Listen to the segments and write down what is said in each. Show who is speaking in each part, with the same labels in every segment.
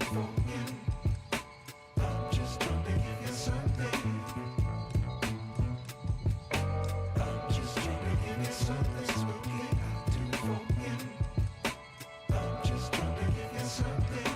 Speaker 1: for you. I'm just trying to give you something. I'm just trying to give you something spooky. I'll do for you. I'm just trying to give you something.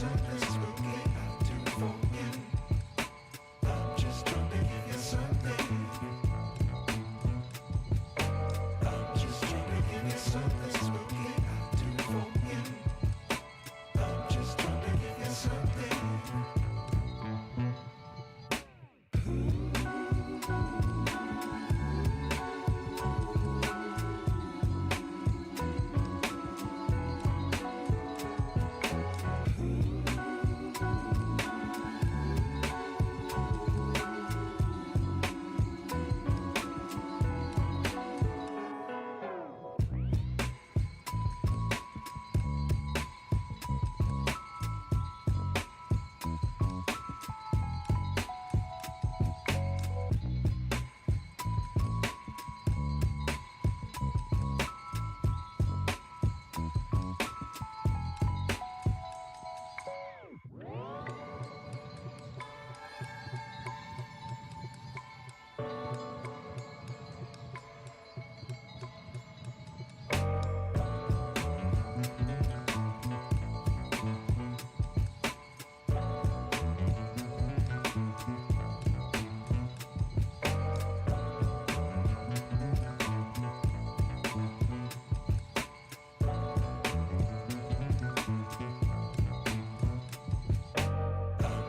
Speaker 1: something spooky I do for you. I'm just trying to give you something. I'm just trying to give you something spooky I do for you. I'm just trying to give you something.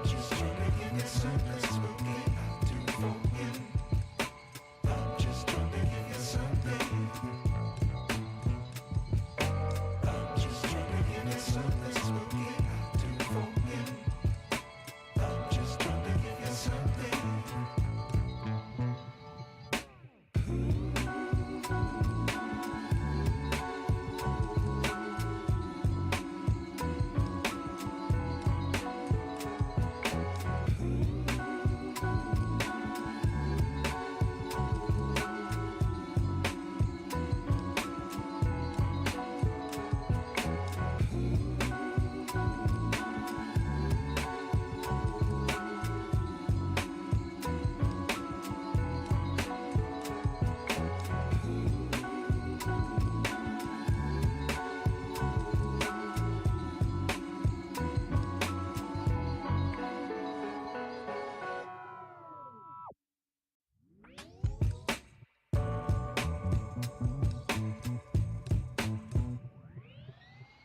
Speaker 1: I'm just trying to give you something spooky I do for you. I'm just trying to give you something. I'm just trying to give you something spooky I do for you. I'm just trying to give you something.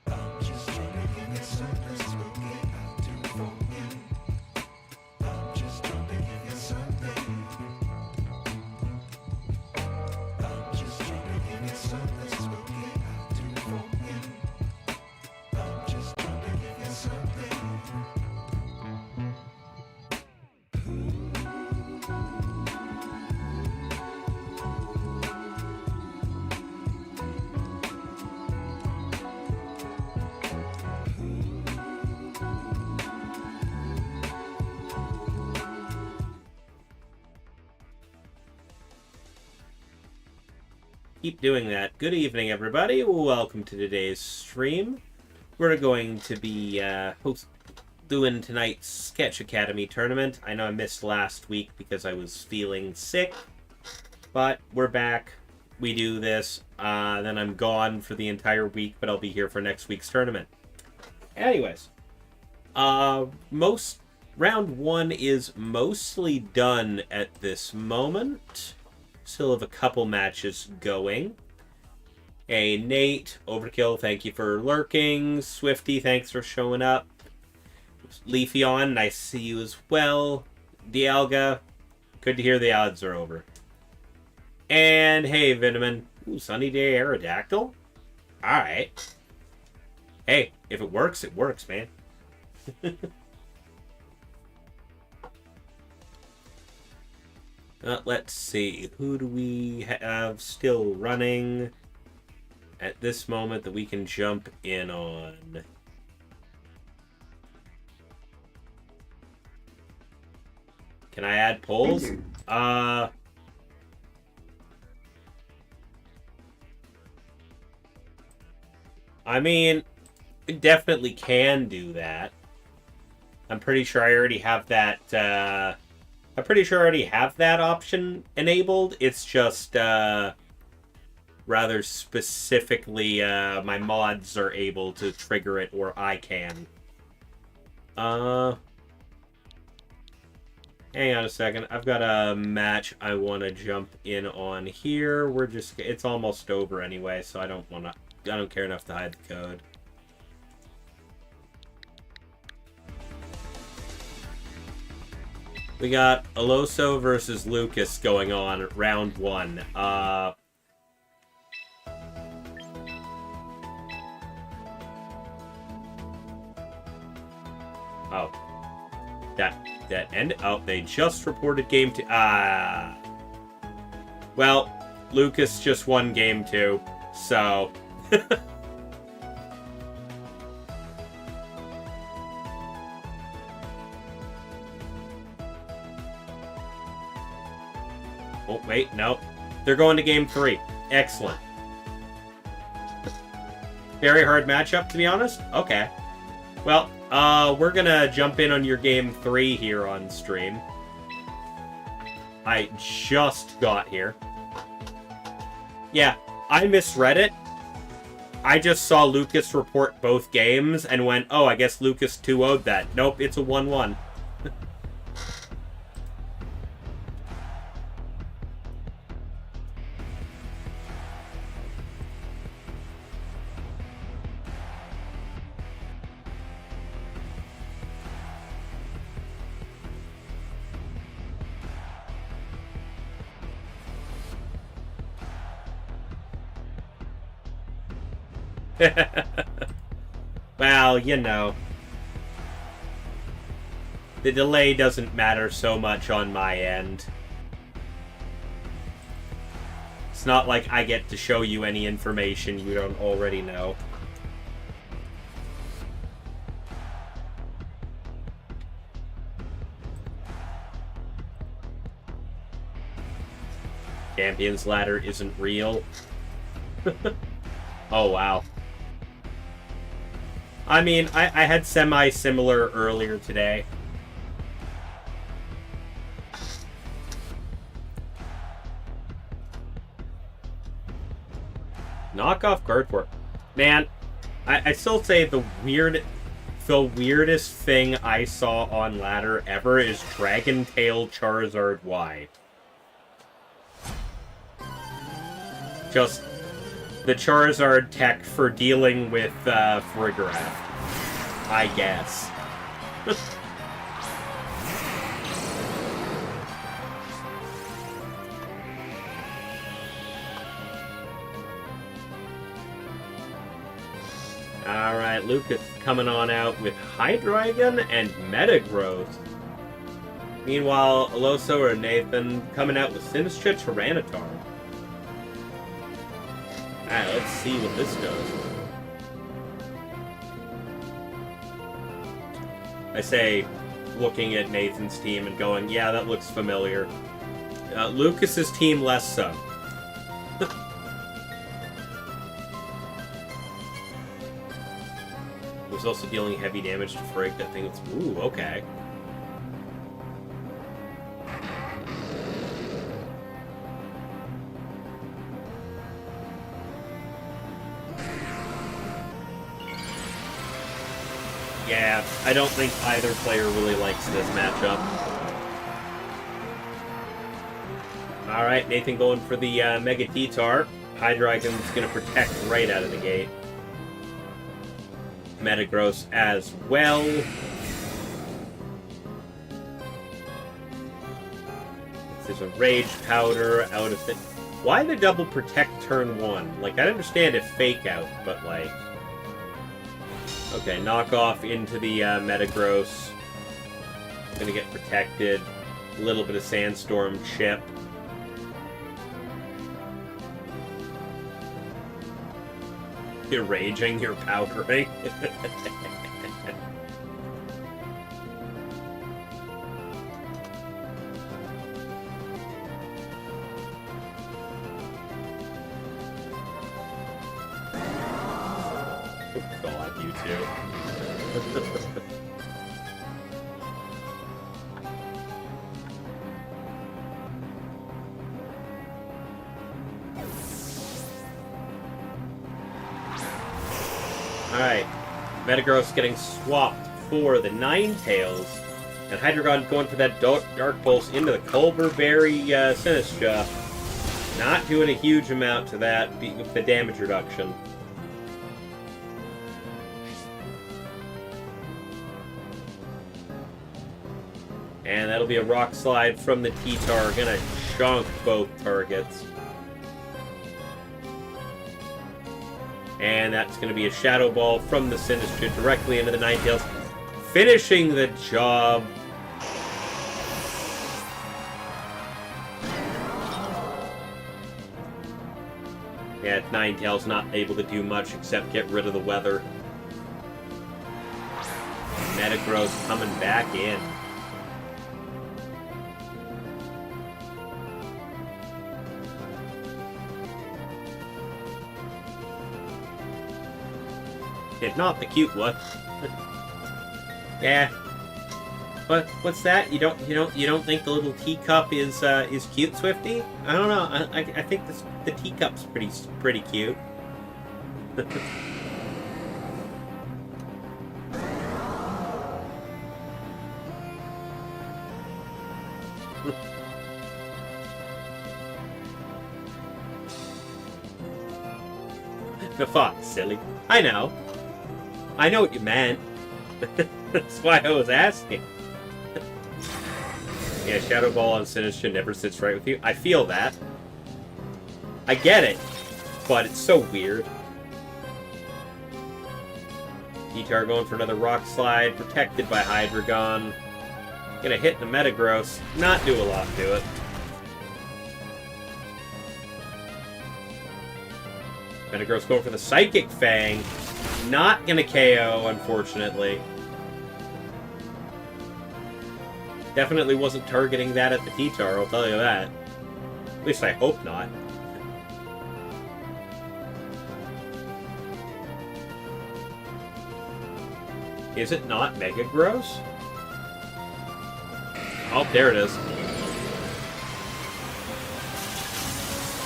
Speaker 1: I'm just trying to give you something spooky I do for you. I'm just trying to give you something. I'm just trying to give you something spooky I do for you. I'm just trying to give you something.
Speaker 2: Keep doing that. Good evening, everybody. Welcome to today's stream. We're going to be doing tonight's Sketch Academy tournament. I know I missed last week because I was feeling sick, but we're back. We do this, then I'm gone for the entire week, but I'll be here for next week's tournament. Anyways, round one is mostly done at this moment. Still have a couple matches going. Hey, Nate, Overkill, thank you for lurking. Swifty, thanks for showing up. Leafeon, nice to see you as well. Dialga, good to hear the odds are over. And hey, Vitamin. Ooh, Sunny Day Aerodactyl. Alright. Hey, if it works, man. Let's see. Who do we have still running at this moment that we can jump in on? Can I add polls? I mean, we definitely can do that. I'm pretty sure I already have that, I'm pretty sure I already have that option enabled. It's just, rather specifically, my mods are able to trigger it, or I can. Hang on a second. I've got a match I want to jump in on here. It's almost over anyway, so I don't care enough to hide the code. We got Aloso versus Lucas going on, round 1. Oh. That ended. Oh, they just reported game 2. Well, Lucas just won game 2, so... Oh, wait, no. They're going to game 3. Excellent. Very hard matchup, to be honest? Okay. Well, we're gonna jump in on your game 3 here on stream. I just got here. Yeah, I misread it. I just saw Lucas report both games and went, oh, I guess Lucas 2-0'd that. Nope, it's a 1-1. Well, you know. The delay doesn't matter so much on my end. It's not like I get to show you any information you don't already know. Champions Ladder isn't real. Oh, wow. I mean, I had semi-similar earlier today. Knockoff card work. Man, I still say the weirdest thing I saw on ladder ever is Dragon Tail Charizard Y. Just the Charizard tech for dealing with Farigiraf, I guess. Alright, Lucas coming on out with Hydreigon and Metagross. Meanwhile, Aloso or Nathan coming out with Sinistcha Tyranitar. Alright, let's see what this does. I say, looking at Nathan's team and going, yeah, that looks familiar. Lucas's team, less so. Was also dealing heavy damage to Frigg. That thing was... Ooh, okay. Yeah, I don't think either player really likes this matchup. Alright, Nathan going for the Mega T-Tar. Hydreigon's going to protect right out of the gate. Metagross as well. There's a Rage Powder out of it. Why the double protect turn 1? Like, I understand if fake out, but like... Okay, knock off into the Metagross. Gonna get protected. A little bit of Sandstorm chip. You're raging, you're powdering. Oh God, you two. Alright, Metagross getting swapped for the Ninetales. And Hydreigon going for that Dark Pulse into the Culverberry Sinistcha. Not doing a huge amount to that with the damage reduction. And that'll be a Rock Slide from the T-Tar. Gonna chunk both targets. And that's going to be a Shadow Ball from the Sinistcha directly into the Ninetales. Finishing the job. Yeah, Ninetales not able to do much except get rid of the weather. Metagross coming back in. If not the cute one. Yeah. What's that? You don't think the little teacup is cute, Swifty? I don't know. I think the teacup's pretty cute. The fox, silly. I know what you meant. That's why I was asking. Yeah, Shadow Ball on Sinistcha never sits right with you. I feel that. I get it, but it's so weird. T-Tar going for another Rock Slide, protected by Hydreigon. Gonna hit the Metagross, not do a lot to it. Metagross going for the Psychic Fang. Not gonna KO, unfortunately. Definitely wasn't targeting that at the T-Tar, I'll tell you that. At least I hope not. Is it not Mega Gross? Oh, there it is.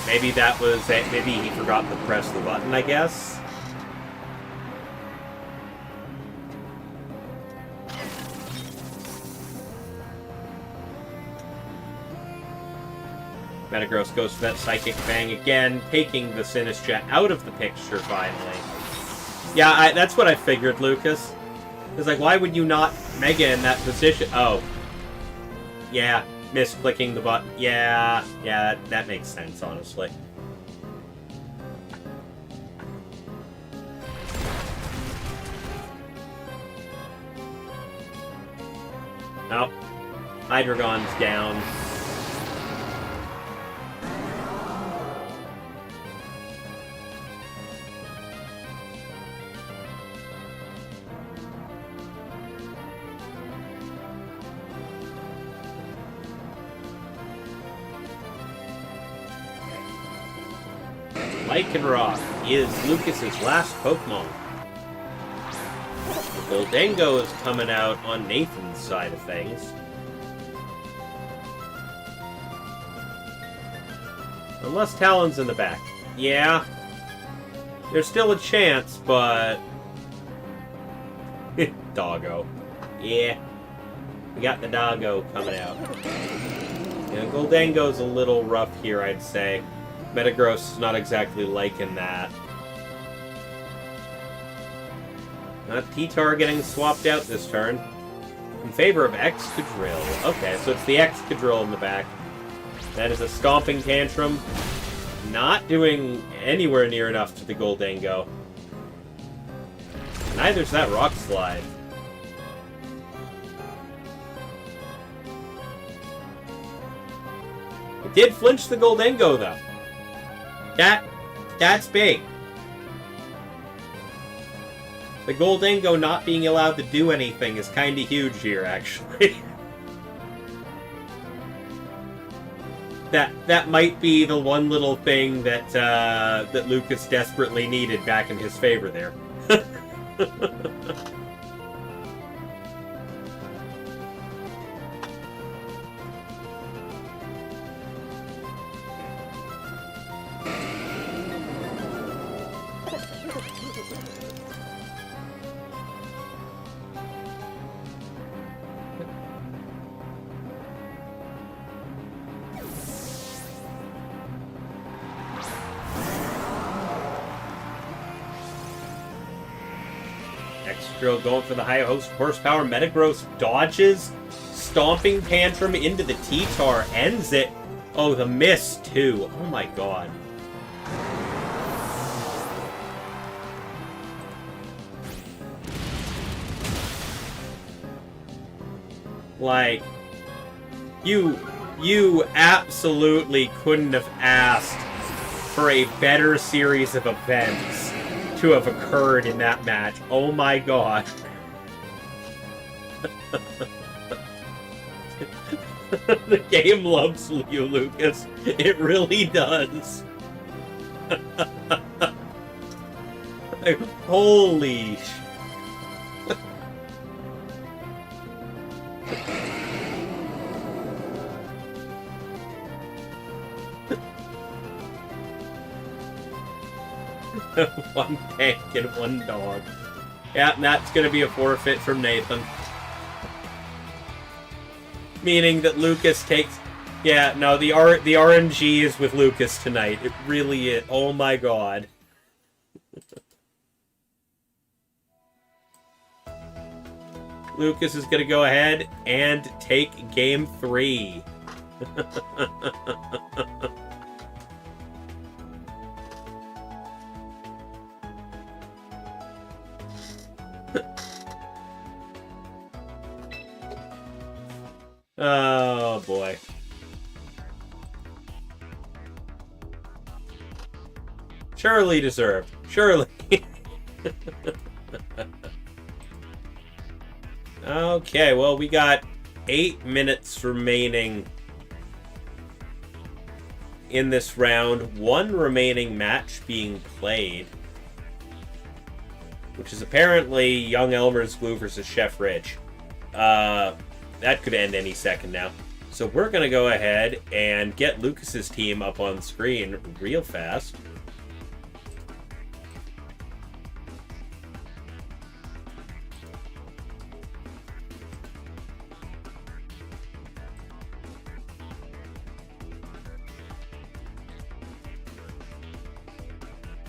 Speaker 2: Maybe that was it. Maybe he forgot to press the button, I guess. Metagross goes for that Psychic Fang again, taking the Sinistcha out of the picture finally. Yeah, that's what I figured, Lucas. It's like, why would you not Mega in that position? Oh. Yeah, misclicking the button. Yeah, that makes sense, honestly. Oh. Hydreigon's down. Lycanroc is Lucas's last Pokemon. Goldango is coming out on Nathan's side of things. Unless Talon's in the back. Yeah. There's still a chance, but... Doggo. Yeah. We got the Doggo coming out. Yeah, Goldango's a little rough here, I'd say. Metagross is not exactly liking that. T-Tar getting swapped out this turn. In favor of Excadrill. Okay, so it's the Excadrill in the back. That is a Stomping Tantrum. Not doing anywhere near enough to the Goldango. Neither's that Rock Slide. It did flinch the Goldango, though. That's big. The Goldango not being allowed to do anything is kind of huge here, actually. That might be the one little thing that that Lucas desperately needed back in his favor there. Drill going for the high horsepower. Metagross dodges. Stomping Tantrum into the T-Tar. Ends it. Oh, the miss, too. Oh, my God. Like, you absolutely couldn't have asked for a better series of events to have occurred in that match. Oh my God. The game loves you, Lucas. It really does. Like, holy sh... One tank and one dog. Yeah, and that's going to be a forfeit from Nathan. Meaning that Lucas takes... Yeah, no, the RNG is with Lucas tonight. It really is. Oh my God. Lucas is going to go ahead and take game 3. Oh, boy. Surely deserved. Surely. Okay, well, we got 8 minutes remaining in this round. 1 remaining match being played, which is apparently Young Elmer's Glue versus Chef Rich. That could end any second now. So we're going to go ahead and get Lucas's team up on screen real fast.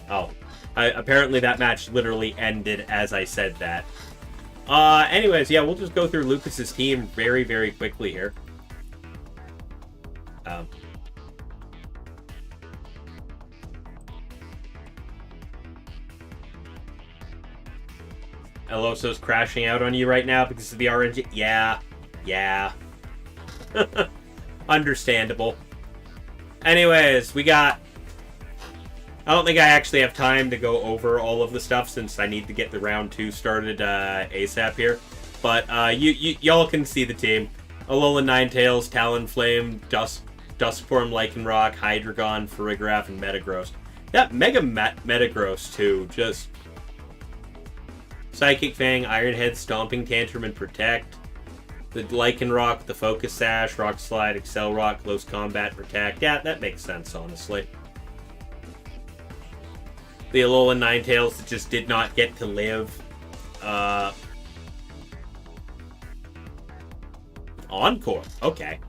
Speaker 2: Oh, apparently that match literally ended as I said that. Anyways, yeah, we'll just go through Lucas's team very, very quickly here. Eloso's crashing out on you right now because of the RNG. Yeah. Understandable. Anyways, we got... I don't think I actually have time to go over all of the stuff since I need to get the round 2 started ASAP here. But y'all can see the team. Alolan Ninetales, Talonflame, Duskform, Lycanroc, Hydreigon, Farigiraf, and Metagross. That Mega Metagross, too. Just... Psychic Fang, Iron Head, Stomping Tantrum, and Protect. The Lycanroc, the Focus Sash, Rock Slide, Excel Rock, Close Combat, Protect. Yeah, that makes sense, honestly. The Alolan Ninetales that just did not get to live. Encore. Okay.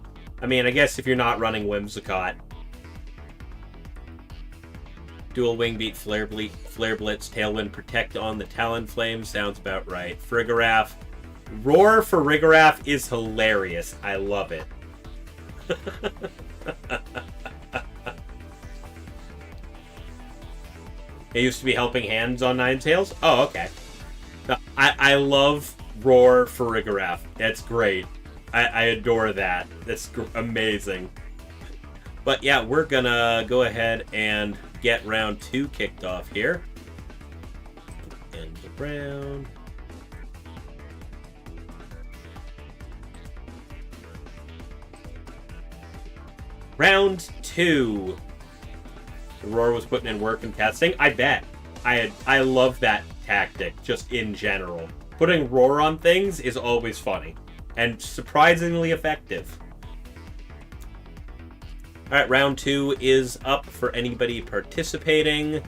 Speaker 2: I mean, I guess if you're not running Whimsicott. Dual Wing Beat, Flare Blitz, Tailwind, Protect on the Talonflame. Sounds about right. Farigiraf. Roar Farigiraf is hilarious. I love it. It used to be Helping Hands on Ninetales. Oh, okay. I love Roar Farigiraf. That's great. I adore that. That's amazing. But yeah, we're gonna go ahead and get round 2 kicked off here. End the round. Round 2. Roar was putting in work and testing. I bet. I love that tactic, just in general. Putting Roar on things is always funny. And surprisingly effective. Alright, round 2 is up for anybody participating.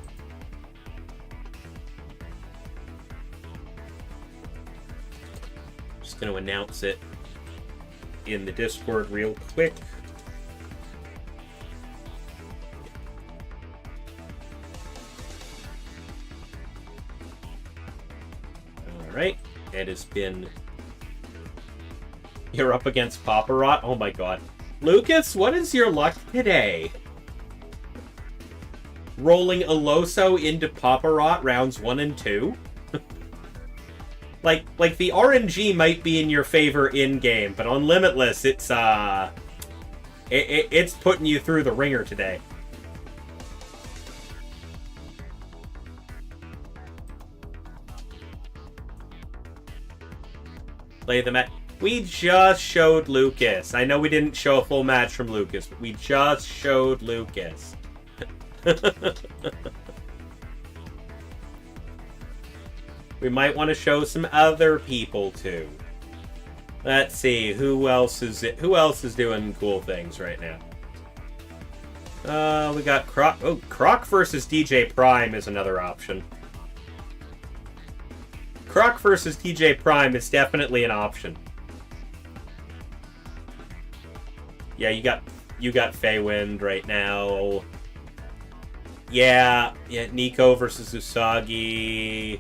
Speaker 2: Just going to announce it in the Discord real quick. Alright. It has been... You're up against Paparot? Oh my god. Lucas, what is your luck today? Rolling Eloso into Paparot rounds 1 and 2? like the RNG might be in your favor in-game, but on Limitless, it's, it's putting you through the ringer today. Play the match. We just showed Lucas. I know we didn't show a full match from Lucas, but we just showed Lucas. We might want to show some other people too. Let's see, who else is doing cool things right now? We got Croc. Oh, Croc versus DJ Prime is another option. Croc versus DJ Prime is definitely an option. Yeah, you got Feywind right now. Yeah, Nico versus Usagi.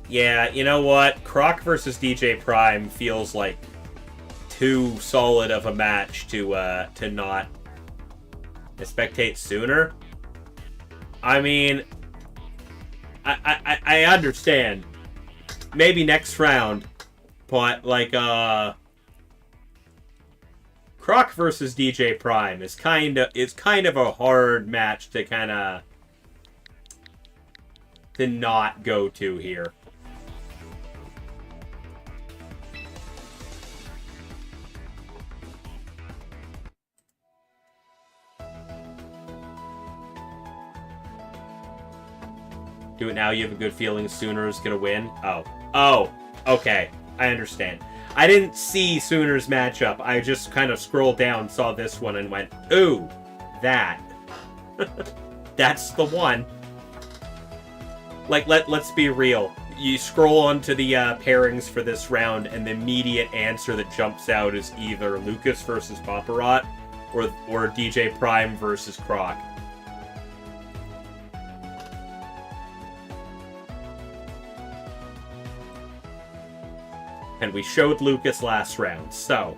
Speaker 2: Yeah, you know what? Croc versus DJ Prime feels like too solid of a match to not spectate sooner. I mean, I understand. Maybe next round, but like Croc versus DJ Prime is kind of a hard match to not go to here. Do it now, you have a good feeling Sooners gonna win? Oh, okay. I understand. I didn't see Sooners matchup. I just kind of scrolled down, saw this one, and went, ooh, that. That's the one. Like, let's be real. You scroll onto the pairings for this round, and the immediate answer that jumps out is either Lucas versus Paparot or DJ Prime versus Croc. And we showed Lucas last round, so...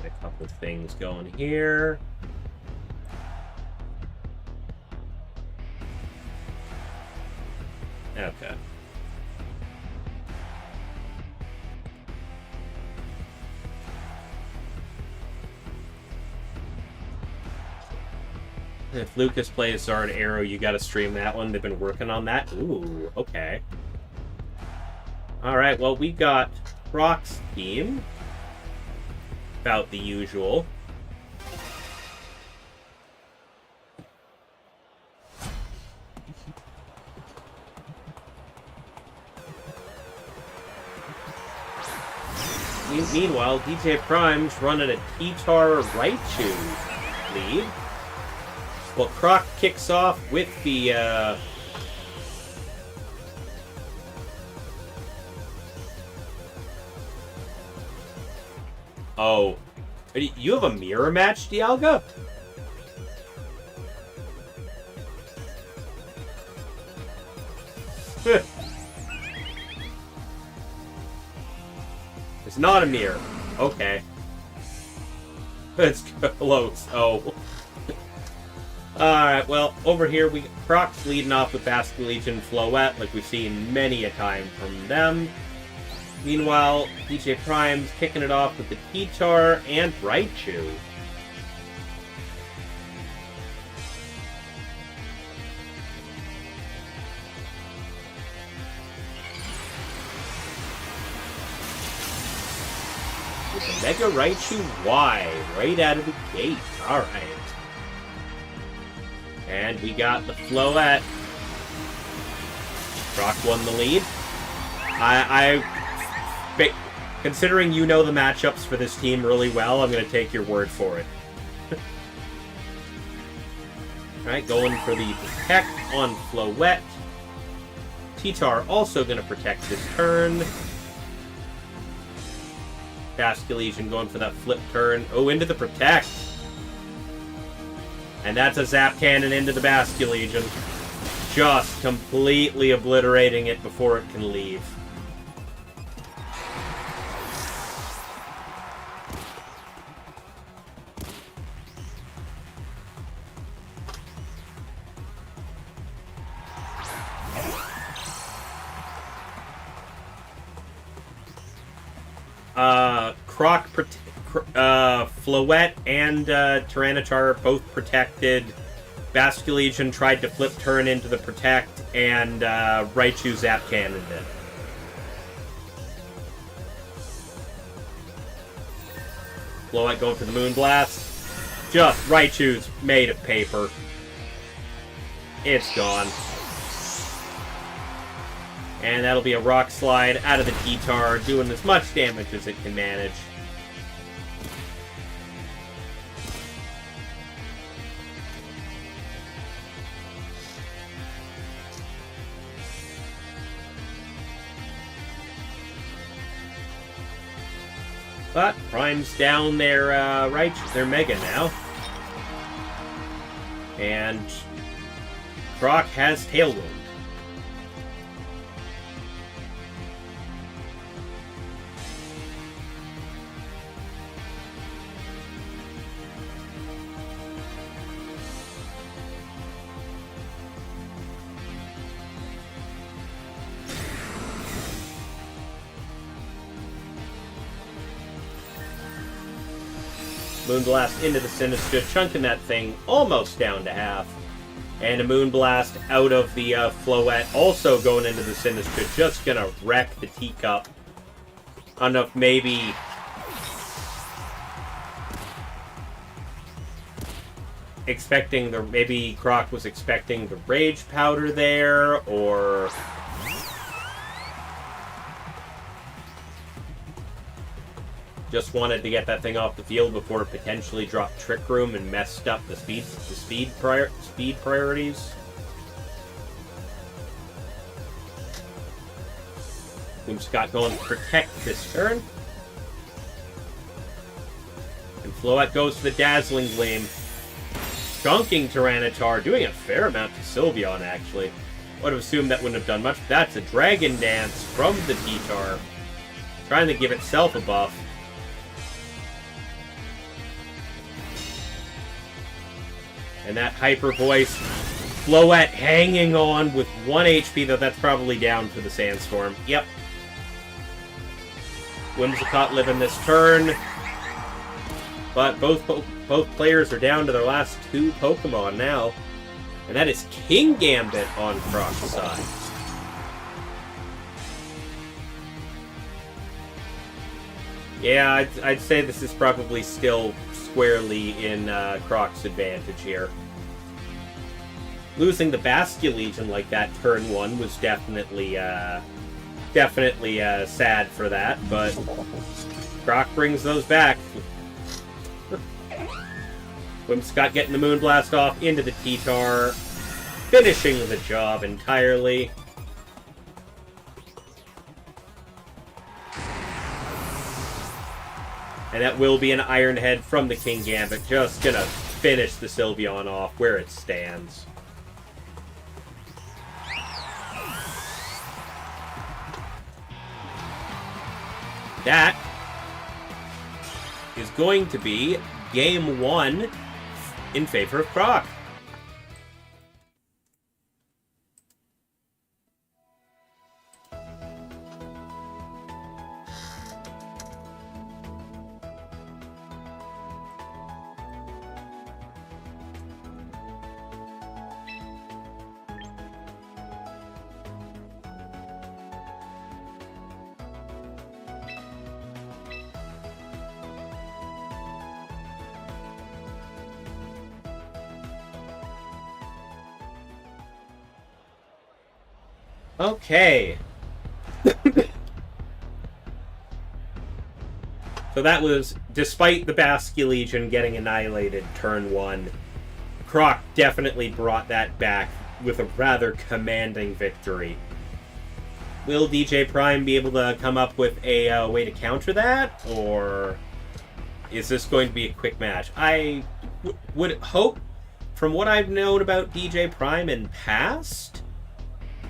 Speaker 2: A couple things going here. Okay. If Lucas plays Zard Arrow, you gotta stream that one. They've been working on that. Ooh, okay. Alright, well, we got Croc's team. About the usual. Meanwhile, DJ Prime's running a T-Tar Raichu lead. Well, Croc kicks off with the Oh. You have a mirror match, Dialga? It's not a mirror. Okay. It's close. Oh. Alright, well, over here, Croc's leading off with Basculegion and Floette, like we've seen many a time from them. Meanwhile, DJ Prime's kicking it off with the T-Tar and Raichu. With the Mega Raichu Y right out of the gate. Alright. And we got the Floette. Croc won the lead. Considering you know the matchups for this team really well, I'm going to take your word for it. Alright, going for the Protect on Floette. T-Tar also going to protect this turn. Basculegion going for that flip turn. Oh, into the Protect. And that's a Zap Cannon into the Basculegion. Just completely obliterating it before it can leave. Floette and Tyranitar both protected. Basculegion tried to flip turn into the Protect, and Raichu Zap Cannon did. Floette going for the Moonblast. Just Raichu's made of paper. It's gone. And that'll be a Rock Slide out of the T-Tar, doing as much damage as it can manage. But Prime's down their their Mega now. And Croc has Tail Wound. Moonblast into the Sinistcha, chunking that thing almost down to half. And a Moonblast out of the Floette, also going into the Sinistcha, just gonna wreck the Teacup. Enough, maybe... maybe Croc was expecting the Rage Powder there, or... just wanted to get that thing off the field before it potentially dropped Trick Room and messed up the speed priorities. Scott going to protect this turn. And Floette goes to the Dazzling Gleam. Chunking Tyranitar, doing a fair amount to Sylveon, actually. Would have assumed that wouldn't have done much. That's a Dragon Dance from the T-Tar. Trying to give itself a buff. And that Hyper Voice, Floette hanging on with 1 HP, though that's probably down for the Sandstorm. Yep. Whimsicott living this turn. But both players are down to their last 2 Pokemon now. And that is King Gambit on Croc's side. Yeah, I'd say this is probably still squarely in Croc's advantage here. Losing the Basculegion like that turn 1 was definitely sad for that, but Croc brings those back. Whimsicott getting the Moonblast off into the T-Tar, finishing the job entirely. And that will be an Iron Head from the King Gambit. Just gonna finish the Sylveon off where it stands. That is going to be game 1 in favor of Croc. Okay. So that was, despite the Basque Legion getting annihilated turn 1, Croc definitely brought that back with a rather commanding victory. Will DJ Prime be able to come up with a way to counter that? Or is this going to be a quick match? I would hope, from what I've known about DJ Prime in past,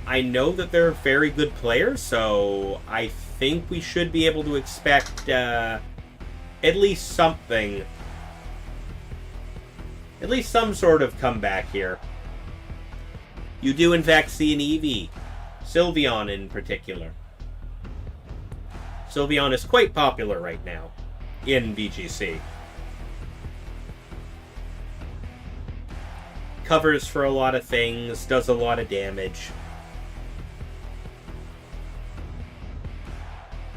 Speaker 2: I know that they're very good players, so I think we should be able to expect at least something. At least some sort of comeback here. You do in fact see an Eevee. Sylveon in particular. Sylveon is quite popular right now in VGC. Covers for a lot of things, does a lot of damage.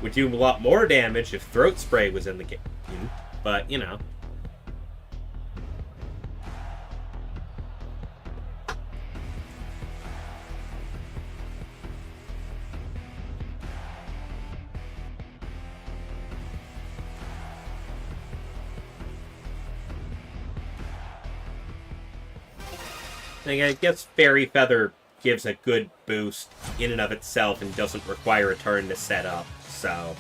Speaker 2: Would do a lot more damage if Throat Spray was in the game, but, you know. I guess Fairy Feather gives a good boost in and of itself and doesn't require a turn to set up, so.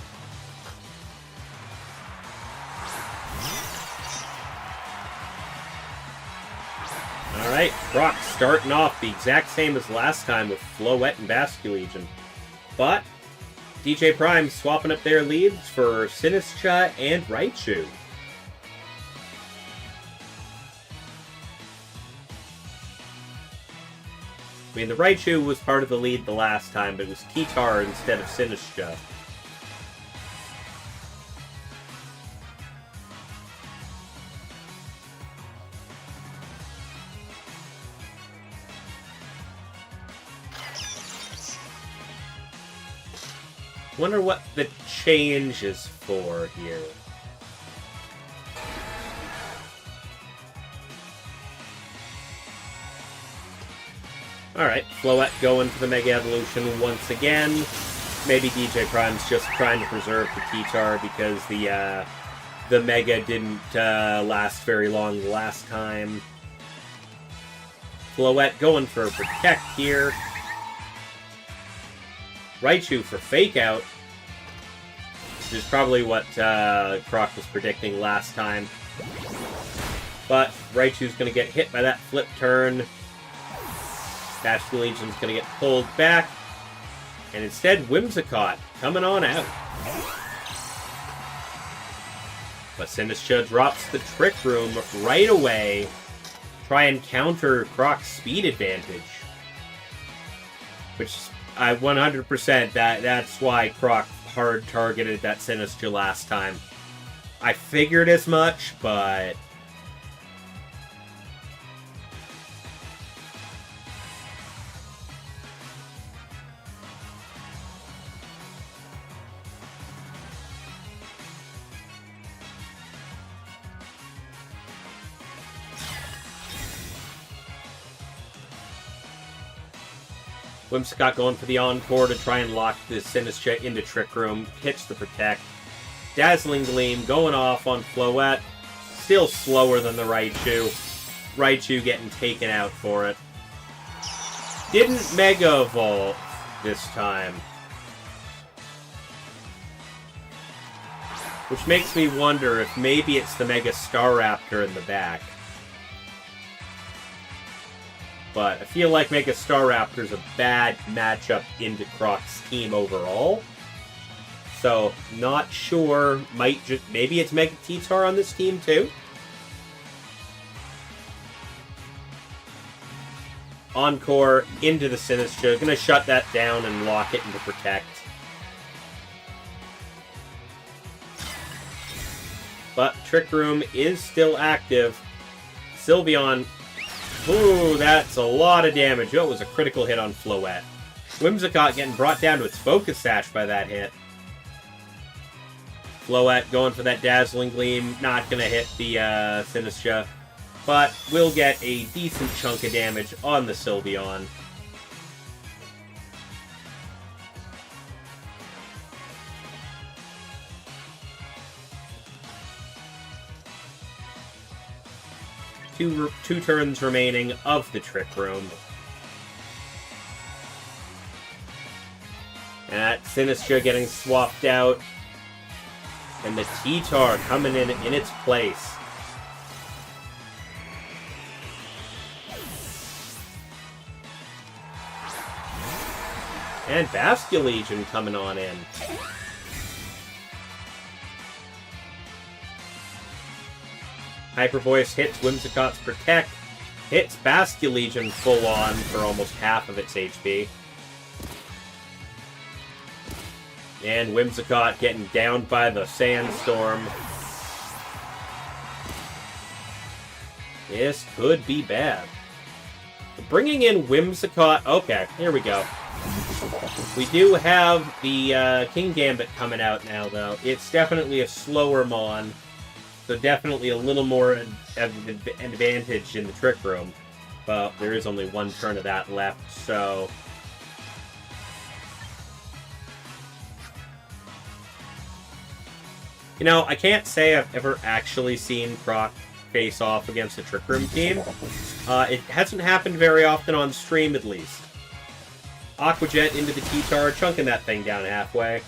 Speaker 2: Alright, Croc starting off the exact same as last time with Floette and Basque Legion. But DJ Prime swapping up their leads for Sinistcha and Raichu. I mean, the Raichu was part of the lead the last time, but it was Kitar instead of Sinistcha. Wonder what the change is for here. Alright, Floette going for the Mega Evolution once again. Maybe DJ Prime's just trying to preserve the Kitar because the Mega didn't last very long the last time. Floette going for a Protect here. Raichu for Fake Out, which is probably what Croc was predicting last time. But Raichu's going to get hit by that flip turn. Basque Legion's going to get pulled back. And instead, Whimsicott coming on out. But Sinistcha drops the Trick Room right away. Try and counter Croc's speed advantage. Which, I 100%, that's why Croc hard targeted that Sinistcha last time. I figured as much, but Whimsicott going for the Encore to try and lock the Sinistcha into Trick Room. Hits the Protect. Dazzling Gleam going off on Floette. Still slower than the Raichu. Raichu getting taken out for it. Didn't Mega Evolve this time. Which makes me wonder if maybe it's the Mega Staraptor in the back. But I feel like Mega Staraptor's a bad matchup into Croc's team overall. So, not sure. Maybe it's Mega T-Tar on this team too? Encore into the Sinister. Gonna shut that down and lock it into Protect. But Trick Room is still active. Sylveon. Ooh, that's a lot of damage. Oh, it was a critical hit on Floette. Whimsicott getting brought down to its Focus Sash by that hit. Floette going for that Dazzling Gleam. Not going to hit the Sinistra. But will get a decent chunk of damage on the Sylveon. Two turns remaining of the Trick Room. And that Sinistra getting swapped out. And the T-Tar coming in its place. And Basculegion coming on in. Hyper Voice hits Whimsicott's Protect. Hits Basculegion full on for almost half of its HP. And Whimsicott getting downed by the Sandstorm. This could be bad. Bringing in Whimsicott. Okay, here we go. We do have the King Gambit coming out now, though. It's definitely a slower Mon. So definitely a little more of an advantage in the Trick Room. But there is only one turn of that left, so... You know, I can't say I've ever actually seen Croc face off against a Trick Room team. It hasn't happened very often on stream, at least. Aquajet into the T-Tar, chunking that thing down halfway.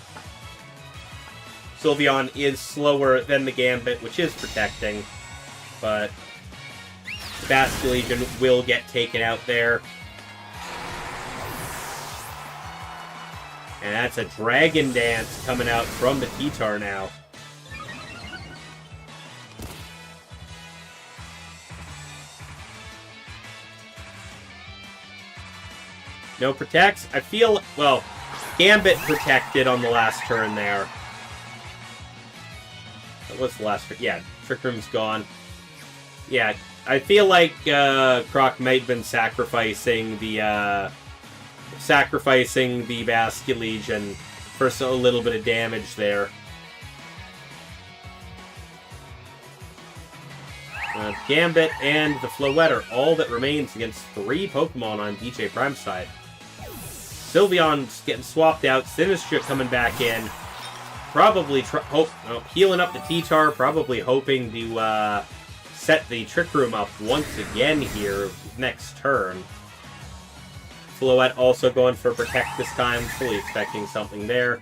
Speaker 2: Sylveon is slower than the Gambit, which is protecting, but Basculegion will get taken out there. And that's a Dragon Dance coming out from the T-Tar now. No protects. I feel, well, Gambit protected on the last turn there. That was the last turn. Yeah, Trick Room's gone. Yeah, I feel like Croc might have been sacrificing the Basculegion for a little bit of damage there. Gambit and the Floette are all that remains against 3 Pokemon on DJ Prime's side. Sylveon's getting swapped out. Sinistra coming back in. Probably healing up the T-Tar. Probably hoping to set the Trick Room up once again here next turn. Floette also going for Protect this time. Fully expecting something there.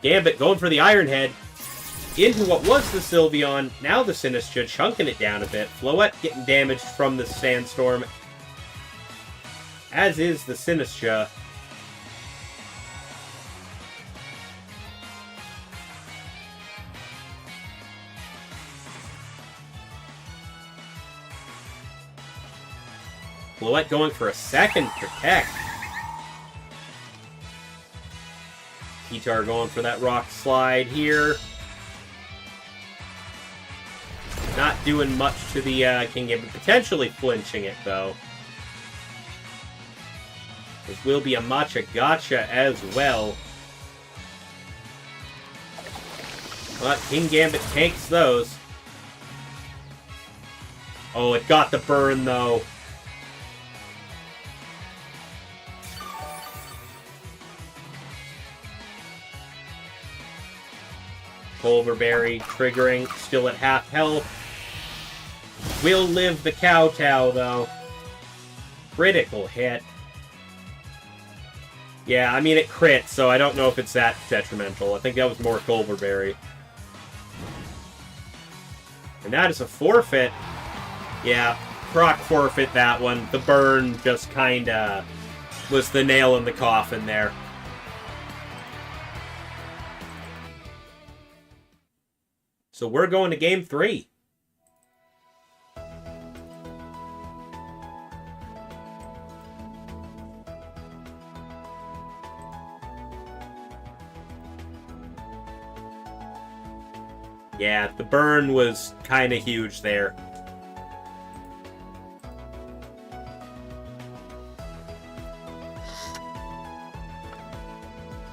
Speaker 2: Gambit going for the Iron Head. Into what was the Sylveon. Now the Sinistra chunking it down a bit. Floette getting damaged from the Sandstorm. As is the Sinistra. Floette going for a second Protect. T-Tar going for that Rock Slide here. Not doing much to the King Gambit. Potentially flinching it, though. This will be a Matcha Gotcha as well. But King Gambit takes those. Oh, it got the burn, though. Pulverberry triggering, still at half health. Will live the Kowtow, though. Critical hit. Yeah, I mean, it crit, so I don't know if it's that detrimental. I think that was more Pulverberry. And that is a forfeit. Yeah, Croc forfeit that one. The burn just kinda was the nail in the coffin there. So we're going to Game 3. Yeah, the burn was kind of huge there.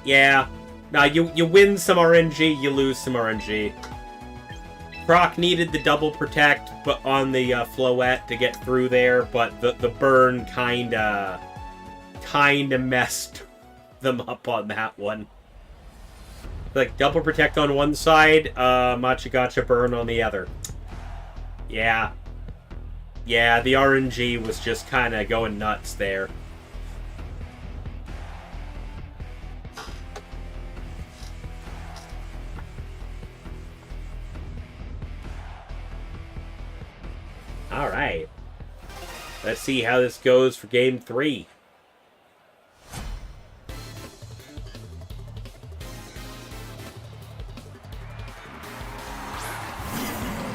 Speaker 2: Yeah. Now, you win some RNG, you lose some RNG. Croc needed the double protect but on the Floette to get through there, but the burn kinda messed them up on that one. Like, double protect on one side, Machagacha burn on the other. Yeah. Yeah, the RNG was just kind of going nuts there. Alright. Let's see how this goes for Game 3.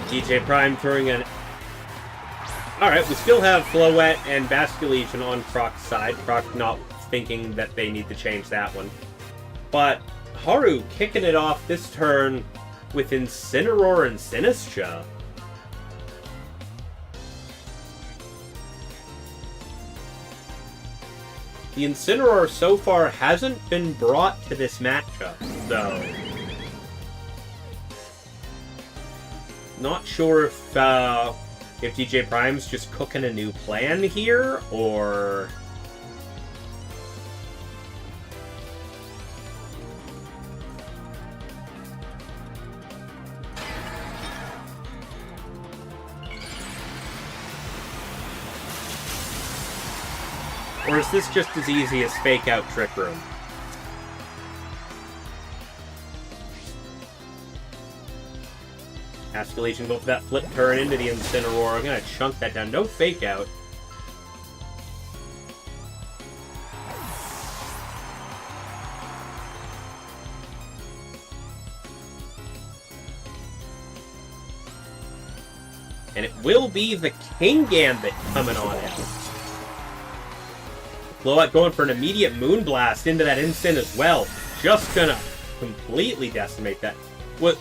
Speaker 2: DJ Prime throwing an... Alright, we still have Floette and Basculegion on Croc's side. Croc not thinking that they need to change that one. But Haru kicking it off this turn with Incineroar and Sinistcha. The Incineroar so far hasn't been brought to this matchup, though. Not sure if DJ Prime's just cooking a new plan here, or... Or is this just as easy as Fake Out Trick Room? Basculegion go for that flip turn into the Incineroar. I'm gonna chunk that down. No Fake Out. And it will be the King Gambit coming on in. Floette going for an immediate Moonblast into that Incin as well. Just gonna completely decimate that. What?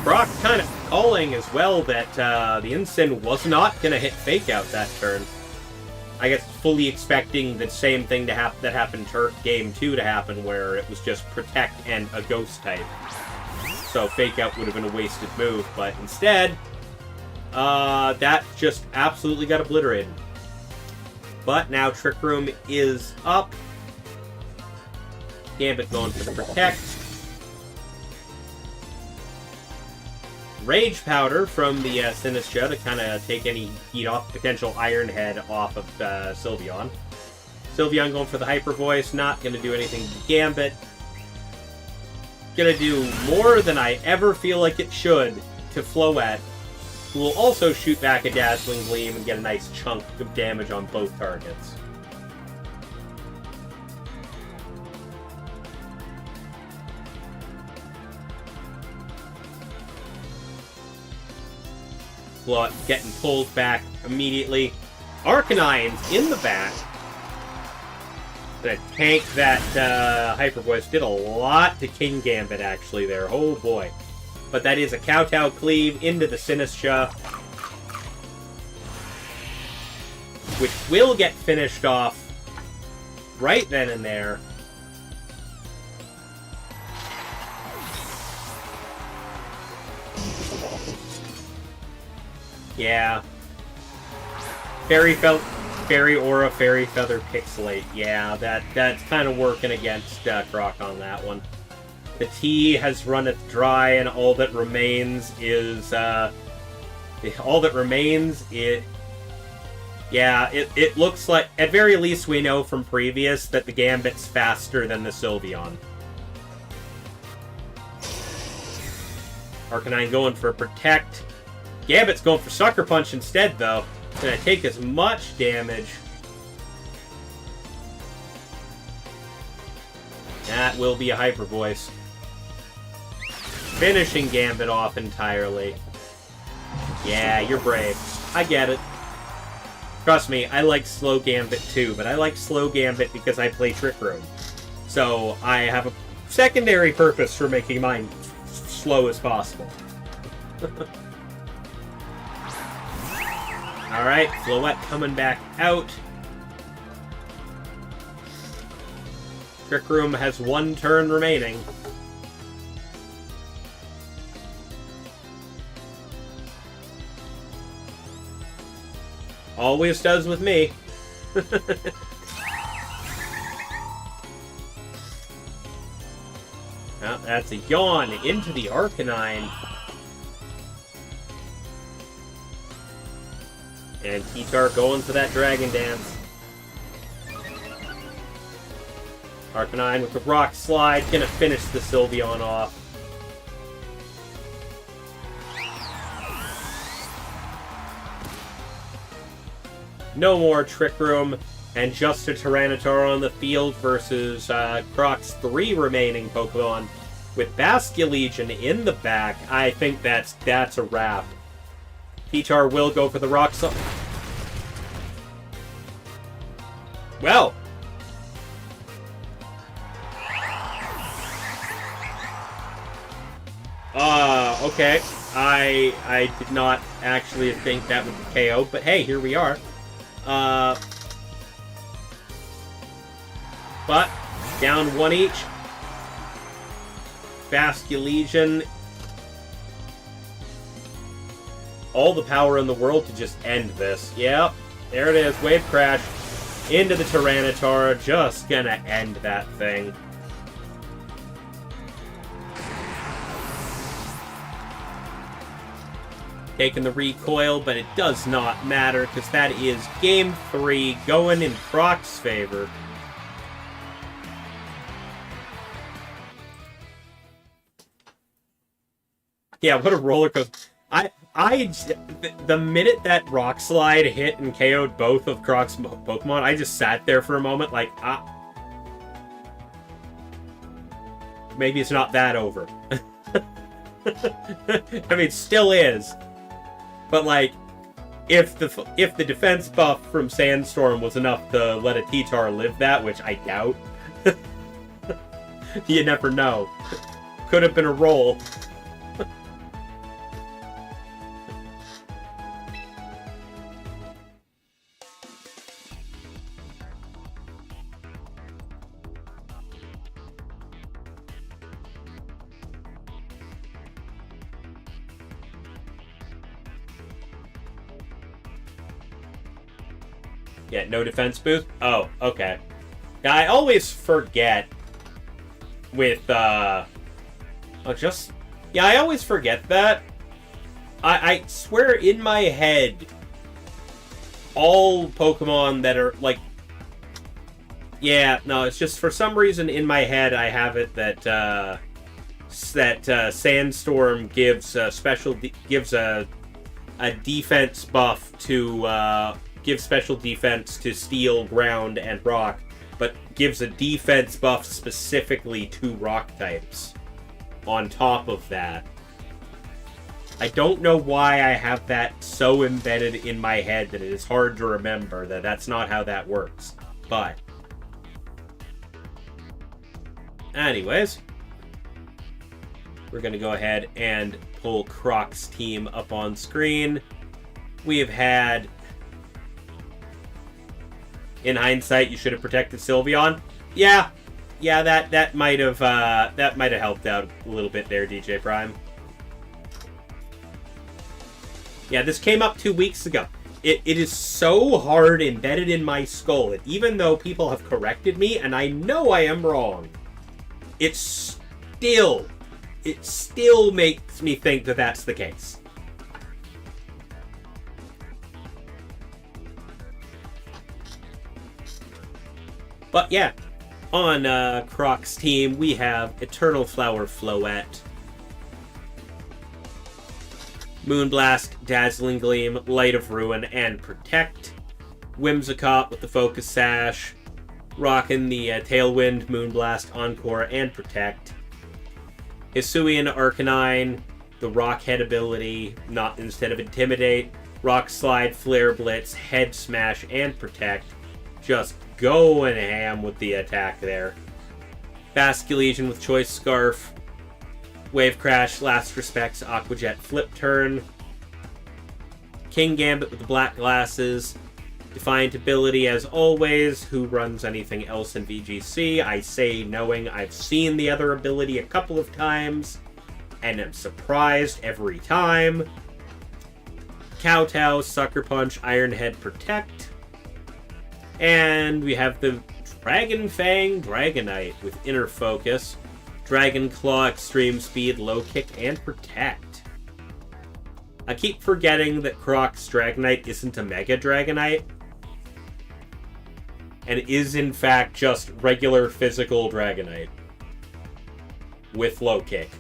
Speaker 2: Brock kind of calling as well that the Incin was not gonna hit Fake Out that turn. I guess fully expecting the same thing to that happened Game 2 to happen, where it was just Protect and a Ghost type. So Fake Out would have been a wasted move, but instead, that just absolutely got obliterated. But now Trick Room is up. Gambit going for the Protect. Rage Powder from the Sinistcha to kind of take any heat off, potential Iron Head off of Sylveon. Sylveon going for the Hyper Voice, not going to do anything to Gambit. Going to do more than I ever feel like it should to Floette, who will also shoot back a Dazzling Gleam and get a nice chunk of damage on both targets. Floette getting pulled back immediately. Arcanine's in the back. Gonna tank that Hyper Voice. Did a lot to King Gambit actually there. Oh boy. But that is a Kowtow Cleave into the Sinistcha, which will get finished off right then and there. Yeah. Fairy Aura, Fairy Feather, Pixelate. Yeah, that's kind of working against Croc on that one. The tea has run it dry, and all that remains is, it looks like, at very least we know from previous, that the Gambit's faster than the Sylveon. Arcanine going for Protect. Gambit's going for Sucker Punch instead, though. It's going to take as much damage. That will be a Hyper Voice. Finishing Gambit off entirely. Yeah, you're brave. I get it. Trust me, I like slow Gambit too, but I like slow Gambit because I play Trick Room. So I have a secondary purpose for making mine slow as possible. Alright, Floette coming back out. Trick Room has 1 turn remaining. Always does with me. Well, that's a yawn into the Arcanine. And T-Tar going for that Dragon Dance. Arcanine with the Rock Slide, gonna finish the Sylveon off. No more Trick Room, and just a Tyranitar on the field versus Croc's 3 remaining Pokemon. With Basculegion in the back, I think that's a wrap. T-Tar will go for the Rock Slide. Well. Okay. I did not actually think that would be KO, but hey, here we are. But, down 1 each. Basculegion. All the power in the world to just end this. Yep, there it is. Wave Crash into the Tyranitar. Just gonna end that thing. Taking the recoil, but it does not matter because that is Game 3 going in Croc's favor. Yeah, what a roller coaster. The minute that Rock Slide hit and KO'd both of Croc's Pokemon, I just sat there for a moment like, maybe it's not that over. I mean, it still is. But, like, if the defense buff from Sandstorm was enough to let a T-Tar live that, which I doubt, you never know. Could have been a roll. Yeah, no defense boost? Oh, okay. Yeah, I always forget with, I always forget that. I swear in my head, all Pokemon that are, like... Yeah, no, it's just for some reason in my head I have it that, Sandstorm gives a defense buff to, gives special defense to Steel, Ground, and Rock, but gives a defense buff specifically to Rock types on top of that. I don't know why I have that so embedded in my head that it is hard to remember that that's not how that works. But anyways, we're going to go ahead and pull Croc's team up on screen. We have had... In hindsight, you should have protected Sylveon. Yeah, that might have helped out a little bit there, DJ Prime. Yeah, this came up 2 weeks ago. It is so hard embedded in my skull that even though people have corrected me, and I know I am wrong, it still makes me think that that's the case. But yeah, on Croc's team, we have Eternal Flower Floette, Moonblast, Dazzling Gleam, Light of Ruin, and Protect. Whimsicott with the Focus Sash, rocking the Tailwind, Moonblast, Encore, and Protect. Hisuian Arcanine, the Rock Head ability, not instead of Intimidate, Rock Slide, Flare Blitz, Head Smash, and Protect. Just going ham with the attack there. Basculegion with Choice Scarf, Wave Crash, Last Respects, Aquajet Flip Turn. King Gambit with the black glasses. Defiant Ability as always. Who runs anything else in VGC? I say knowing I've seen the other ability a couple of times and am surprised every time. Kowtow, Sucker Punch, Iron Head, Protect. And we have the Dragon Fang Dragonite with Inner Focus. Dragon Claw, Extreme Speed, Low Kick, and Protect. I keep forgetting that Croc's Dragonite isn't a Mega Dragonite. And is in fact just regular physical Dragonite. With Low Kick.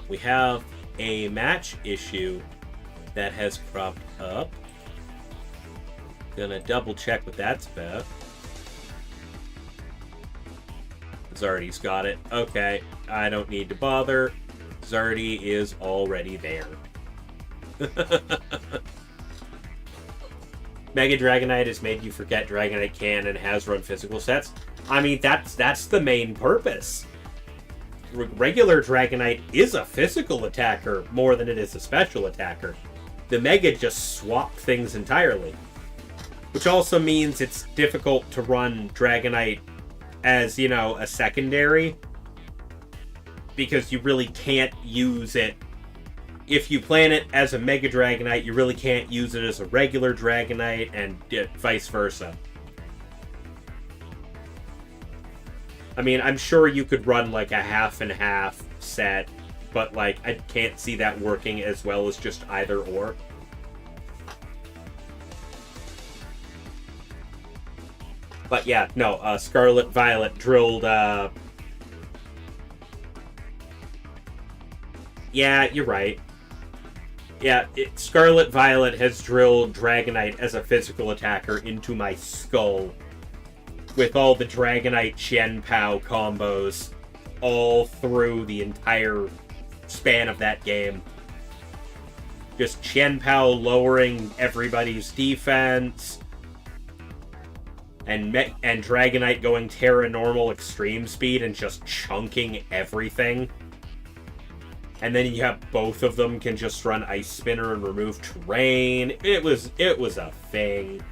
Speaker 2: We have a match issue that has cropped up. Gonna double check what that's about. Zardy's got it. Okay, I don't need to bother. Zardy is already there. Mega Dragonite has made you forget Dragonite can and has run physical sets. I mean, that's the main purpose. Regular Dragonite is a physical attacker more than it is a special attacker. The Mega just swapped things entirely. Which also means it's difficult to run Dragonite as, you know, a secondary. Because you really can't use it. If you plan it as a Mega Dragonite, you really can't use it as a regular Dragonite, and vice versa. I mean, I'm sure you could run like a half and half set, but like I can't see that working as well as just either or. But yeah, no, Scarlet Violet drilled, yeah, you're right. Yeah, Scarlet Violet has drilled Dragonite as a physical attacker into my skull. With all the Dragonite Qianpao combos all through the entire span of that game. Just Qianpao lowering everybody's defense. And Dragonite going Terra Normal Extreme Speed and just chunking everything. And then you have both of them can just run Ice Spinner and remove terrain. It was a thing.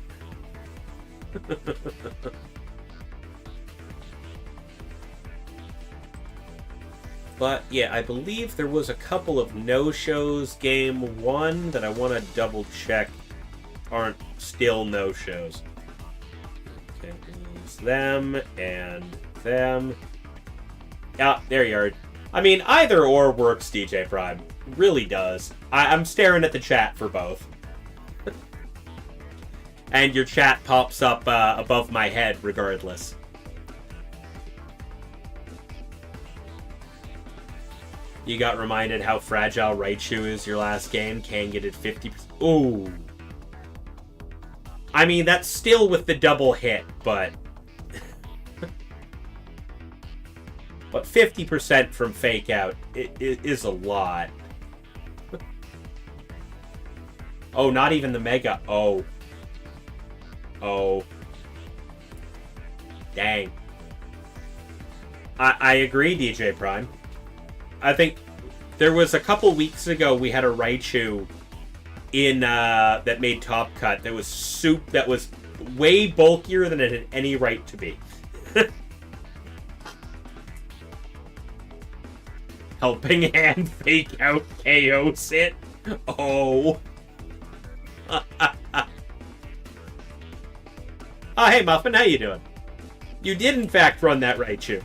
Speaker 2: But yeah, I believe there was a couple of no-shows game 1 that I want to double check aren't still no-shows. Okay, lose them and them. Yeah, there you are. I mean, either or works, DJ Prime. Really does. I'm staring at the chat for both. And your chat pops up above my head regardless. You got reminded how fragile Raichu is your last game. Can get it 50%. Ooh. I mean, that's still with the double hit, but... But 50% from Fake Out it is a lot. Oh, not even the Mega. Oh. Oh. Dang. I agree, DJ Prime. I think there was a couple weeks ago we had a Raichu in that made Top Cut that was way bulkier than it had any right to be. Helping Hand Fake Out KO sit. Oh. Oh, hey Muffin, how you doing? You did in fact run that Raichu.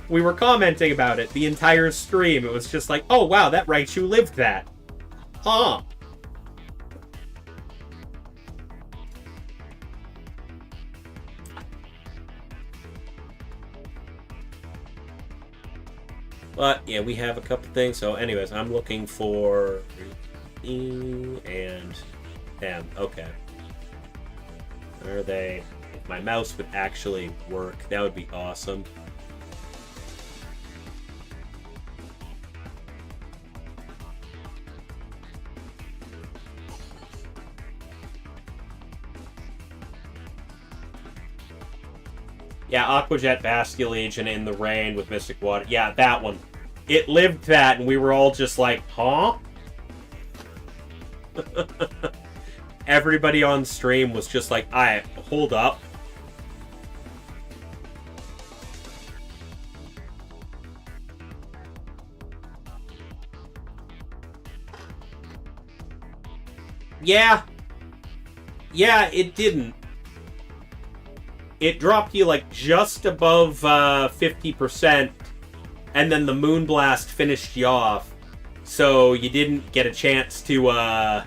Speaker 2: We were commenting about it the entire stream. It was just like, oh wow, that Raichu lived that. Huh. But yeah, we have a couple things. So anyways, I'm looking for E and M. Okay. Are they? If my mouse would actually work, that would be awesome. Yeah, Aquajet Basculation in the rain with Mystic Water. Yeah, that one. It lived that, and we were all just like, huh? Everybody on stream was just like, alright, hold up. Yeah. Yeah, it didn't. It dropped you like just above 50%, and then the Moonblast finished you off. So you didn't get a chance to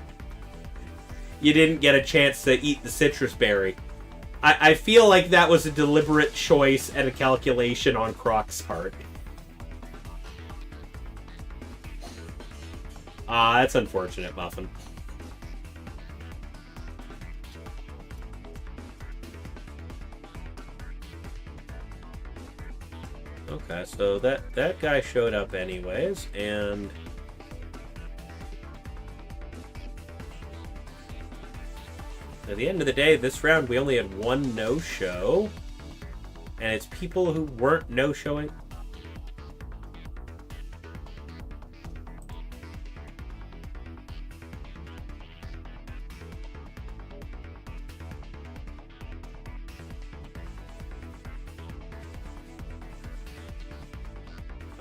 Speaker 2: eat the citrus berry. I feel like that was a deliberate choice and a calculation on Croc's part. That's unfortunate, Muffin. Okay, so that guy showed up anyways, and at the end of the day, this round we only had one no-show, and it's people who weren't no-showing.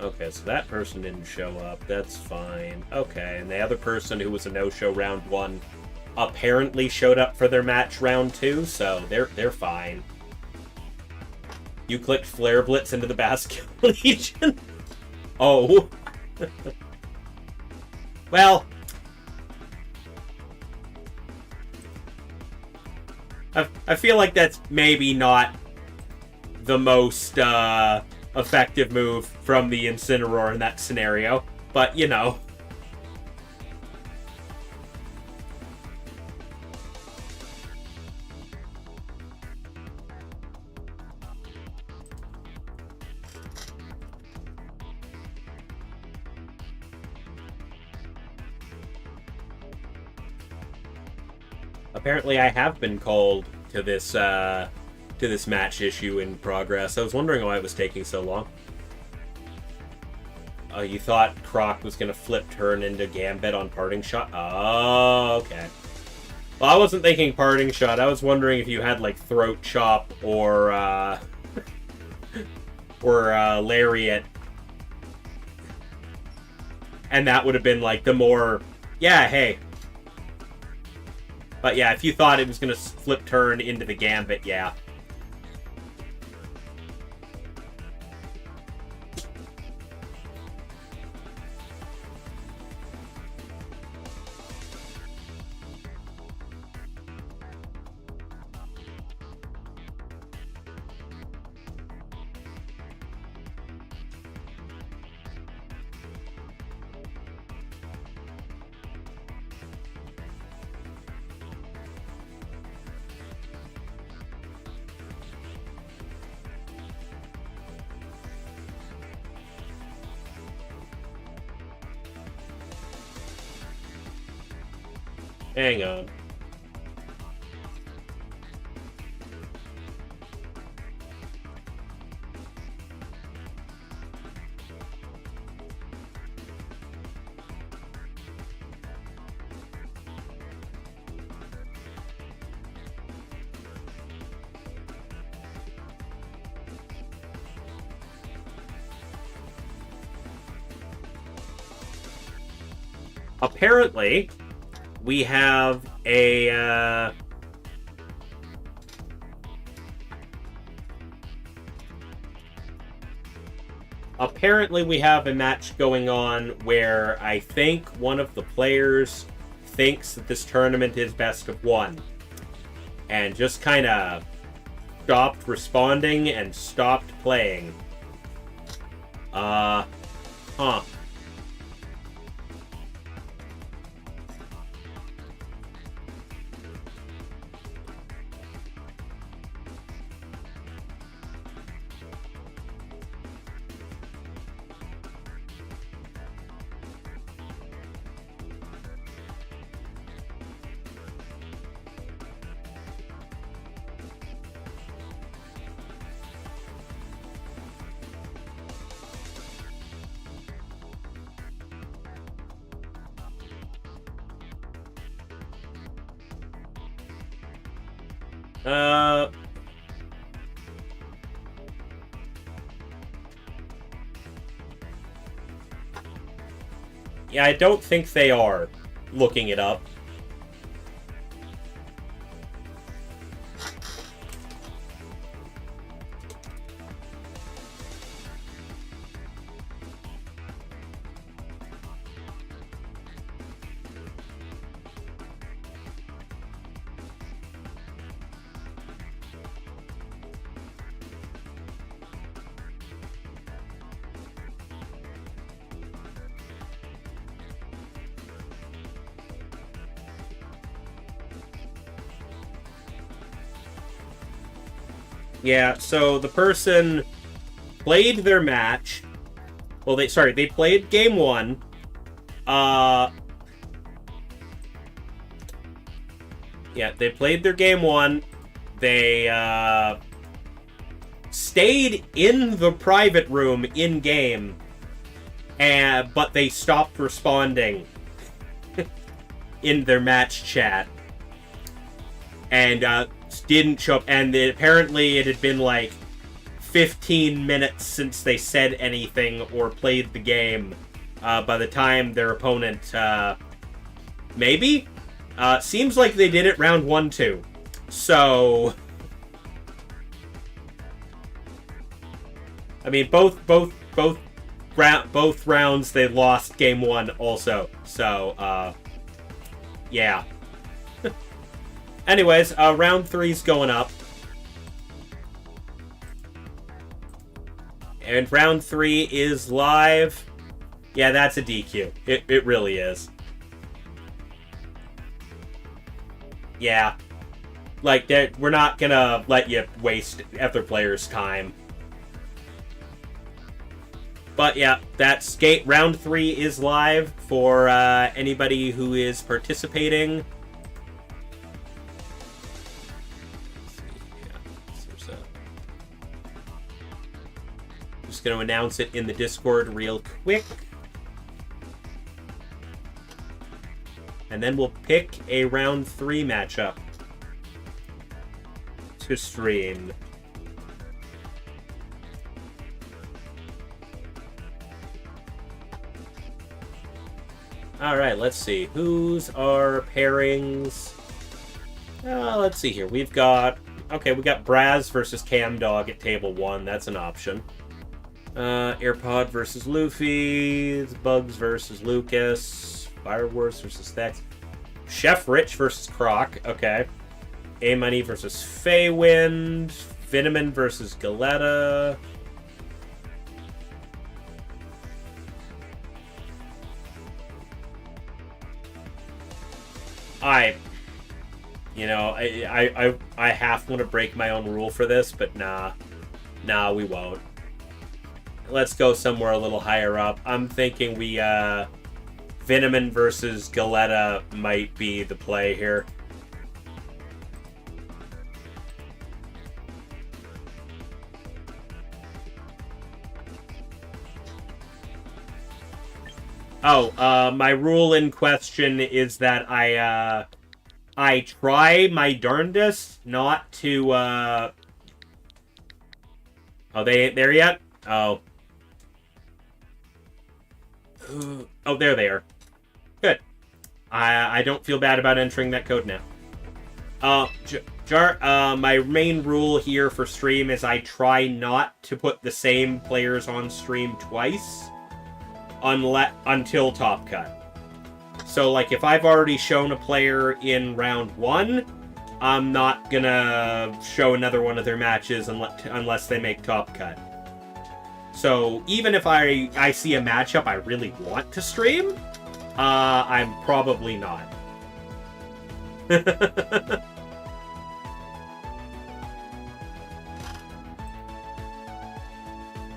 Speaker 2: Okay, so that person didn't show up. That's fine. Okay, and the other person who was a no-show round 1 apparently showed up for their match round 2, so they're fine. You clicked Flare Blitz into the Basket Legion? Oh. Well. I feel like that's maybe not the most effective move from the Incineroar in that scenario, but you know. Apparently I have been called to this match issue in progress. I was wondering why it was taking so long. Oh, you thought Croc was going to flip turn into Gambit on Parting Shot? Oh, okay. Well, I wasn't thinking Parting Shot. I was wondering if you had, like, Throat Chop or Lariat. And that would have been, like, the more... Yeah, hey. But yeah, if you thought it was going to flip turn into the Gambit, yeah. Hang on. Apparently, we have a match going on where I think one of the players thinks that this tournament is best of 1 and just kind of stopped responding and stopped playing. Huh. Uh... Yeah, I don't think they are. Looking it up. Yeah, so the person played their match. Well, they played game 1. Yeah, they played their game 1. They stayed in the private room in game, but they stopped responding in their match chat, and didn't show up. And apparently, it had been like 15 minutes since they said anything or played the game by the time their opponent maybe seems like they did it round 1-2. So I mean, both rounds they lost game 1 also. So yeah. Anyways, round 3's going up. And round 3 is live. Yeah, that's a DQ. It really is. Yeah. Like, we're not gonna let you waste other players' time. But yeah, that's round 3 is live for anybody who is participating. Just going to announce it in the Discord real quick. And then we'll pick a round 3 matchup to stream. Alright, let's see. Who's our pairings? Let's see here. We've got... Okay, we got Braz versus Camdog at table 1. That's an option. AirPod versus Luffy. Bugs versus Lucas. Firewars versus Thex. Chef Rich versus Croc. Okay. A-Money versus Feywind. Vinamin versus Galetta. I half want to break my own rule for this, but nah, we won't. Let's go somewhere a little higher up. I'm thinking we, Vinamin versus Galetta might be the play here. Oh, my rule in question is that I try my darndest not to, Oh, they ain't there yet? Oh. Oh, there they are. Good. I don't feel bad about entering that code now. My main rule here for stream is I try not to put the same players on stream twice until Top Cut. So, like, if I've already shown a player in round 1, I'm not gonna show another one of their matches unless they make Top Cut. So, even if I see a matchup I really want to stream, I'm probably not.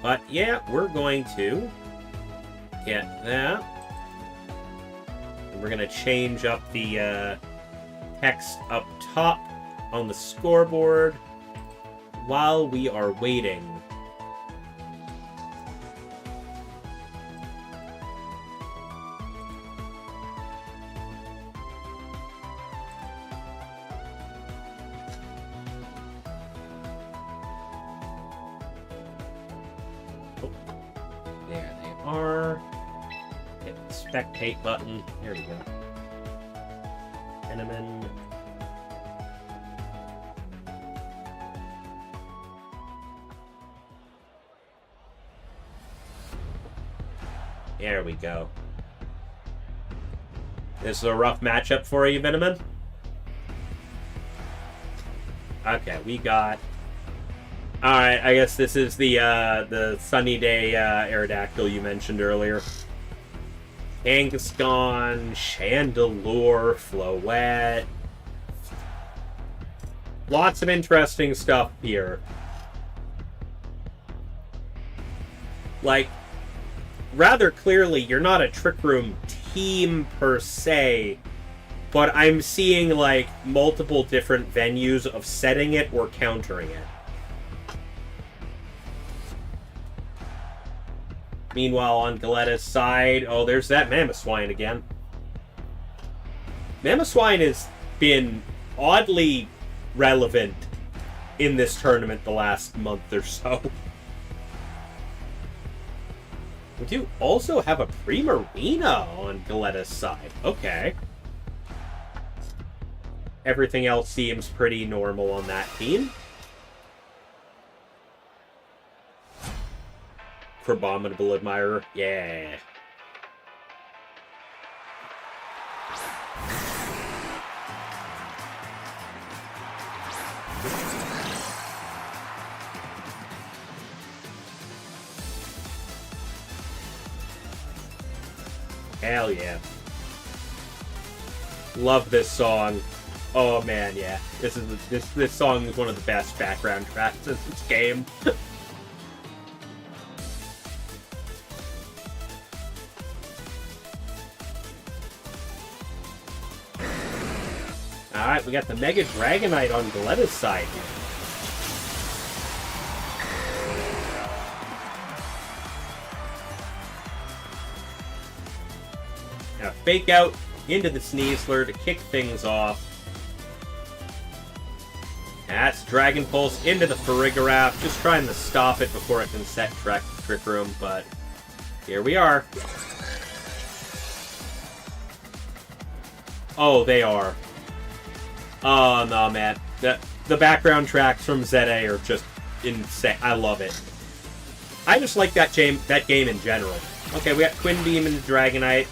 Speaker 2: But, yeah, we're going to get that. We're going to change up the text up top on the scoreboard while we are waiting. Oh, there they are. Hit the spectate button. There we go. Cinnamon. There we go. This is a rough matchup for you, Venoman? Okay, we got... Alright, I guess this is the sunny day Aerodactyl you mentioned earlier. Kangaskhan, Chandelure, Floette. Lots of interesting stuff here. Like, rather clearly, you're not a Trick Room team per se, but I'm seeing, like, multiple different venues of setting it or countering it. Meanwhile, on Galetta's side, oh, there's that Mamoswine again. Mamoswine has been oddly relevant in this tournament the last month or so. We do also have a Primarina on Galetta's side. Okay. Everything else seems pretty normal on that team. Abominable Admirer. Yeah. Hell yeah. Love this song. Oh man, yeah. This song is one of the best background tracks in this game. Alright, we got the Mega Dragonite on Galetta's side here. Now, Fake Out into the Sneasler to kick things off. That's Dragon Pulse into the Farigiraf, just trying to stop it before it can set Trick Room, but here we are. Oh, they are. Oh, no, man. The background tracks from ZA are just insane. I love it. I just like that game in general. Okay, we got Twin Beam into Dragonite.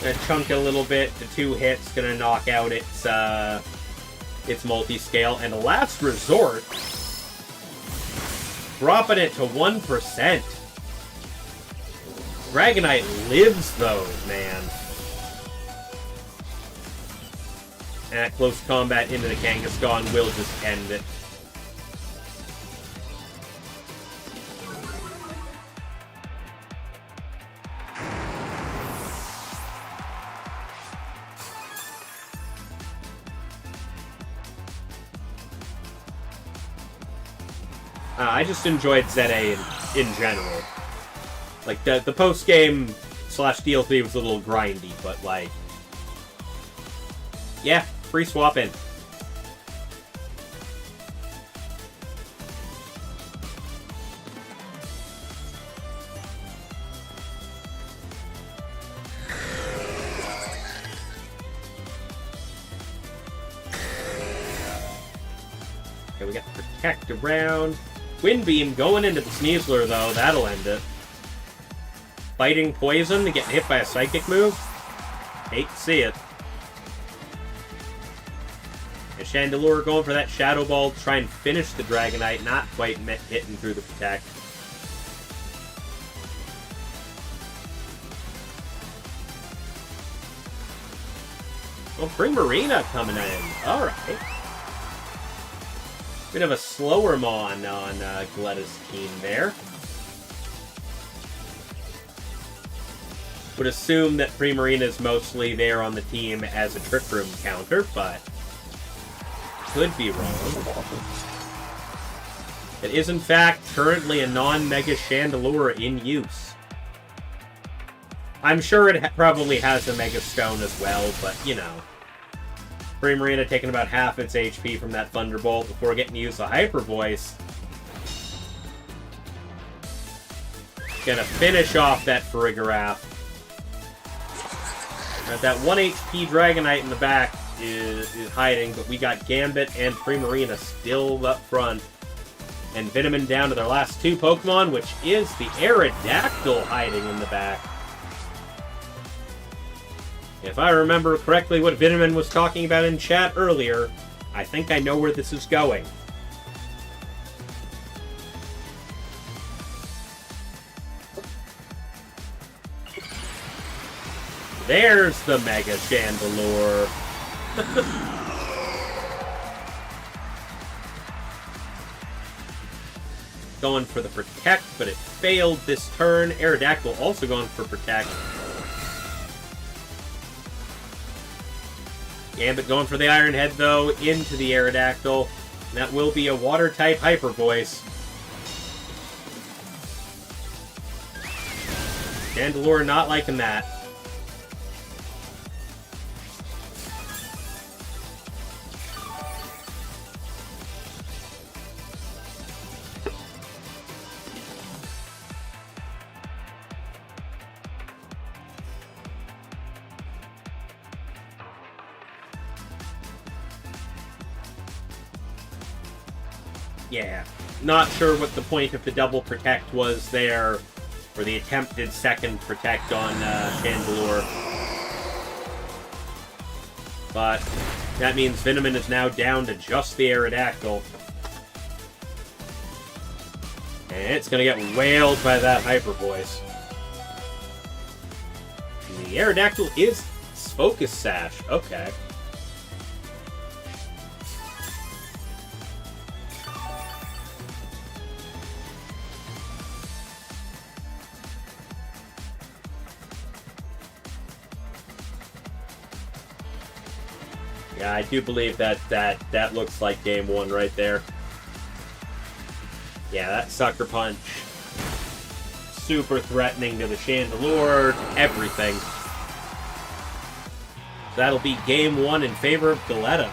Speaker 2: Gonna chunk it a little bit. The 2 hits gonna knock out its multi-scale. And last resort, dropping it to 1%. Dragonite lives those, man. And close combat into the Kangaskhan will just end it. I just enjoyed ZA in general. Like, the post-game / DLC was a little grindy, but, like... Yeah, free swap in. Okay, we got the Protect around. Wind Beam going into the Sneasler, though. That'll end it. Fighting Poison to get hit by a Psychic move. Hate to see it. And Chandelure going for that Shadow Ball to try and finish the Dragonite. Not quite hitting through the Protect. Oh, Primarina coming in. Alright. Bit of a slower Mon on Galetta's team there. Would assume that Primarina is mostly there on the team as a Trick Room counter, but could be wrong. It is in fact currently a non-Mega Chandelure in use. I'm sure it probably has a Mega Stone as well, but you know. Primarina taking about half its HP from that Thunderbolt before getting to use the Hyper Voice. Gonna finish off that Farigiraf. That 1 HP Dragonite in the back is hiding, but we got Gambit and Primarina still up front. And Venoman down to their last 2 Pokemon, which is the Aerodactyl hiding in the back. If I remember correctly what Venoman was talking about in chat earlier, I think I know where this is going. There's the Mega Chandelure. Going for the Protect, but it failed this turn. Aerodactyl also going for Protect. Gambit going for the Iron Head, though, into the Aerodactyl. That will be a Water-type Hyper Voice. Chandelure not liking that. Yeah, not sure what the point of the double Protect was there, or the attempted second Protect on Chandelure. But that means Venoman is now down to just the Aerodactyl. And it's going to get wailed by that Hyper Voice. And the Aerodactyl is Focus Sash. Okay. Yeah, I do believe that looks like game 1 right there. Yeah, that Sucker Punch. Super threatening to the Chandelure, everything. That'll be game 1 in favor of Galetta.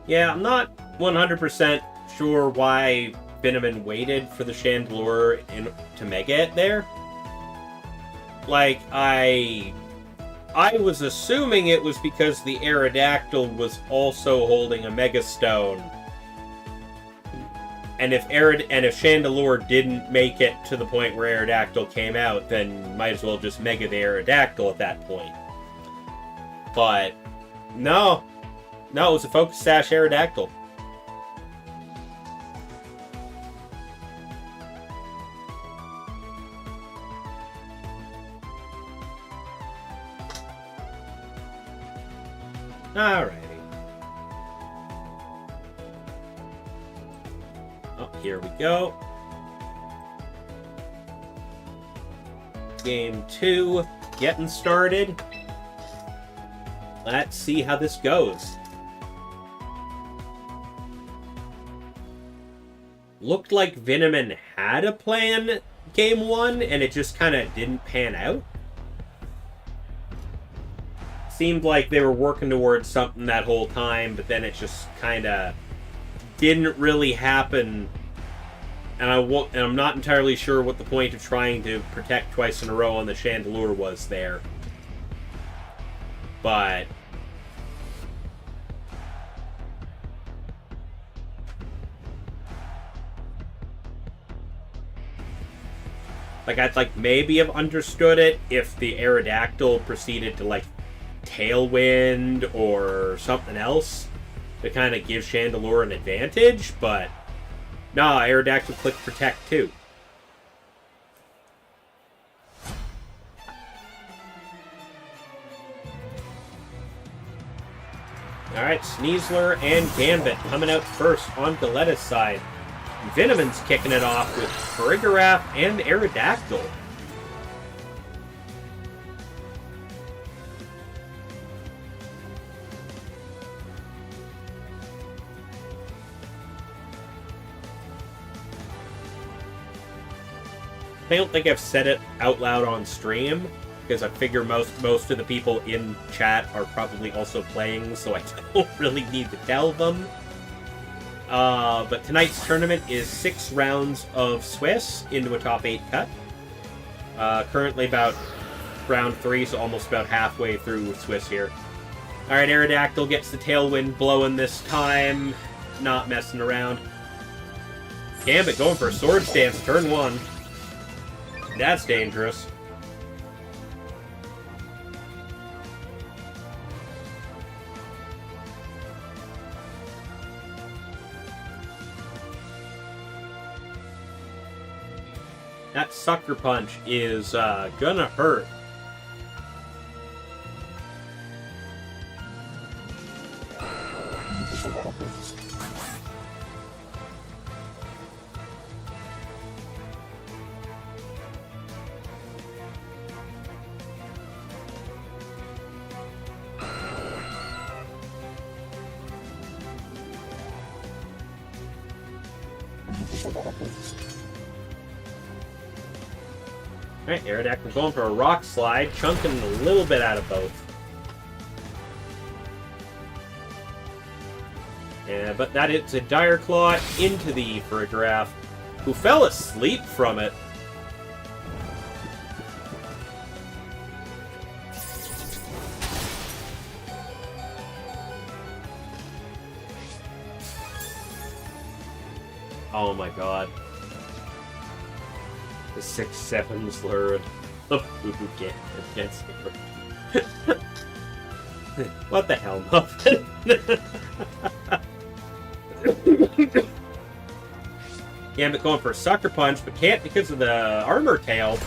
Speaker 2: Yeah, I'm not 100% sure why Venoman waited for the Chandelure to Mega it there. Like, I was assuming it was because the Aerodactyl was also holding a Mega Stone. And if Chandelure didn't make it to the point where Aerodactyl came out, then might as well just Mega the Aerodactyl at that point. But, no. No, it was a Focus Sash Aerodactyl. Alrighty. Oh, here we go. Game 2, getting started. Let's see how this goes. Looked like Venoman had a plan game 1, and it just kind of didn't pan out. Seemed like they were working towards something that whole time, but then it just kind of didn't really happen. And I'm not entirely sure what the point of trying to Protect twice in a row on the Chandelure was there. But I'd maybe have understood it if the Aerodactyl proceeded to Tailwind or something else to kind of give Chandelure an advantage, but nah, Aerodactyl clicked Protect too. Alright, Sneasler and Gambit coming out first on Galetta's side. Venoman's kicking it off with Farigiraf and Aerodactyl. I don't think I've said it out loud on stream, because I figure most of the people in chat are probably also playing, so I don't really need to tell them. But tonight's tournament is 6 rounds of Swiss into a top 8 cut. Currently about round 3, so almost about halfway through Swiss here. Alright, Aerodactyl gets the tailwind blowing this time. Not messing around. Gambit going for a sword stance, turn 1. That's dangerous. That sucker punch is gonna hurt. Alright, Aerodactyl going for a rock slide, chunking a little bit out of both. Yeah, but that is a Dire Claw into the Frigoraph, who fell asleep from it. Oh my god. The 6/7's lured. Oh, who can't see her. What the hell, Muffin? Gambit going for a sucker punch, but can't because of the armor tail.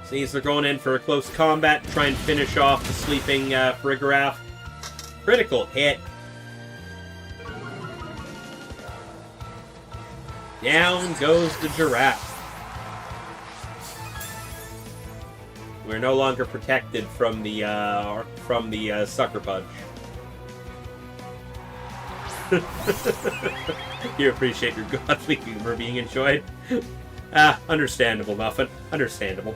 Speaker 2: Sees they're going in for a close combat to try and finish off the sleeping Frigoraph. Critical hit. Down goes the giraffe. We're no longer protected from the sucker punch. You appreciate your godly humor being enjoyed? Ah, understandable, Muffin. Understandable.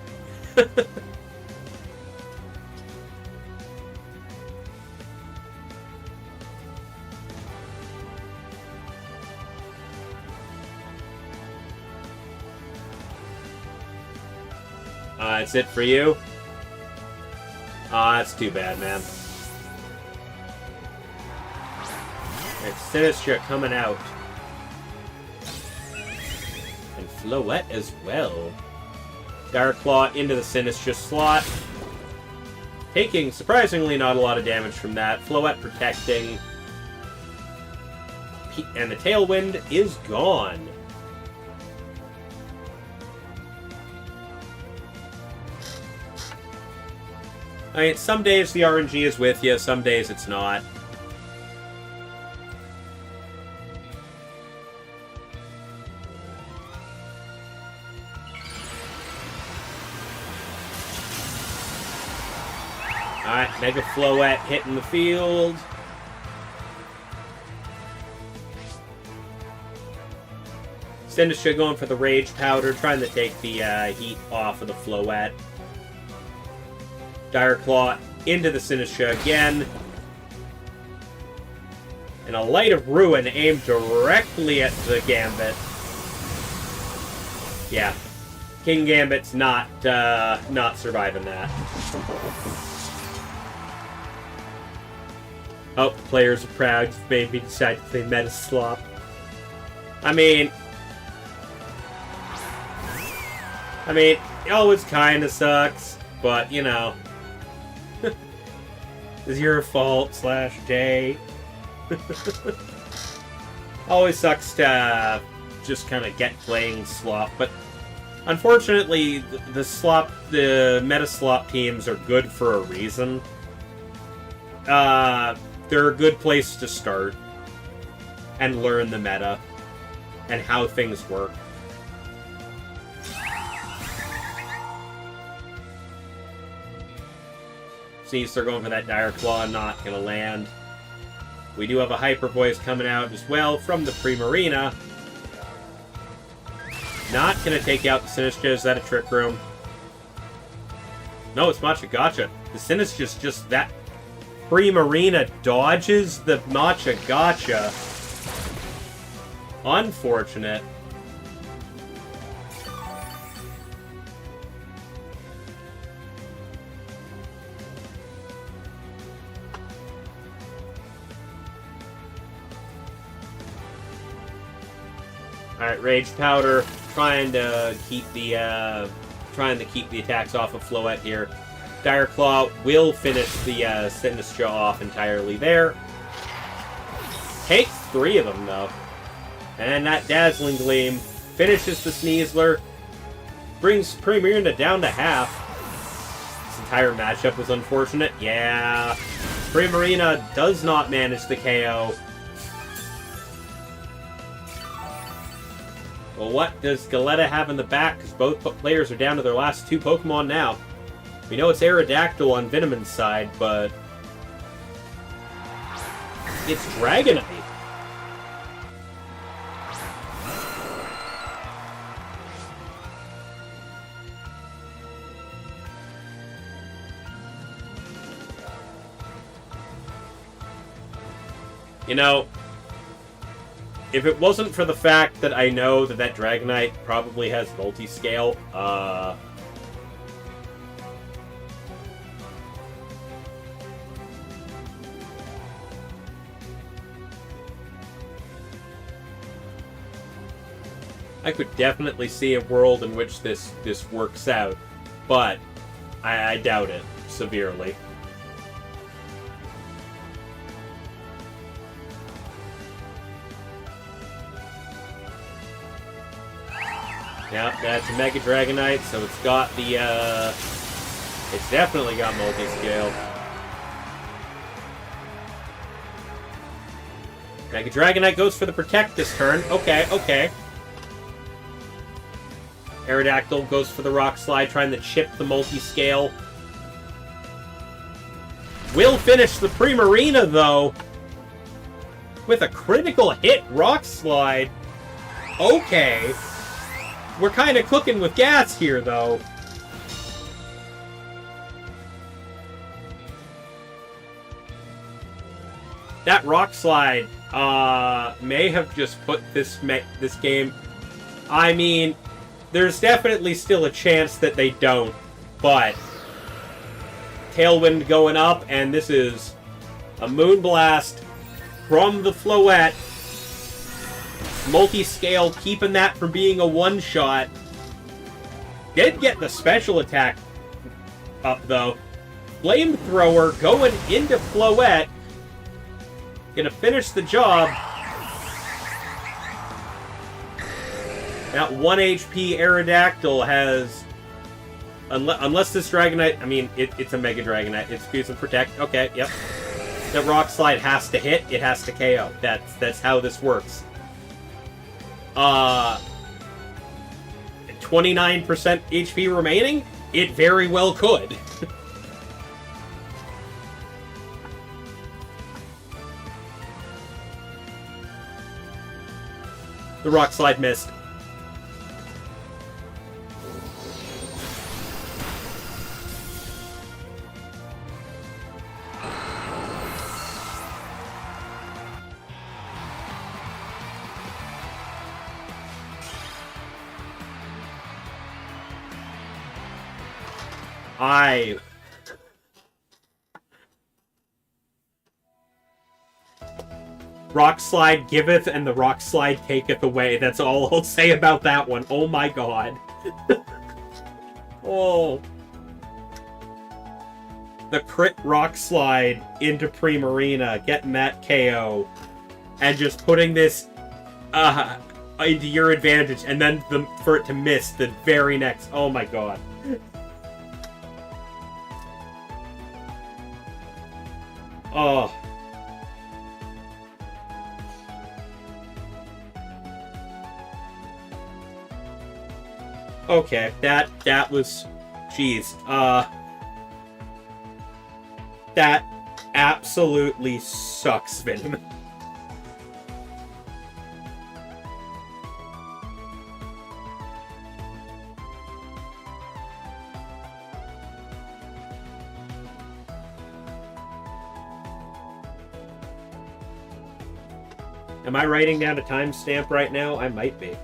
Speaker 2: That's it for you? That's too bad, man. It's Sinistra coming out. And Floette as well. Dire Claw into the Sinistra slot. Taking, surprisingly, not a lot of damage from that. Floette protecting. And the Tailwind is gone. I mean, some days the RNG is with you, some days it's not. Alright, Mega Floette hitting the field. Sinistra going for the Rage Powder, trying to take the heat off of the Floette. Dire Claw into the Sinistra again. And a Light of Ruin aimed directly at the Gambit. Yeah. King Gambit's not surviving that. Oh, players are proud. You've made me decide to play Meta Slop. I mean, it always kind of sucks, but, you know. It's your fault, /J. Always sucks to just kind of get playing slop, but unfortunately, the meta slop teams are good for a reason. They're a good place to start and learn the meta and how things work. See, so they're going for that Dire Claw, not going to land. We do have a hyper voice coming out as well from the Primarina. Not going to take out the Sinistra. Is that a Trick Room? No, it's Matcha Gotcha. The Sinistra's just that. Primarina dodges the Matcha Gotcha. Unfortunate. Alright, Rage Powder trying to keep the attacks off of Floette here. Dire Claw will finish the Sinistra off entirely there. Takes 3 of them though. And that Dazzling Gleam finishes the Sneasler. Brings Primarina down to half. This entire matchup was unfortunate. Yeah. Primarina does not manage the KO. Well, what does Galetta have in the back? Because both players are down to their last 2 Pokemon now. We know it's Aerodactyl on Venomon's side, but it's Dragonite. You know, if it wasn't for the fact that I know that that Dragonite probably has multi-scale, I could definitely see a world in which this works out, but I doubt it severely. Yeah, that's a Mega Dragonite, so it's got the, it's definitely got multi-scale. Mega Dragonite goes for the Protect this turn. Okay, okay. Aerodactyl goes for the Rock Slide, trying to chip the multi-scale. Will finish the Primarina, though, with a critical hit Rock Slide. Okay. We're kind of cooking with gas here, though. That Rock Slide may have just put this game... I mean, there's definitely still a chance that they don't, but Tailwind going up, and this is a Moonblast from the Floette. Multi-scale, keeping that from being a one-shot. Did get the special attack up, though. Flamethrower going into Floette. Gonna finish the job. That 1 HP Aerodactyl has... Unless this Dragonite... I mean, it's a Mega Dragonite. It's Fuse and Protect. Okay, yep. That Rock Slide has to hit. It has to KO. That's how this works. 29% HP remaining? It very well could. The Rock Slide missed. Rock Slide giveth and the Rock Slide taketh away. That's all I'll say about that one. Oh my god. Oh. The crit Rock Slide into Primarina, getting that KO, and just putting this into your advantage, and then for it to miss the very next. Oh my god. Oh. Okay, that was... Jeez. That absolutely sucks, Venom. Am I writing down a timestamp right now? I might be.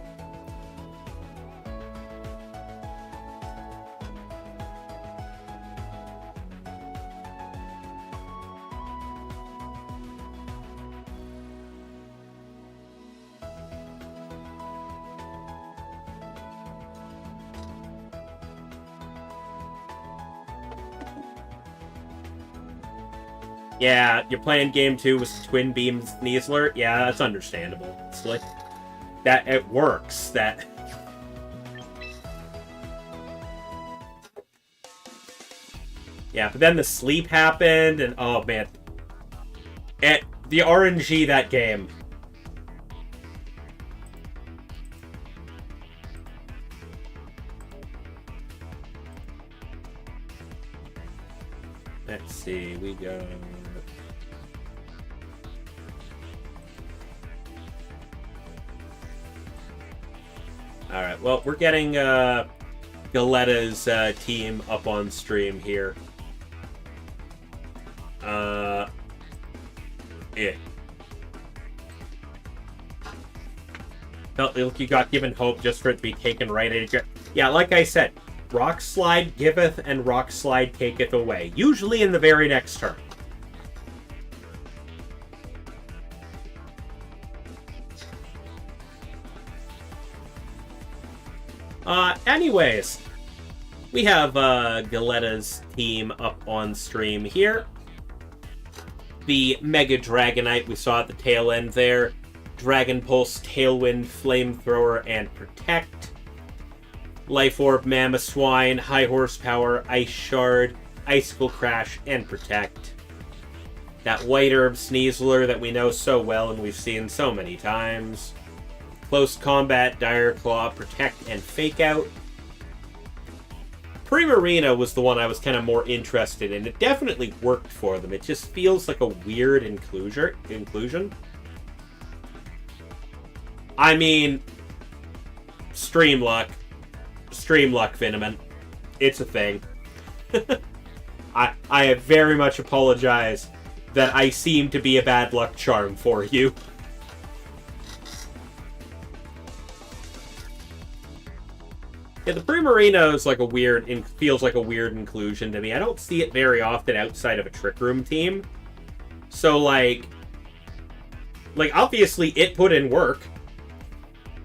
Speaker 2: Yeah, you're playing game 2 with Twin Beam Sneasler. Yeah, that's understandable. It's like that it works. That yeah, but then the sleep happened, and oh man, the RNG that game. Let's see, we go. Alright, well, we're getting Galetta's team up on stream here. Yeah. Felt like you got given hope just for it to be taken right at you. Yeah, like I said, Rock Slide giveth and Rock Slide taketh away. Usually in the very next turn. Anyways, we have Galetta's team up on stream here. The Mega Dragonite we saw at the tail end there. Dragon Pulse, Tailwind, Flamethrower, and Protect. Life Orb, Mamoswine, High Horsepower, Ice Shard, Icicle Crash, and Protect. That White Herb Sneasler that we know so well and we've seen so many times. Close Combat, Dire Claw, Protect, and Fake Out. Primarina was the one I was kind of more interested in. It definitely worked for them. It just feels like a weird inclusion. I mean, Stream Luck, Venomant. It's a thing. I very much apologize that I seem to be a bad luck charm for you. Yeah, the Primarina is like feels like a weird inclusion to me. I don't see it very often outside of a Trick Room team. So like obviously it put in work.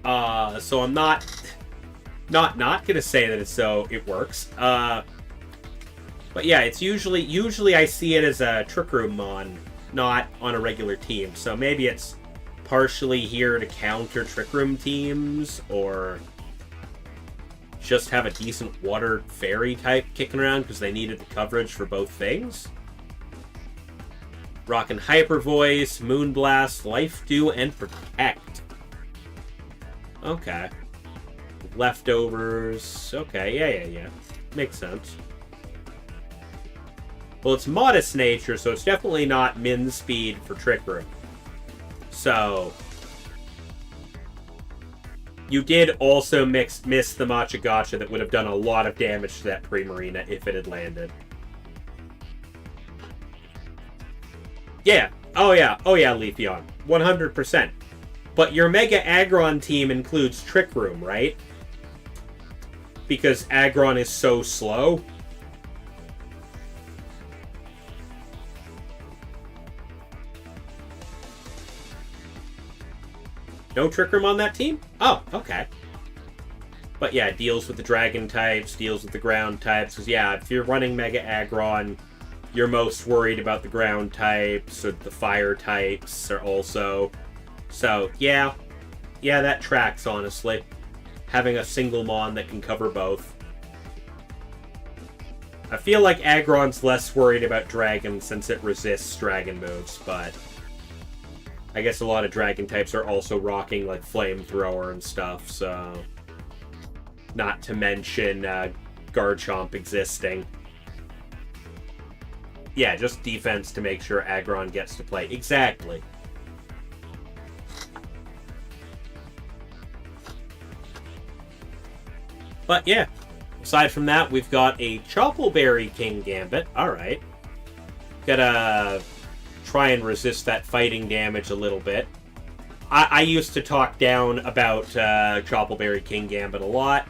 Speaker 2: So I'm not gonna say that it works. But yeah, it's usually I see it as a Trick Room mon, not on a regular team. So maybe it's partially here to counter Trick Room teams, or just have a decent water fairy type kicking around because they needed the coverage for both things. Rockin' Hyper Voice, Moonblast, Life Dew, and Protect. Okay. Leftovers. Okay, yeah. Makes sense. Well, it's Modest Nature, so it's definitely not Min Speed for Trick Room. So you did also miss the Matcha Gotcha that would have done a lot of damage to that Primarina if it had landed. Yeah. Oh yeah, Leafeon. 100%. But your Mega Aggron team includes Trick Room, right? Because Aggron is so slow. No Trick Room on that team? Oh, okay. But yeah, it deals with the Dragon types, deals with the Ground types. Because yeah, if you're running Mega Aggron, you're most worried about the Ground types, or the Fire types are also. So yeah, that tracks, honestly. Having a single mon that can cover both. I feel like Aggron's less worried about Dragon since it resists Dragon moves, but I guess a lot of Dragon types are also rocking like Flamethrower and stuff, so not to mention Garchomp existing. Yeah, just defense to make sure Aggron gets to play. Exactly. But yeah, aside from that, we've got a Choppleberry King Gambit. Alright. Gotta try and resist that fighting damage a little bit. I used to talk down about Choppleberry King Gambit a lot.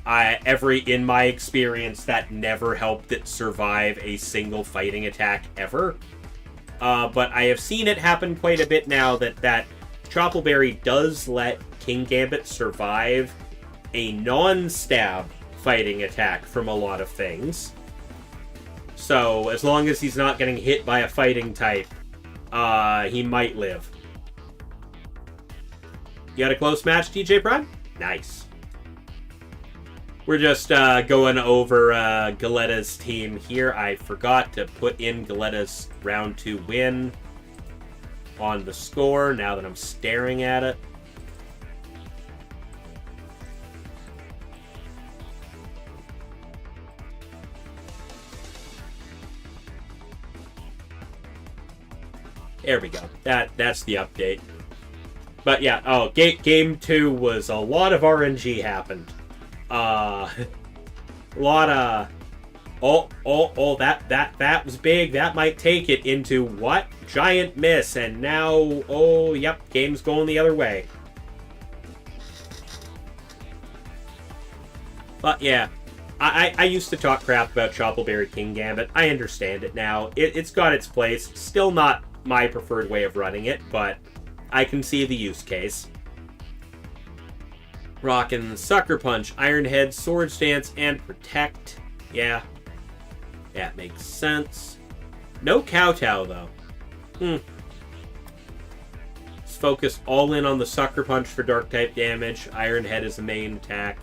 Speaker 2: In my experience, that never helped it survive a single fighting attack ever. But I have seen it happen quite a bit now that Choppleberry does let King Gambit survive a non-stab fighting attack from a lot of things. So, as long as he's not getting hit by a fighting type, he might live. You got a close match, DJ Prime? Nice. We're just going over Galetta's team here. I forgot to put in Galetta's round 2 win on the score now that I'm staring at it. There we go. That's the update. But yeah, game 2 was a lot of RNG happened. A lot of that was big. That might take it into what? Giant miss, and now yep, game's going the other way. But yeah, I used to talk crap about Choppleberry King Gambit. I understand it now. It's got its place. Still not my preferred way of running it, but I can see the use case. Rockin' Sucker Punch, Iron Head, Sword Dance, and Protect. Yeah, that makes sense. No Kowtow, though. Let's focus all in on the Sucker Punch for Dark-type damage. Iron Head is the main attack.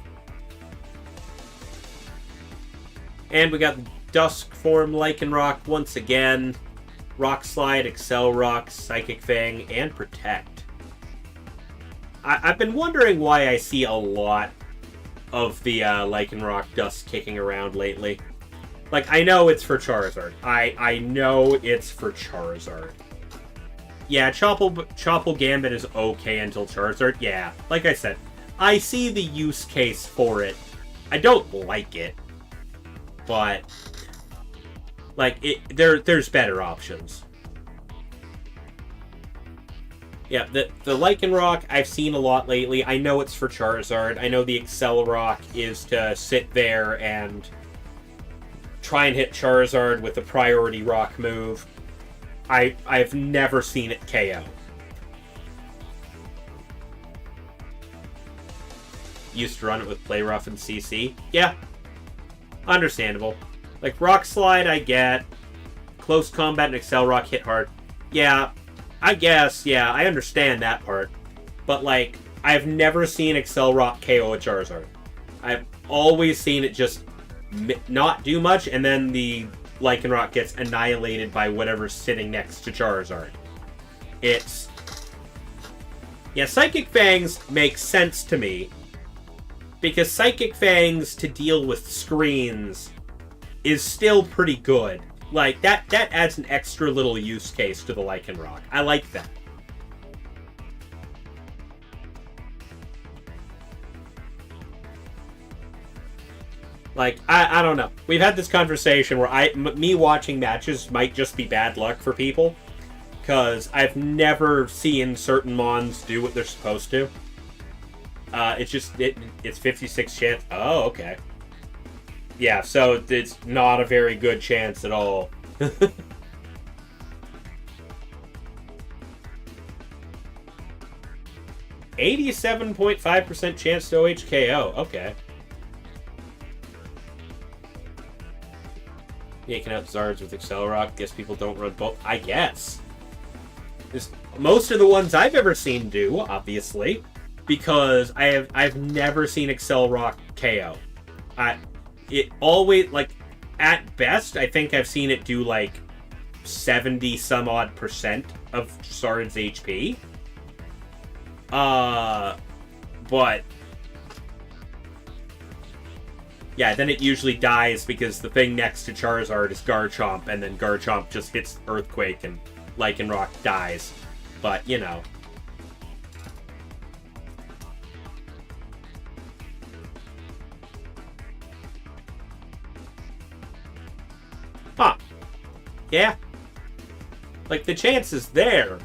Speaker 2: And we got the Dusk form Lycanroc once again. Rock Slide, Excel Rock, Psychic Fang, and Protect. I've been wondering why I see a lot of the Lycanroc Dust kicking around lately. Like, I know it's for Charizard. I know it's for Charizard. Yeah, Chopple Gambit is okay until Charizard. Yeah, like I said, I see the use case for it. I don't like it, but like there's better options. Yeah, the Lycanroc I've seen a lot lately. I know it's for Charizard. I know the Accelerock is to sit there and try and hit Charizard with the priority rock move. I've never seen it KO. Used to run it with Play Rough and CC. Yeah, understandable. Like, Rock Slide, I get. Close Combat and Accelerock hit hard. Yeah, I guess, yeah, I understand that part. But, like, I've never seen Accelerock KO a Charizard. I've always seen it just not do much, and then the Lycanroc gets annihilated by whatever's sitting next to Charizard. It's... Yeah, Psychic Fangs make sense to me, because Psychic Fangs to deal with screens is still pretty good. Like, that adds an extra little use case to the Lycanroc. I like that. Like, I don't know. We've had this conversation where me watching matches might just be bad luck for people, because I've never seen certain Mons do what they're supposed to. It's 56 chance. Oh, okay. Yeah, so it's not a very good chance at all. 87.5% chance to OHKO. Okay. Taking out Zards with Accelerock. Guess people don't run both. I guess. Most of the ones I've ever seen do, obviously, because I've never seen Accelerock KO. It always, like, at best, I think I've seen it do like 70 some odd % of Zard's HP. But Yeah, then it usually dies because the thing next to Charizard is Garchomp, and then Garchomp just hits Earthquake and Lycanroc dies. But, you know. Huh. Yeah. Like, the chance is there.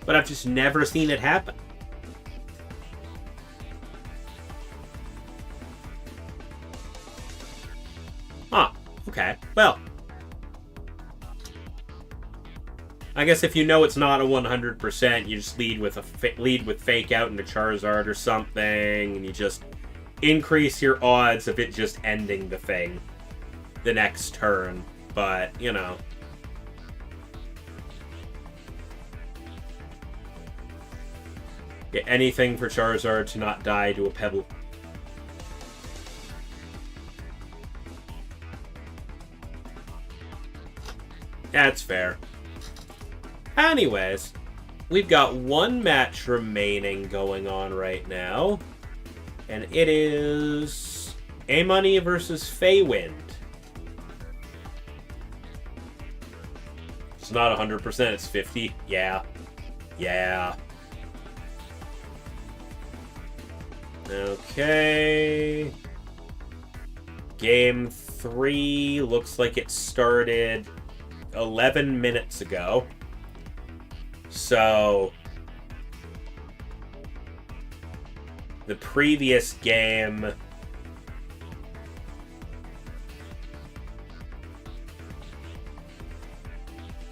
Speaker 2: But I've just never seen it happen. Huh. Okay. Well. I guess if you know it's not a 100%, you just lead with Fake Out into Charizard or something, and you just increase your odds of it just ending the thing the next turn. But, you know. Yeah, anything for Charizard to not die to a Pebble. That's fair. Anyways, we've got one match remaining going on right now. And it is A-Money versus Feywind. It's not 100%, it's 50. Yeah. Yeah. Okay. Game 3 looks like it started 11 minutes ago. So the previous game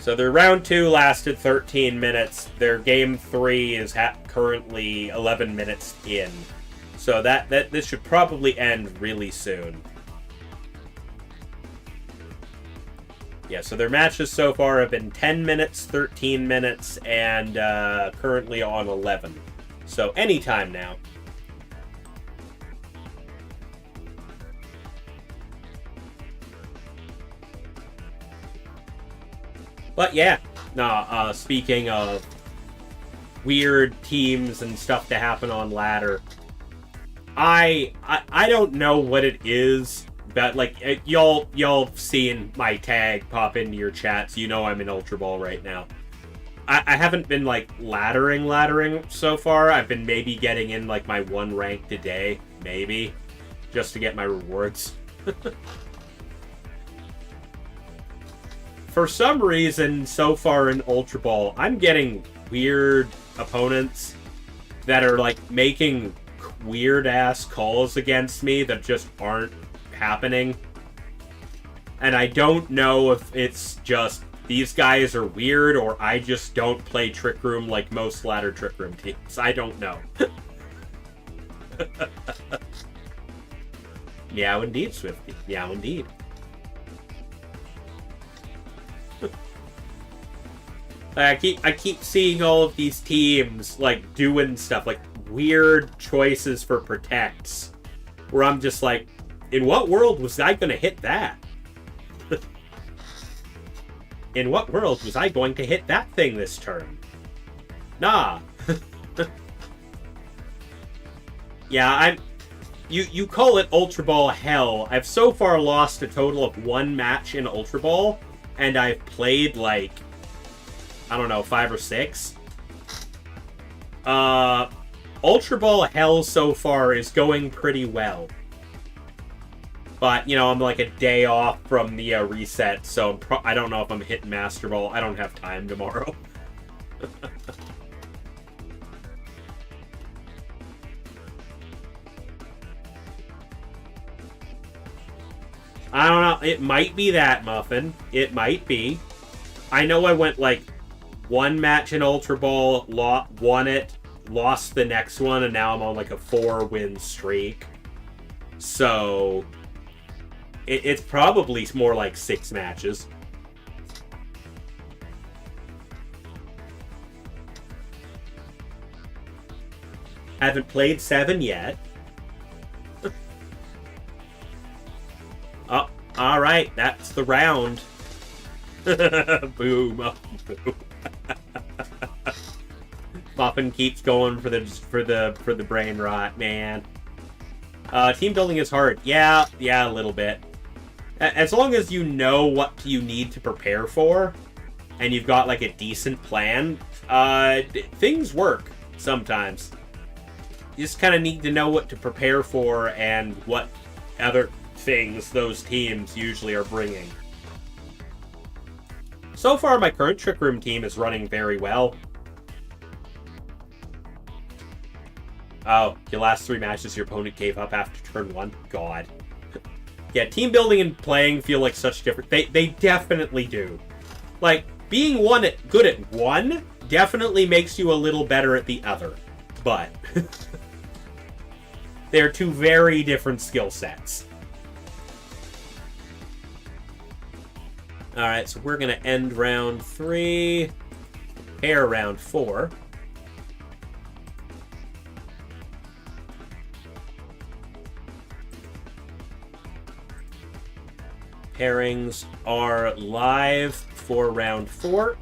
Speaker 2: their round 2 lasted 13 minutes. Their game 3 is currently 11 minutes in. So this should probably end really soon. Yeah, so their matches so far have been 10 minutes, 13 minutes, and currently on 11. So anytime now. But yeah, speaking of weird teams and stuff to happen on ladder, I don't know what it is. But, like, y'all seen my tag pop into your chats. You know I'm in Ultra Ball right now. I haven't been, like, laddering so far. I've been maybe getting in, like, my 1 rank today. Maybe. Just to get my rewards. For some reason, so far in Ultra Ball, I'm getting weird opponents that are, like, making weird-ass calls against me that just aren't happening, and I don't know if it's just these guys are weird or I just don't play Trick Room like most ladder Trick Room teams. I don't know. Meow indeed, Swifty. Meow indeed. I keep seeing all of these teams like doing stuff like weird choices for protects where I'm just like, in what world was I going to hit that? In what world was I going to hit that thing this turn? Nah. Yeah, you call it Ultra Ball hell. I've so far lost a total of 1 match in Ultra Ball, and I've played like, I don't know, 5 or 6. Ultra Ball hell so far is going pretty well. But, you know, I'm like a day off from the reset, so I don't know if I'm hitting Master Ball. I don't have time tomorrow. I don't know. It might be that, Muffin. It might be. I know I went like 1 match in Ultra Ball, won it, lost the next one, and now I'm on like a 4-win streak. So it's probably more like 6 matches. Haven't played 7 yet. Oh, alright, that's the round. Boom. Oh, boom. Muffin keeps going for the brain rot, man. Team building is hard. Yeah, a little bit. As long as you know what you need to prepare for, and you've got like a decent plan, things work sometimes. You just kind of need to know what to prepare for and what other things those teams usually are bringing. So far, my current Trick Room team is running very well. Oh, your last 3 matches, your opponent gave up after turn 1? God. Yeah, team building and playing feel like such different... They definitely do. Like, being good at one definitely makes you a little better at the other. But... they're 2 very different skill sets. Alright, so we're going to end round 3. Pair round 4. Pairings are live for round 4.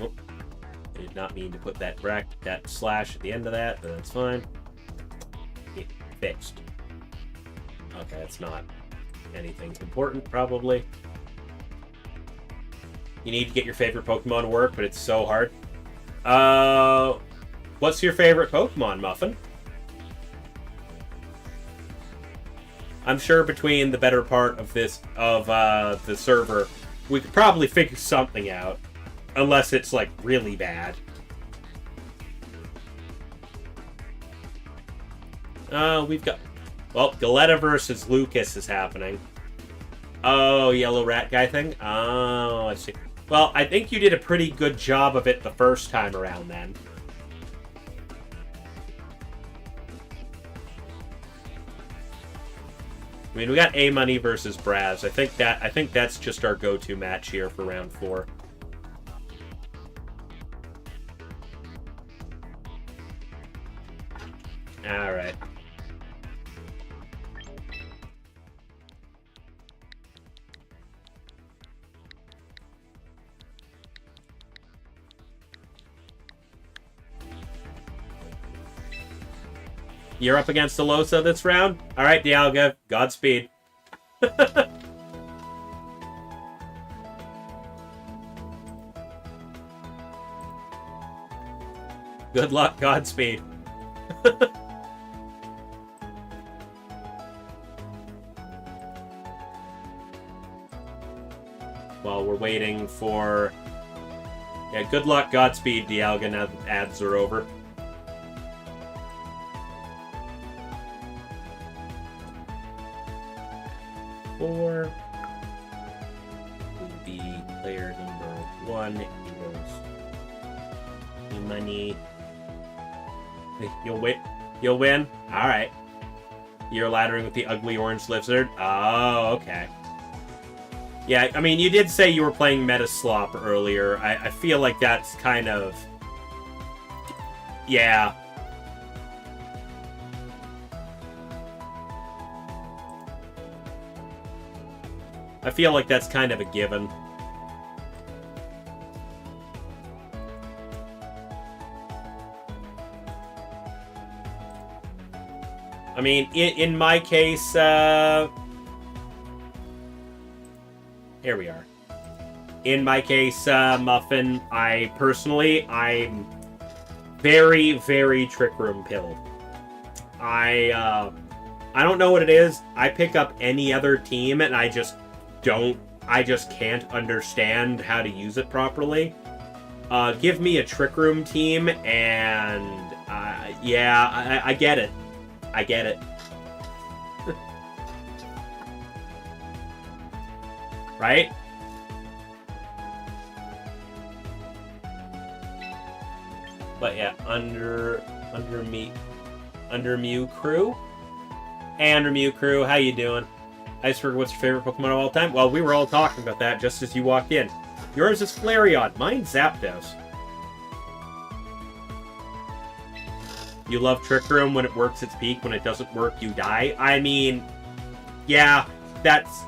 Speaker 2: Oh, I did not mean to put that slash at the end of that, but that's fine. Fixed. Okay, that's not anything important, probably. You need to get your favorite Pokemon to work, but it's so hard. What's your favorite Pokemon, Muffin? I'm sure between the better part of the server, we could probably figure something out. Unless it's, like, really bad. We've got... Well, Galetta versus Lucas is happening. Oh, yellow rat guy thing? Oh, I see. Well, I think you did a pretty good job of it the first time around, then. I mean, we got A-Money versus Braz. I think that's just our go-to match here for round 4. All right. You're up against Alosa this round? Alright, Dialga. Godspeed. Good luck, Godspeed. While we're waiting for... Yeah, good luck, Godspeed, Dialga, now that ads are over. Will be player number 1 equals money. You'll win. You'll win. All right. You're laddering with the ugly orange lizard. Oh, okay. Yeah, I mean, you did say you were playing Meta Slop earlier. I feel like that's kind of... Yeah. I feel like that's kind of a given. I mean, in my case, here we are. In my case, Muffin, I'm very, very Trick Room pilled. I don't know what it is. I pick up any other team and I just can't understand how to use it properly. Give me a Trick Room team and, yeah, I get it. I get it. Right? But yeah, under Mew Crew. Hey, Under Mew Crew, how you doing? Iceberg, what's your favorite Pokemon of all time? Well, we were all talking about that just as you walked in. Yours is Flareon. Mine's Zapdos. You love Trick Room when it works its peak. When it doesn't work, you die. I mean, yeah, that's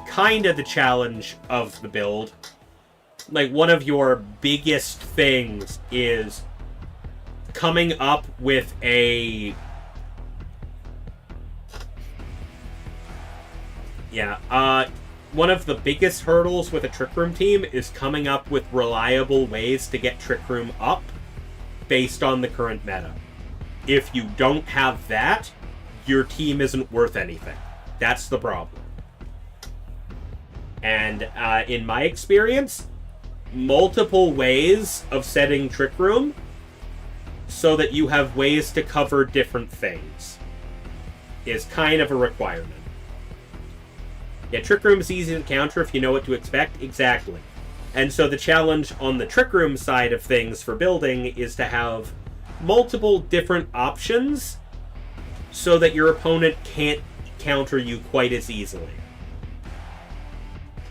Speaker 2: kind of the challenge of the build. Like, one of your biggest things is coming up with a... Yeah, one of the biggest hurdles with a Trick Room team is coming up with reliable ways to get Trick Room up based on the current meta. If you don't have that, your team isn't worth anything. That's the problem. And in my experience, multiple ways of setting Trick Room so that you have ways to cover different things is kind of a requirement. Yeah, Trick Room is easy to counter if you know what to expect. Exactly. And so the challenge on the Trick Room side of things for building is to have multiple different options so that your opponent can't counter you quite as easily.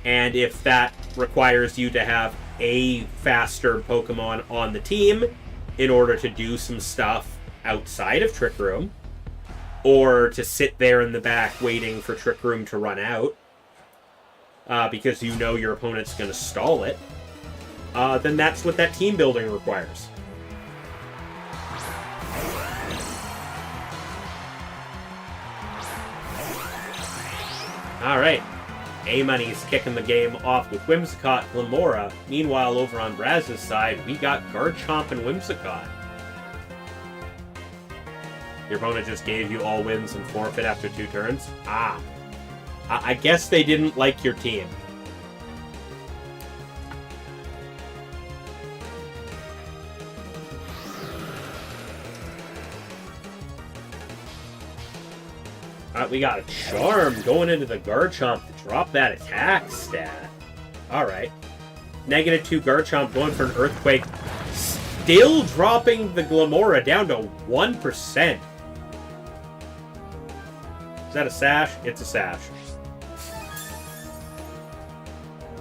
Speaker 2: And if that requires you to have a faster Pokemon on the team in order to do some stuff outside of Trick Room, or to sit there in the back waiting for Trick Room to run out, because you know your opponent's going to stall it, then that's what that team building requires. Alright, A-Money's kicking the game off with Whimsicott, Glamora. Meanwhile, over on Braz's side, we got Garchomp and Whimsicott. Your opponent just gave you all wins and forfeit after 2 turns? Ah. I guess they didn't like your team. We got a Charm going into the Garchomp to drop that attack stat. Alright. -2 Garchomp going for an Earthquake. Still dropping the Glamora down to 1%. Is that a Sash? It's a Sash.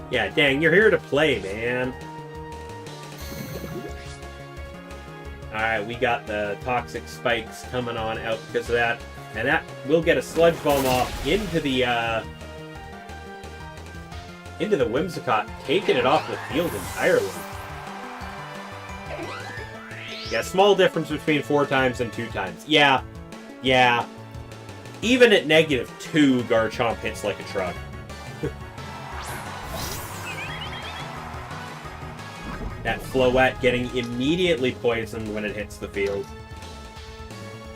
Speaker 2: Yeah, dang, you're here to play, man. Alright, we got the Toxic Spikes coming on out because of that. And that will get a Sludge Bomb off into the Whimsicott, taking it off the field entirely. Yeah, small difference between 4 times and 2 times. Yeah. Even at -2, Garchomp hits like a truck. That Floette getting immediately poisoned when it hits the field.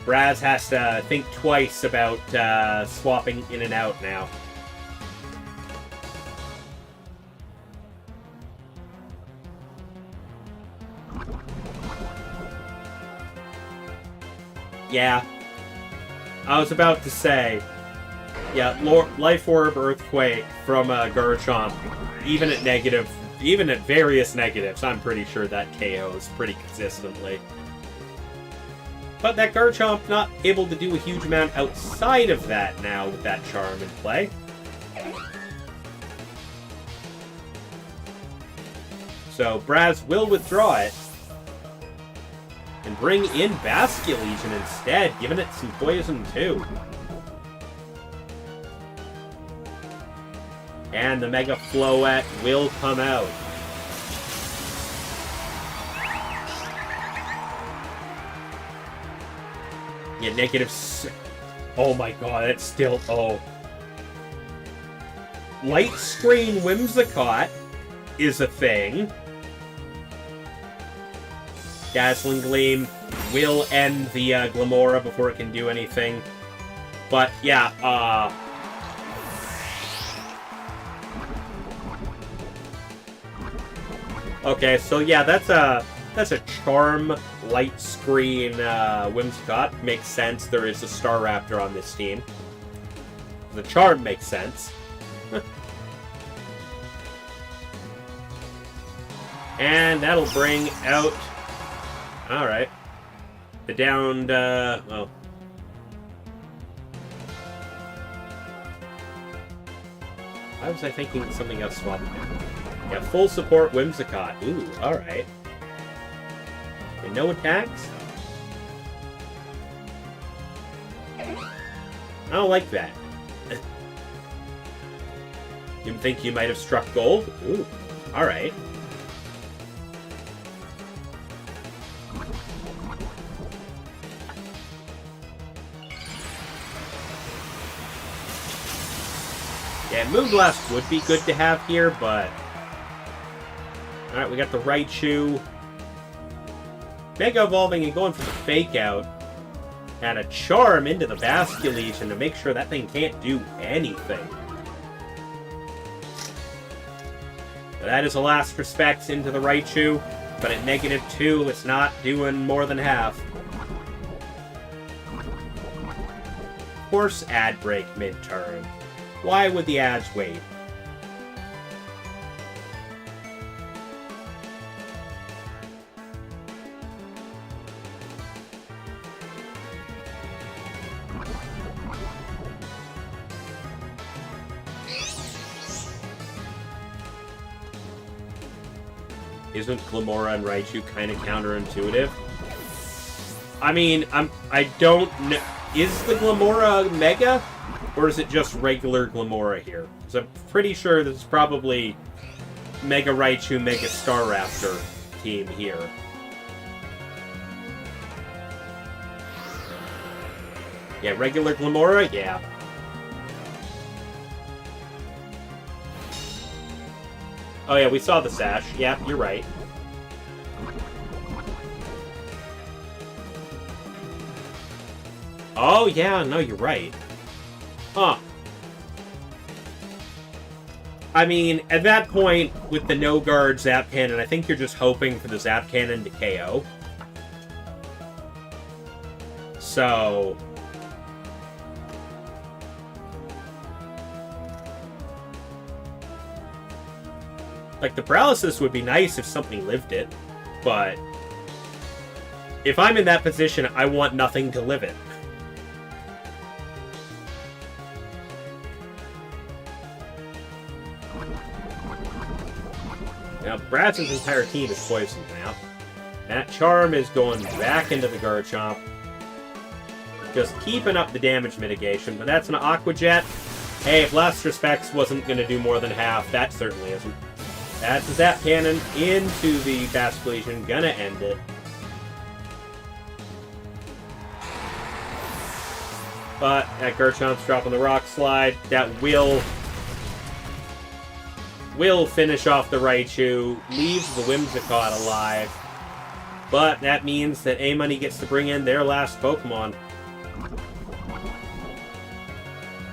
Speaker 2: Braz has to think twice about swapping in and out now. Yeah. I was about to say, yeah, Life Orb Earthquake from Garchomp, even at various negatives, I'm pretty sure that KOs pretty consistently. But that Garchomp not able to do a huge amount outside of that now with that Charm in play. So Braz will withdraw it and bring in Basculegion instead, giving it some poison too. And the Mega Floette will come out. Yeah, -6. Oh my god, it's still... Oh. Light Screen Whimsicott is a thing. Dazzling Gleam will end the Glamora before it can do anything. But, yeah, okay, so yeah, that's a Charm Light Screen Whimsicott. Makes sense. There is a Staraptor on this team. The Charm makes sense. And that'll bring out... Alright. The downed, well... Why was I thinking something else swapping it? Yeah, full support Whimsicott. Ooh, alright. And no attacks? I don't like that. You think you might have struck gold? Ooh, alright. Yeah, Moonblast would be good to have here, but... Alright, we got the Raichu. Mega Evolving and going for the Fake Out. And a Charm into the Basculegion to make sure that thing can't do anything. That is a last respect into the Raichu, but at -2, it's not doing more than half. Of course, ad break mid-turn. Why would the ads wait? Isn't Glamora and Raichu kind of counterintuitive? I mean, I don't know. Is the Glamora Mega? Or is it just regular Glamora here? Because I'm pretty sure this is probably Mega Raichu, Mega Staraptor team here. Yeah, regular Glamora? Yeah. Oh yeah, we saw the sash. Yeah, you're right. Oh yeah, no, you're right. Huh. I mean, at that point, with the no-guard Zap Cannon, I think you're just hoping for the Zap Cannon to KO. So... like, the paralysis would be nice if something lived it, but... if I'm in that position, I want nothing to live it. Now, Brad's entire team is poisoned now. That Charm is going back into the Garchomp. Just keeping up the damage mitigation, but that's an Aqua Jet. Hey, if Last Respects wasn't going to do more than half, that certainly isn't. That's a Zap Cannon into the Basculegion, gonna end it. But that Garchomp's dropping the Rock Slide. That will finish off the Raichu, leaves the Whimsicott alive. But that means that A-Money gets to bring in their last Pokemon.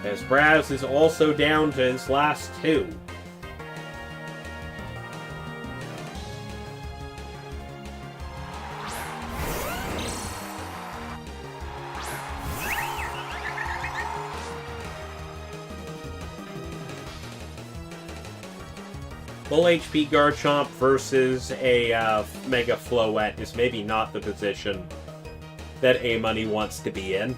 Speaker 2: As Braz is also down to his last two. Full HP Garchomp versus a Mega Floette is maybe not the position that A-Money wants to be in.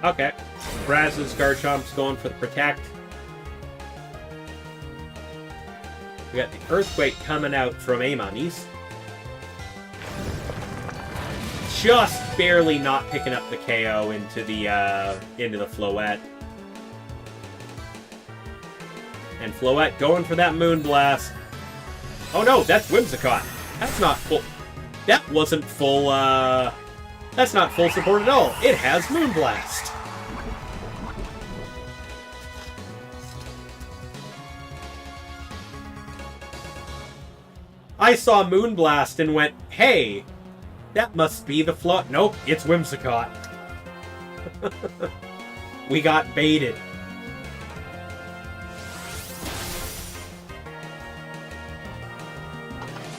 Speaker 2: Okay. Braz's Garchomp's going for the Protect. We got the Earthquake coming out from A-Money's. Just barely not picking up the KO into the Floette. And Floette going for that Moonblast. Oh no, that's Whimsicott. That's not full. That wasn't full, that's not full support at all. It has Moonblast. I saw Moonblast and went, hey, that must be the Flotte. Nope, it's Whimsicott. We got baited.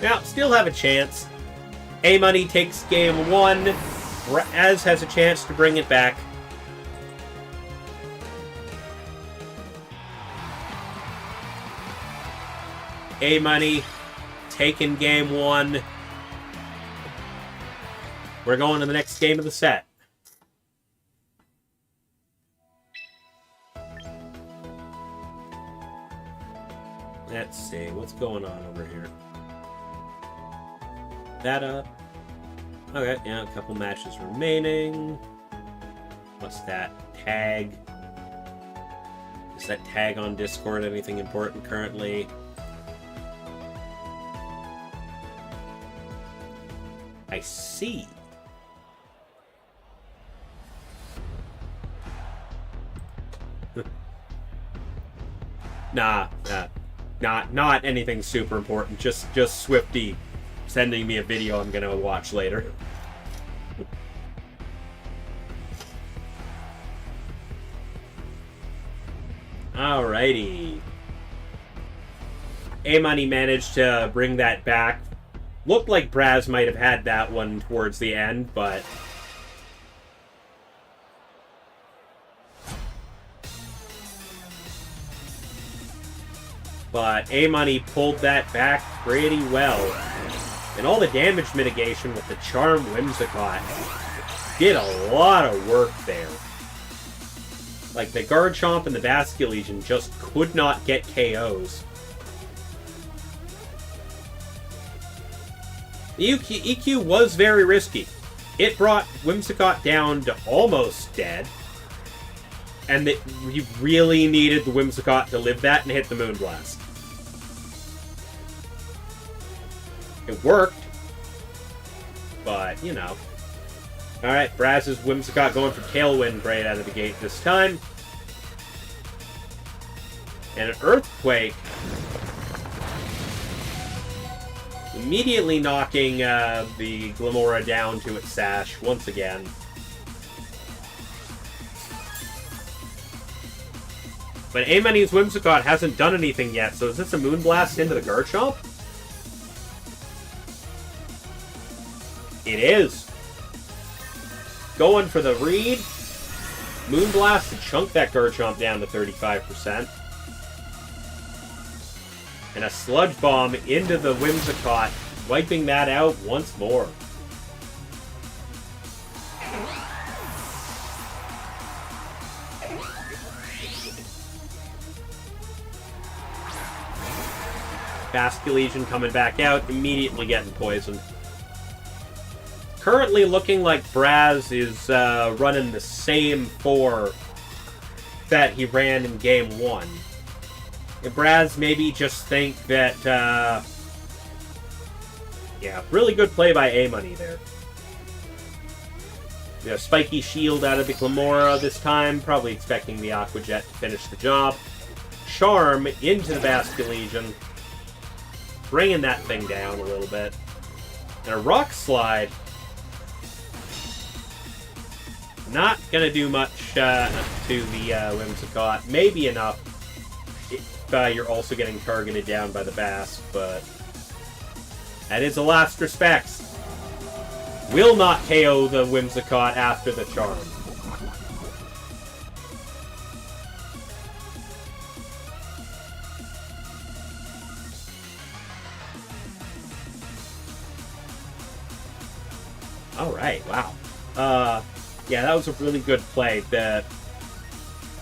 Speaker 2: Now, still have a chance. A-Money takes game one. Braz has a chance to bring it back. A-Money taking game one. We're going to the next game of the set. Let's see, what's going on over here? That up. Okay, yeah, a couple matches remaining. What's that? Tag. Is that tag on Discord anything important currently? I see. Nah, not anything super important. Just Swifty sending me a video I'm gonna watch later. Alrighty. A-Money managed to bring that back. Looked like Braz might have had that one towards the end, but... A-Money pulled that back pretty well. And all the damage mitigation with the Charm Whimsicott did a lot of work there. Like, the Garchomp and the Basculegion just could not get KOs. The EQ was very risky. It brought Whimsicott down to almost dead. And we really needed the Whimsicott to live that and hit the Moonblast. It worked. But, you know. Alright, Braz's Whimsicott going for Tailwind right out of the gate this time. And an Earthquake. Immediately knocking the Glamora down to its sash once again. But A-Money's Whimsicott hasn't done anything yet, so is this a Moonblast into the Garchomp? It is. Going for the read. Moonblast to chunk that Garchomp down to 35%. And a Sludge Bomb into the Whimsicott, wiping that out once more. Basculegion coming back out, immediately getting poisoned. Currently looking like Braz is running the same 4 that he ran in Game 1. And Braz maybe just think that, yeah, really good play by A-Money there. You know, Spiky Shield out of the Glamora this time, probably expecting the Aqua Jet to finish the job. Charm into the Basculegion, bringing that thing down a little bit. And a Rock Slide. Not gonna do much to the Whimsicott. Maybe enough if you're also getting targeted down by the Bask, but that is the last respects. Will not KO the Whimsicott after the Charm. Alright, wow. Yeah, that was a really good play.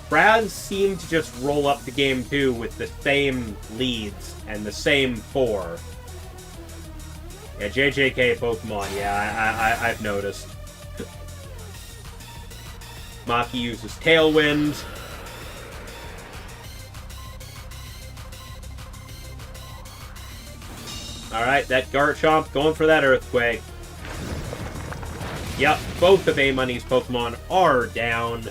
Speaker 2: Braz seemed to just roll up the game too with the same leads and the same 4. Yeah, JJK Pokemon, yeah, I've noticed. Maki uses Tailwind. Alright, that Garchomp going for that Earthquake. Yep, both of A-Money's Pokemon are down.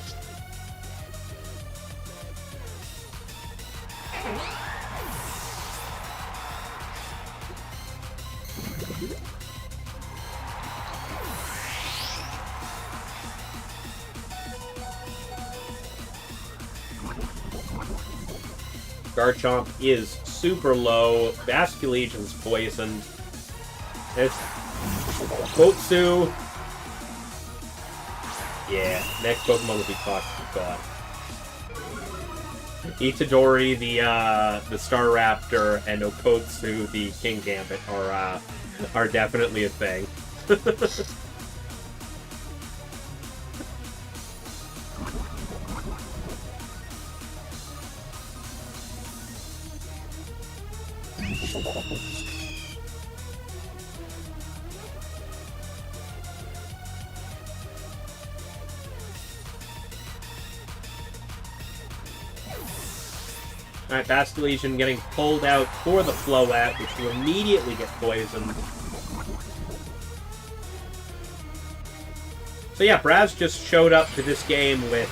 Speaker 2: Garchomp is super low. Basculegion's poisoned. There's Kotsu. Yeah, next Pokemon will be Toxic God. Itadori, the Staraptor, and Okotsu, the King Gambit, are definitely a thing. Alright, Basculegion getting pulled out for the Floette, which will immediately get poisoned. So yeah, Braz just showed up to this game with,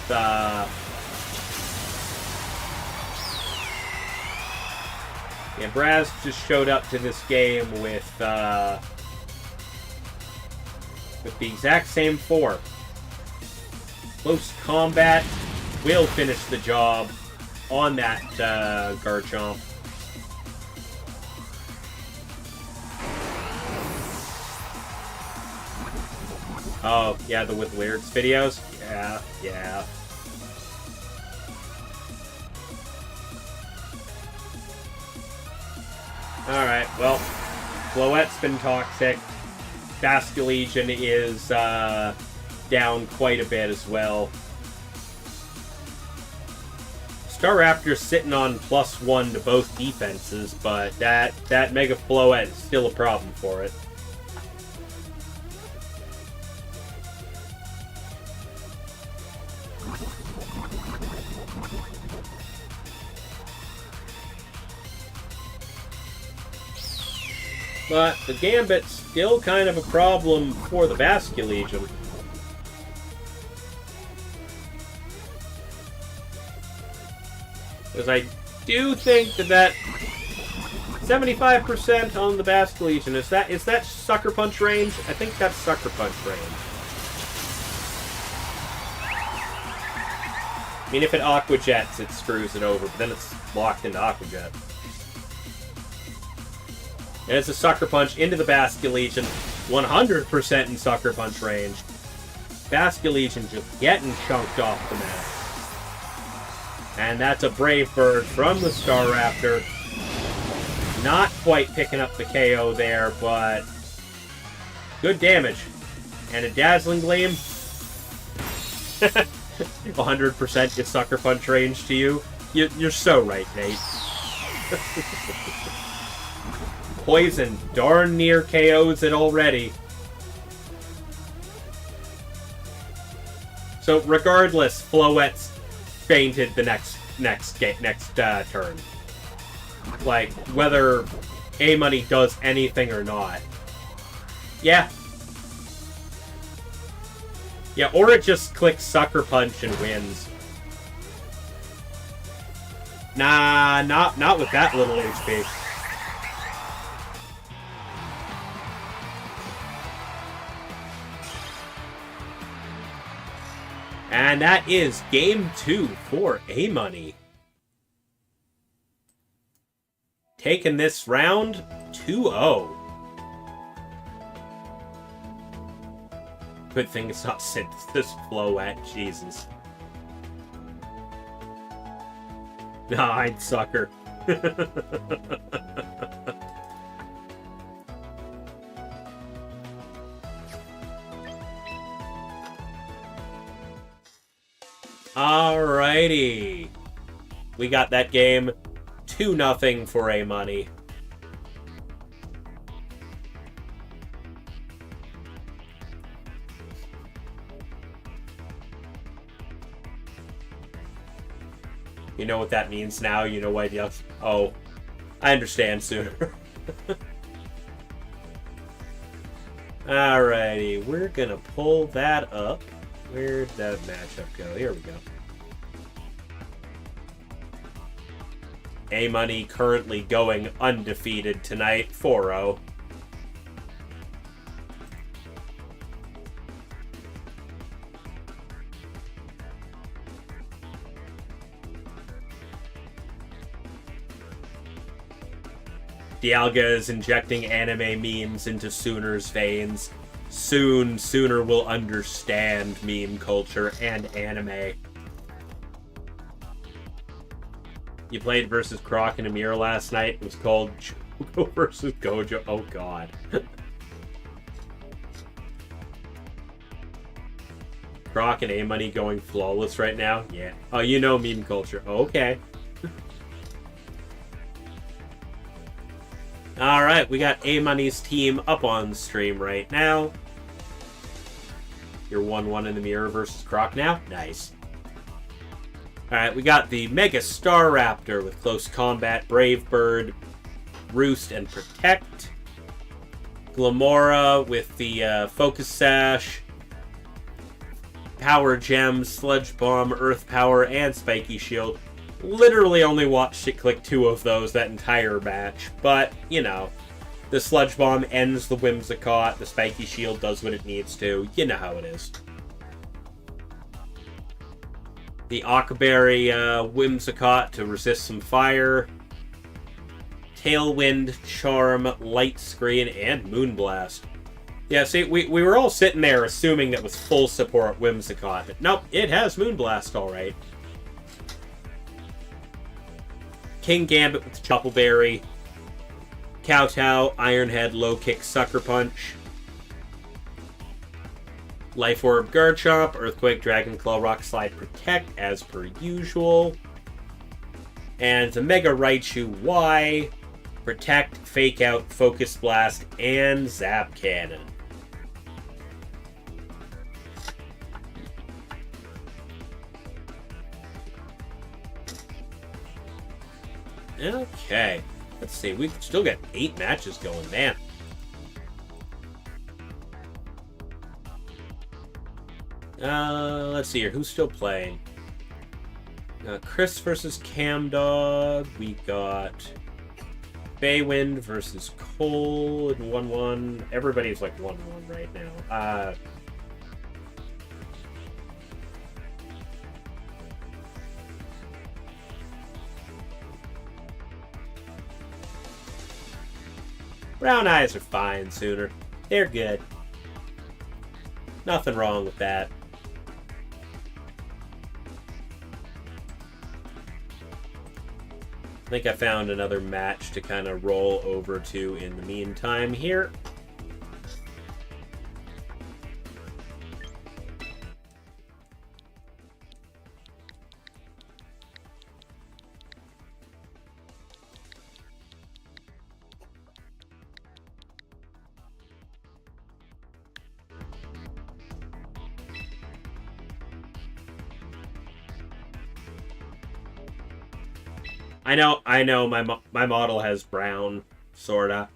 Speaker 2: Braz just showed up to this game with the exact same 4. Close combat will finish the job on that Garchomp. Oh, yeah, the with lyrics videos? Yeah. Alright, well, Floette's been toxic. Basculegion is down quite a bit as well. Staraptor's sitting on +1 to both defenses, but that Mega Floette is still a problem for it. But the Gambit's still kind of a problem for the Basculegion. Because I do think that 75% on the Basculegion, is that Sucker Punch range? I think that's Sucker Punch range. I mean, if it Aqua Jets, it screws it over, but then it's locked into Aqua Jet. And it's a Sucker Punch into the Basculegion, 100% in Sucker Punch range. Basculegion just getting chunked off the map. And that's a Brave Bird from the Staraptor. Not quite picking up the KO there, but good damage. And a Dazzling Gleam. 100% is Sucker Punch range to you. You're so right, Nate. Poison darn near KOs it already. So regardless, Floette's fainted the next turn. Like, whether A-Money does anything or not. Yeah, or it just clicks Sucker Punch and wins. Nah, not with that little HP. And that is game 2 for A-Money. Taking this round 2-0. Good thing it's not Synthesis Floette, Jesus. Nah, I'd sucker. Alrighty. We got that game 2-0 for A-Money. You know what that means now? You know why? Oh, I understand sooner. Alrighty, we're gonna pull that up. Where'd that matchup go? Here we go. A-Money currently going undefeated tonight, 4-0. Dialga is injecting anime memes into Sooner's veins. Soon, Sooner will understand meme culture and anime. You played versus Croc and Amir last night. It was called Choco versus Gojo. Oh, God. Croc and A-Money going flawless right now? Yeah. Oh, you know meme culture. Okay. Alright, we got A-Money's team up on stream right now. You're 1-1 in the mirror versus Croc now? Nice. Alright, we got the Mega Star Raptor with Close Combat, Brave Bird, Roost, and Protect. Glamora with the Focus Sash, Power Gem, Sludge Bomb, Earth Power, and Spiky Shield. Literally only watched it click 2 of those that entire match, but, you know, the Sludge Bomb ends the Whimsicott, the Spiky Shield does what it needs to, you know how it is. The Ockerberry Whimsicott to resist some fire, Tailwind, Charm, Light Screen, and Moonblast. Yeah, see, we were all sitting there assuming that was full support Whimsicott, but nope, it has Moonblast alright. King Gambit with Choppleberry, Kowtow, Ironhead, Low Kick, Sucker Punch, Life Orb, Garchomp, Earthquake, Dragon Claw, Rock Slide, Protect, as per usual. And the Mega Raichu Y, Protect, Fake Out, Focus Blast, and Zap Cannon. Okay, let's see. We've still got 8 matches going, man. Let's see here. Who's still playing? Chris versus Camdog. We got Baywind versus Cole in 1-1. Everybody's like 1-1 right now. Brown Eyes are fine sooner. They're good. Nothing wrong with that. I think I found another match to kind of roll over to in the meantime here. I know, my model has brown, sorta.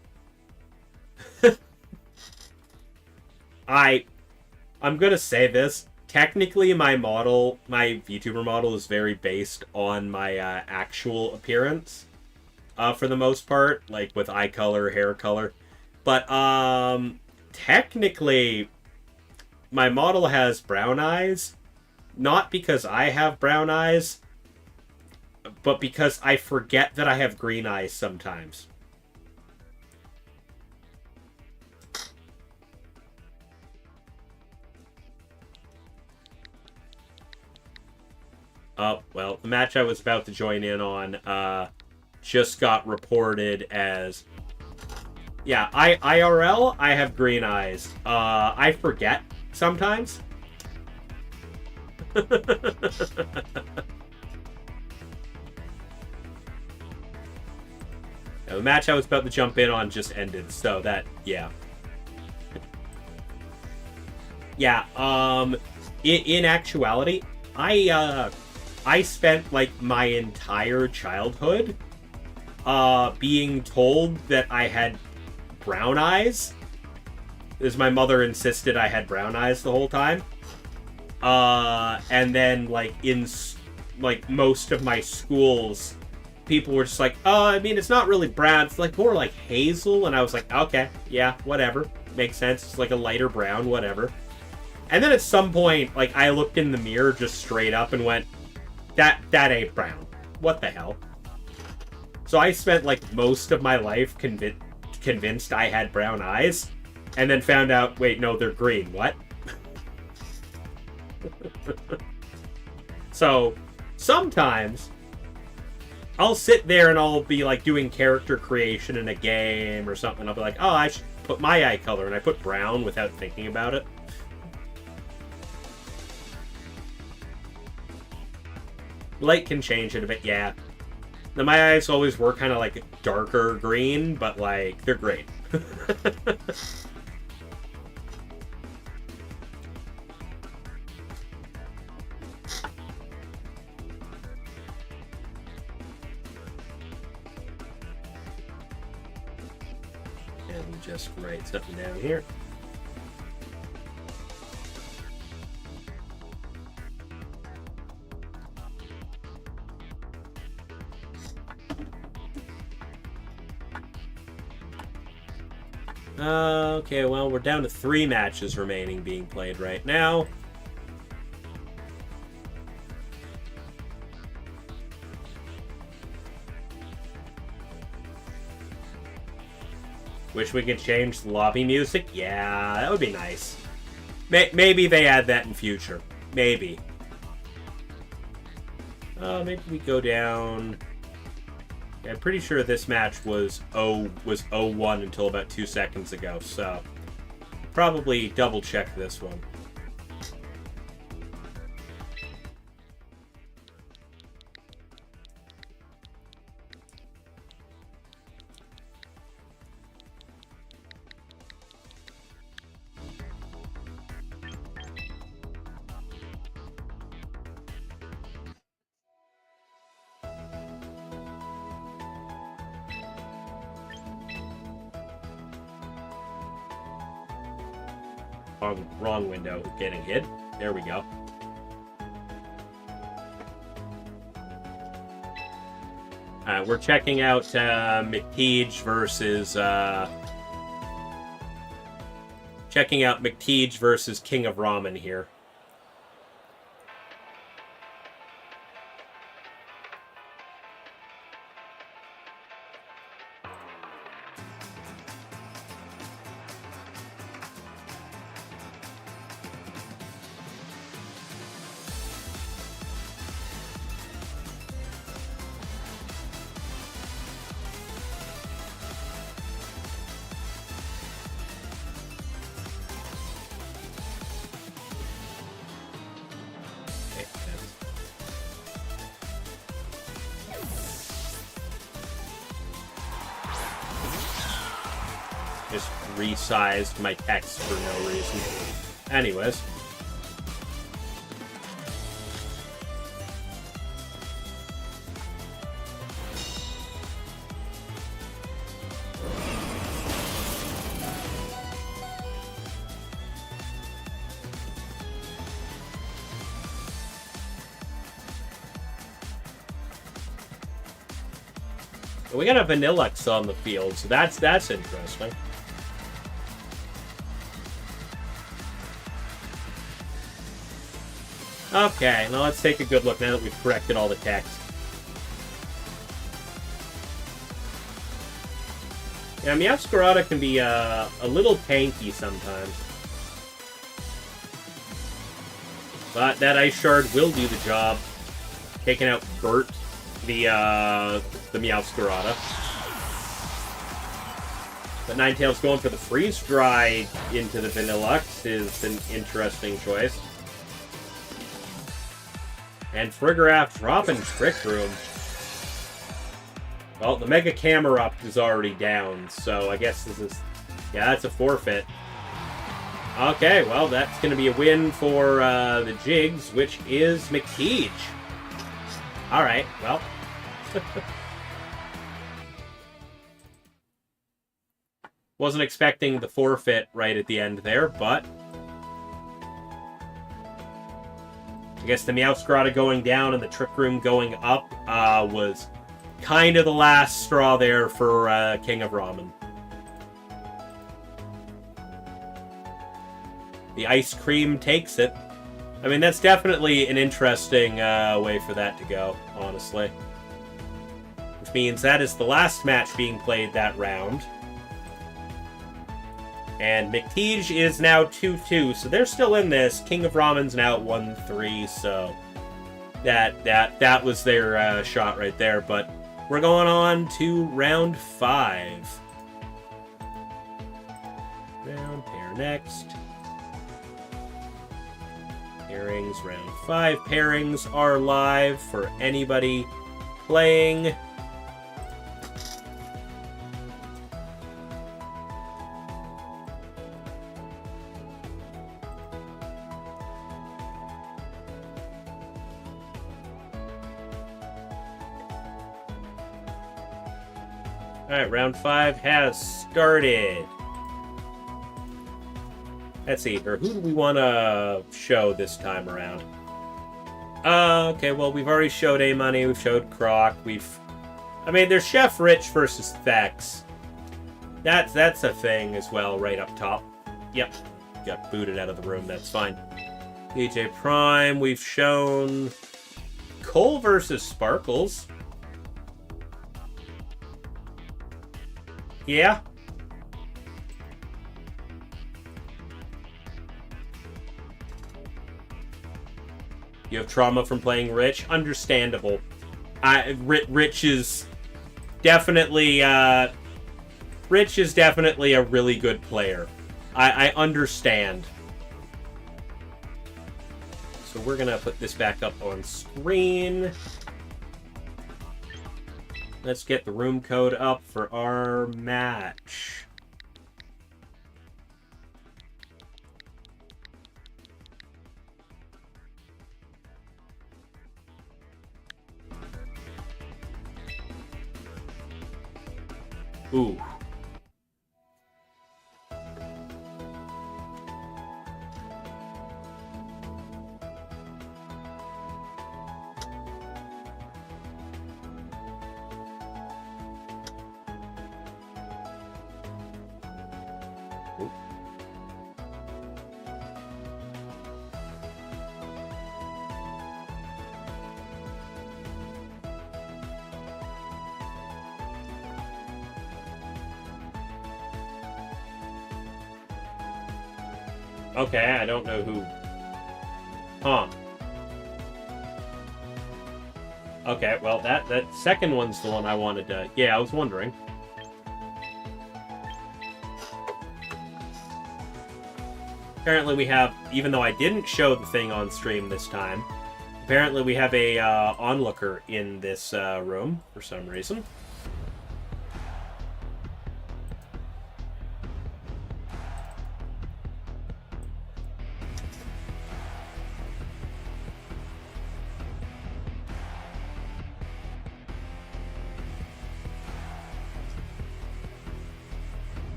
Speaker 2: I'm gonna say this. Technically, my VTuber model is very based on my actual appearance, for the most part, like with eye color, hair color. But technically, my model has brown eyes, not because I have brown eyes, but because I forget that I have green eyes sometimes. Oh, well, the match I was about to join in on just got reported as... Yeah, IRL, I have green eyes. I forget sometimes. Now, the match I was about to jump in on just ended, so that, yeah. Yeah, in actuality, I spent, like, my entire childhood, being told that I had brown eyes, as my mother insisted I had brown eyes the whole time. And then, like, in, like, most of my schools, people were just like, oh, I mean, it's not really brown, it's like more like hazel, and I was like, okay, yeah, whatever, makes sense, it's like a lighter brown, whatever. And then at some point, like, I looked in the mirror just straight up and went, that ain't brown, what the hell? So I spent, like, most of my life convinced I had brown eyes, and then found out, wait, no, they're green, what? So, sometimes I'll sit there and I'll be like doing character creation in a game or something. I'll be like, oh, I should put my eye color, and I put brown without thinking about it. Light can change it a bit, yeah. my eyes always were kind of like darker green, but like they're great. And just write something down here. Okay, well, we're down to 3 matches remaining being played right now. Wish we could change the lobby music. Yeah, that would be nice. Maybe they add that in future. Maybe. Maybe we go down... I'm pretty sure this match was 0-1 until about 2 seconds ago, so probably double check this one. Wrong window getting hit. There we go. We're checking out McTeague versus King of Ramen here. Just resized my text for no reason. Anyways. We got a Vanillux on the field, so that's interesting. Okay, now let's take a good look now that we've corrected all the text. Yeah, Meowscarada can be a little tanky sometimes. But that Ice Shard will do the job. Taking out Bert, the Meowscarada. But Ninetales going for the Freeze Dry into the Vanillux is an interesting choice. And Frigoraph dropping Trick Room. Well, the Mega Camerupt is already down, so I guess this is... Yeah, that's a forfeit. Okay, well, that's going to be a win for the Jigs, which is McTeague. Alright, well... Wasn't expecting the forfeit right at the end there, but... I guess the Meowscarada going down and the Trick Room going up was kind of the last straw there for King of Ramen. The Ice Cream takes it. I mean, that's definitely an interesting way for that to go, honestly. Which means that is the last match being played that round. And McTeague is now 2-2, so they're still in this. King of Ramen's now at 1-3, so that was their shot right there. But we're going on to round 5. Round pair next. Pairings, round 5. Pairings are live for anybody playing. Alright, round 5 has started. Let's see here. Who do we want to show this time around? Okay, well, we've already showed A-Money. We've showed Croc. I mean, there's Chef Rich versus Thex. That's a thing as well, right up top. Yep. Got booted out of the room. That's fine. DJ Prime. We've shown Cole versus Sparkles. Yeah. You have trauma from playing Rich. Understandable. Rich is definitely Rich is definitely a really good player. I understand. So we're gonna put this back up on screen. Let's get the room code up for our match. Ooh. Okay, I don't know who. Huh. Okay, well, that second one's the one I wanted to... Yeah, I was wondering. Apparently we have, even though I didn't show the thing on stream this time, apparently we have a onlooker in this room for some reason.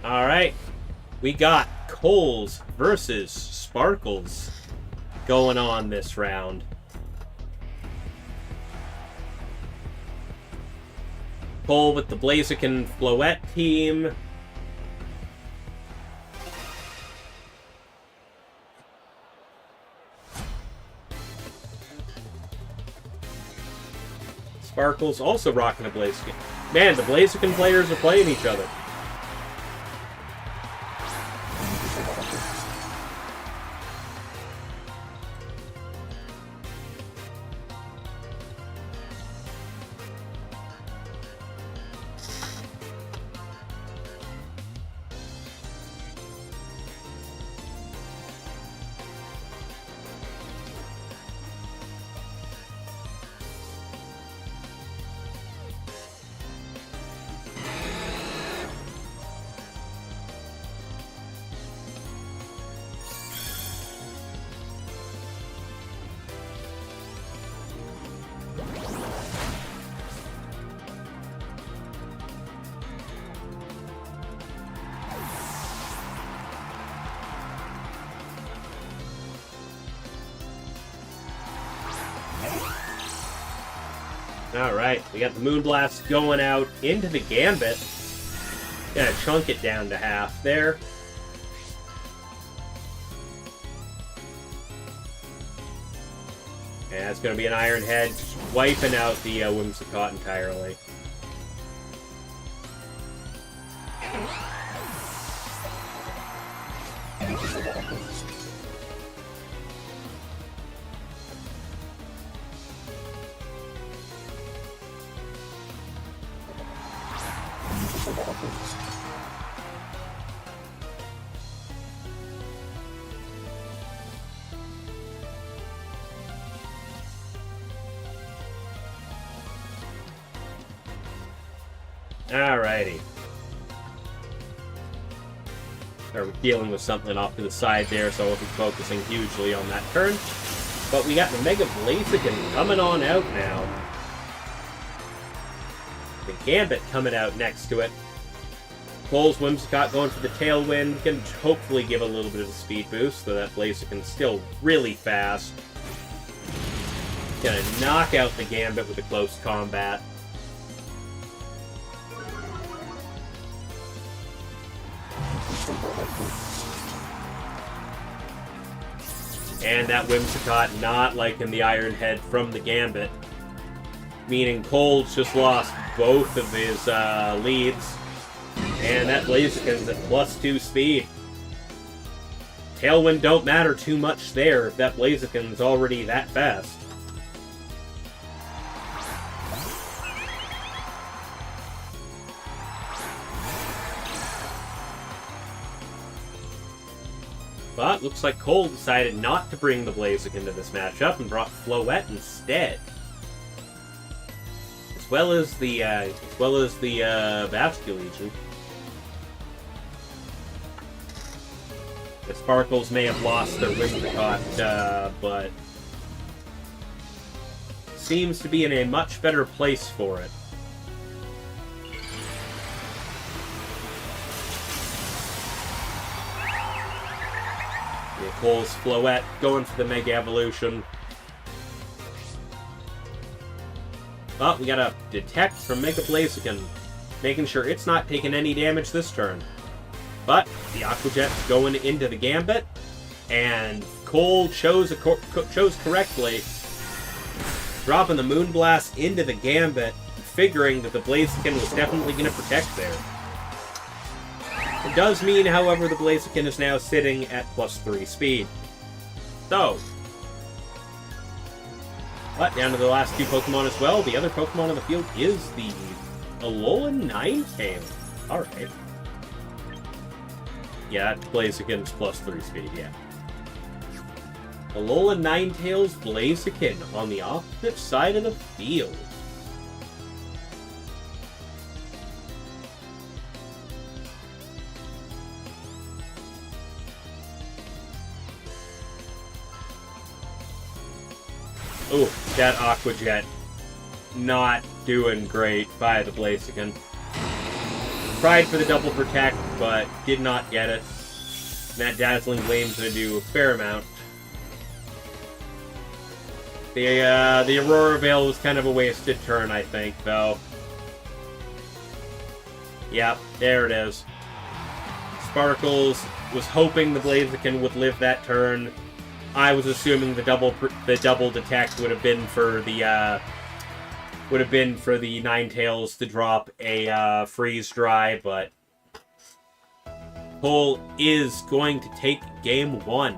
Speaker 2: Alright, we got Coles versus Sparkles going on this round. Cole with the Blaziken Floette team. Sparkles also rocking a Blaziken. Man, the Blaziken players are playing each other. Alright, we got the Moonblast going out into the Gambit. Gotta chunk it down to half there. And that's gonna be an Iron Head, wiping out the Whimsicott entirely. Alrighty. We're dealing with something off to the side there, so I won't be focusing hugely on that turn. But we got the Mega Blaziken coming on out now. The Gambit coming out next to it. Cole's Whimsicott going for the Tailwind. Can hopefully give a little bit of a speed boost, so that Blaziken's still really fast. Gonna knock out the Gambit with a close combat. And that Whimsicott not liking the Iron Head from the Gambit. Meaning Cole's just lost both of his leads. And that Blaziken's at +2 speed. Tailwind don't matter too much there if that Blaziken's already that fast. But looks like Cole decided not to bring the Blaziken to this matchup and brought Floette instead. As well as the Vasculegion. The Sparkles may have lost their Whimsicott, but seems to be in a much better place for it. Yeah, Cole's Floette going for the Mega Evolution. Oh, we got a Detect from Mega Blaziken, making sure it's not taking any damage this turn. But the Aqua Jet's going into the Gambit, and Cole chose correctly, dropping the Moonblast into the Gambit, figuring that the Blaziken was definitely going to protect there. It does mean, however, the Blaziken is now sitting at +3 speed. So, but down to the last two Pokemon as well. The other Pokemon on the field is the Alolan Ninetales. Alright. Yeah, that Blaziken's +3 speed, yeah. Alolan Ninetales Blaziken on the opposite side of the field. Ooh, that Aqua Jet not doing great by the Blaziken. Tried for the double protect, but did not get it. And that Dazzling Gleam's gonna do a fair amount. The Aurora Veil was kind of a wasted turn, I think, though. Yep, there it is. Sparkles was hoping the Blaziken would live that turn. I was assuming the double detect would have been for the Ninetales to drop a freeze dry, but Cole is going to take game 1.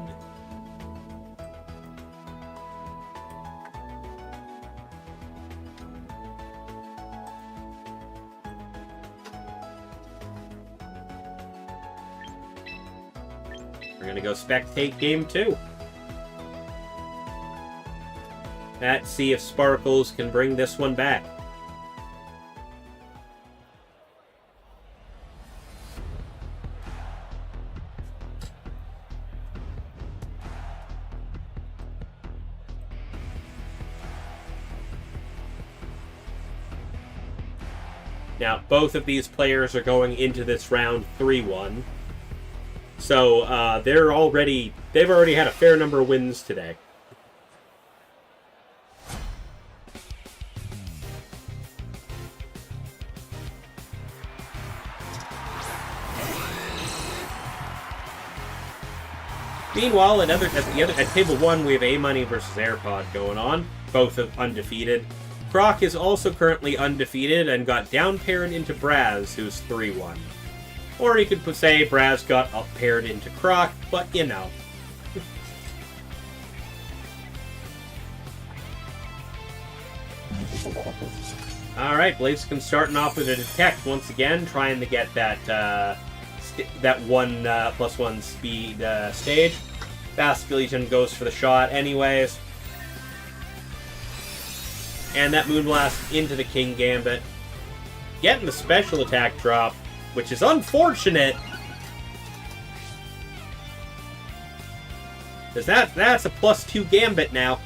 Speaker 2: We're gonna go spectate game 2. Let's see if Sparkles can bring this one back. Now, both of these players are going into this round 3-1. So, they've already had a fair number of wins today. Meanwhile, at table 1, we have A-Money versus AirPod going on, both undefeated. Croc is also currently undefeated and got down-paired into Braz, who's 3-1. Or you could say Braz got up-paired into Croc, but you know. Alright, Blaziken starting off with a Detect once again, trying to get that that 1+1 speed stage. Vasculegion goes for the shot anyways. And that Moonblast into the King Gambit. Getting the special attack drop, which is unfortunate. Because that's a +2 Gambit now.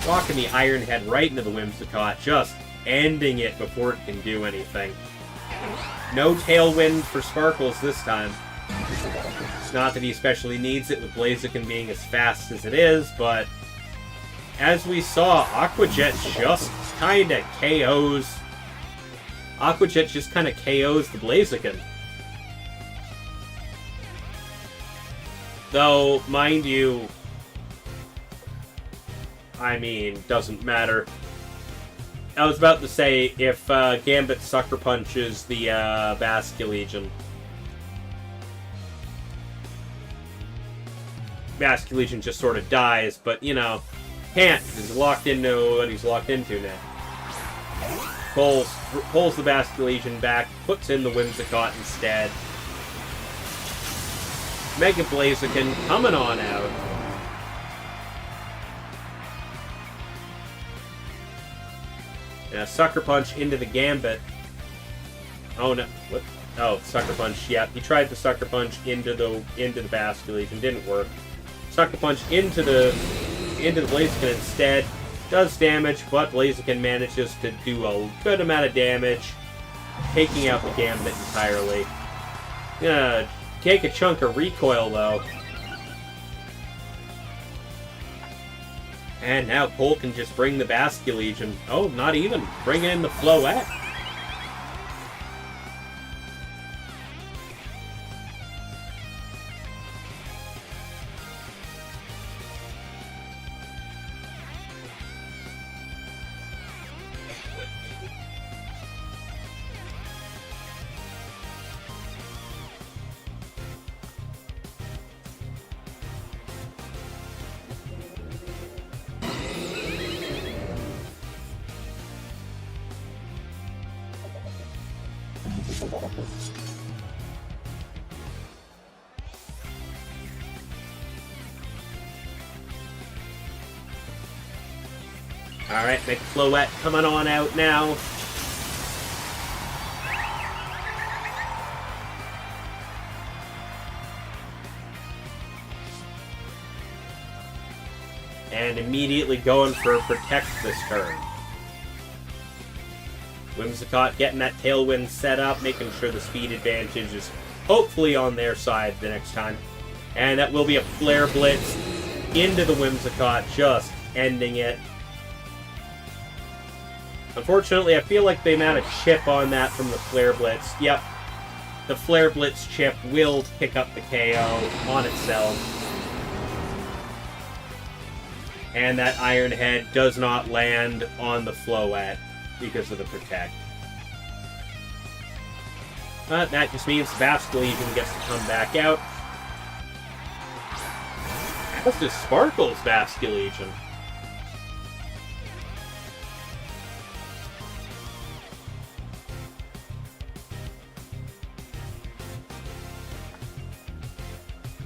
Speaker 2: Rocking the Iron Head right into the Whimsicott. Just ending it before it can do anything. No Tailwind for Sparkles this time. It's not that he especially needs it with Blaziken being as fast as it is, but as we saw, Aqua Jet just kind of KOs. Aqua Jet just kind of KOs the Blaziken. Though, mind you, I mean, doesn't matter. I was about to say, if Gambit Sucker Punches the Basculegion, Basculegion just sort of dies, but, you know, can't, because he's locked into what he's locked into now. Pulls the Basculegion back, puts in the Whimsicott instead. Mega Blaziken coming on out. And a Sucker Punch into the Gambit. Oh no, what? Oh, Sucker Punch, yeah. He tried the Sucker Punch into the Basculegion, didn't work. Sucker Punch into the Blaziken instead. Does damage, but Blaziken manages to do a good amount of damage, taking out the Gambit entirely. Gonna take a chunk of recoil, though. And now Cole can just bring the Basculegion. Oh, not even. Bring in the Floette. Alright, McFloette coming on out now. And immediately going for Protect this turn. Whimsicott getting that Tailwind set up, making sure the speed advantage is hopefully on their side the next time. And that will be a Flare Blitz into the Whimsicott, just ending it. Unfortunately, I feel like the amount of chip on that from the Flare Blitz, yep, the Flare Blitz chip will pick up the KO on itself. And that Iron Head does not land on the Floette because of the Protect. But that just means the Basculegion gets to come back out. That's just Sparkle's Basculegion.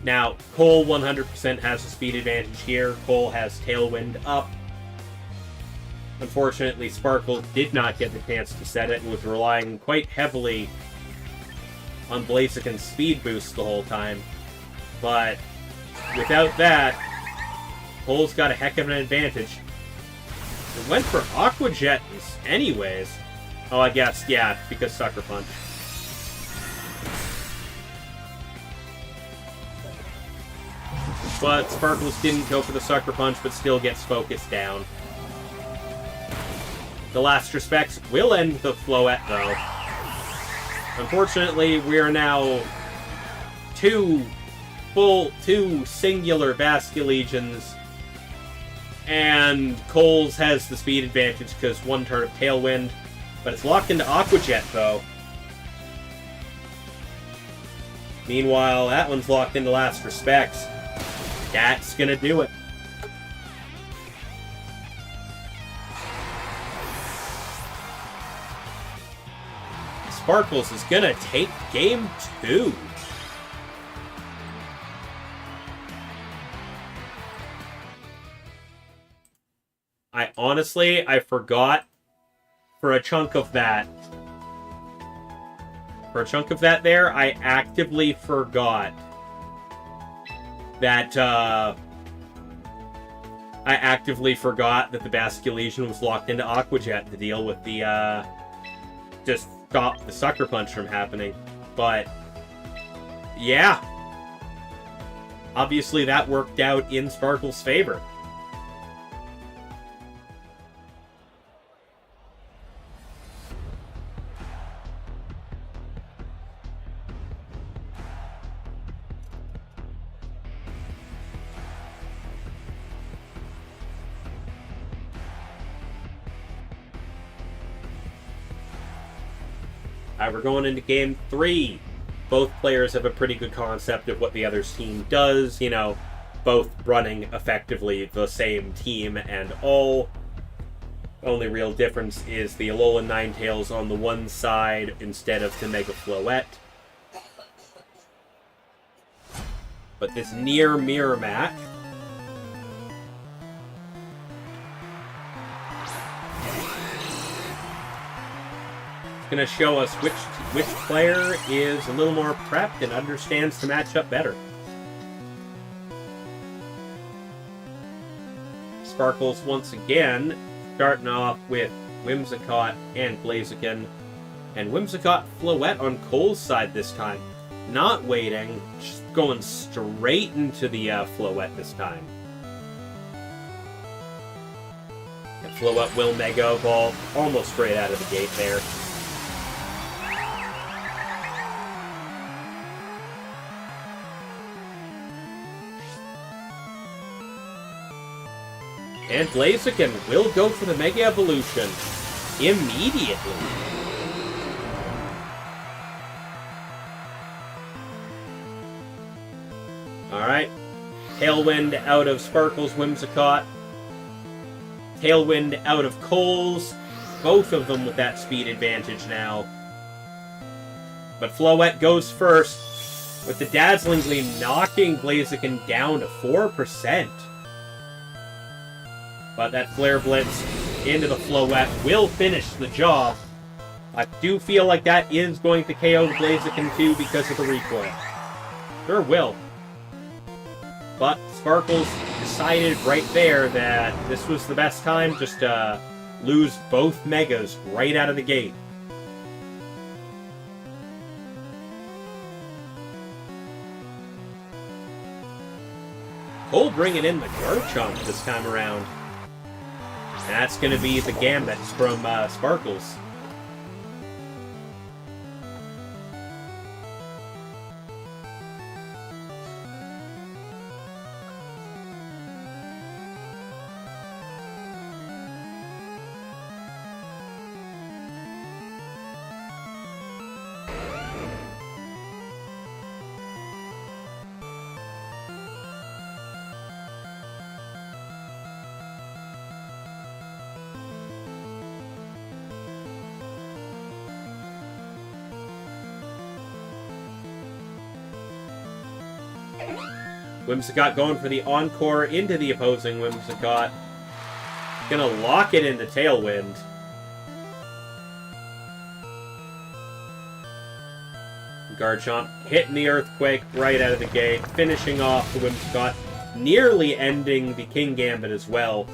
Speaker 2: Now, Cole 100% has the speed advantage here. Cole has Tailwind up. Unfortunately, Sparkle did not get the chance to set it and was relying quite heavily on Blaziken's speed boost the whole time. But without that, Cole's got a heck of an advantage. It went for Aqua Jet anyways. Oh, I guess, yeah, because Sucker Punch. But Sparkles didn't go for the Sucker Punch, but still gets focused down. The last respects will end the Floette, though. Unfortunately, we are now two singular Basculegions, and Cole's has the speed advantage because one turn of Tailwind, but it's locked into Aqua Jet, though. Meanwhile, that one's locked into Last Respects. That's gonna do it. Sparkles is gonna take game 2. I forgot for a chunk of that. For a chunk of that there, I actively forgot that, I I actively forgot that the Basculesian was locked into Aqua Jet to deal with the, just stop the Sucker Punch from happening. But, yeah. Obviously that worked out in Sparkle's favor. Alright, we're going into game 3. Both players have a pretty good concept of what the other's team does, you know, both running effectively the same team and all. Only real difference is the Alolan Ninetales on the one side instead of the Mega Floette. But this near mirror match going to show us which player is a little more prepped and understands the matchup better. Sparkles once again starting off with Whimsicott and Blaziken, and Whimsicott Floette on Cole's side this time. Not waiting, just going straight into the Floette this time. And Floette will Mega Evolve almost right out of the gate there. And Blaziken will go for the Mega Evolution immediately. Alright. Tailwind out of Sparkle's Whimsicott. Tailwind out of Cole's. Both of them with that speed advantage now. But Floette goes first, with the Dazzling Gleam knocking Blaziken down to 4%. But that Flare Blitz into the Floette will finish the job. I do feel like that is going to KO the Blaziken too because of the recoil. Sure will. But Sparkles decided right there that this was the best time just to lose both Megas right out of the gate. Cole bringing in the Garchomp this time around. That's going to be the Gambit from Sparkles. Whimsicott going for the Encore into the opposing Whimsicott. Gonna lock it into Tailwind. Garchomp hitting the Earthquake right out of the gate, finishing off the Whimsicott, nearly ending the King Gambit as well.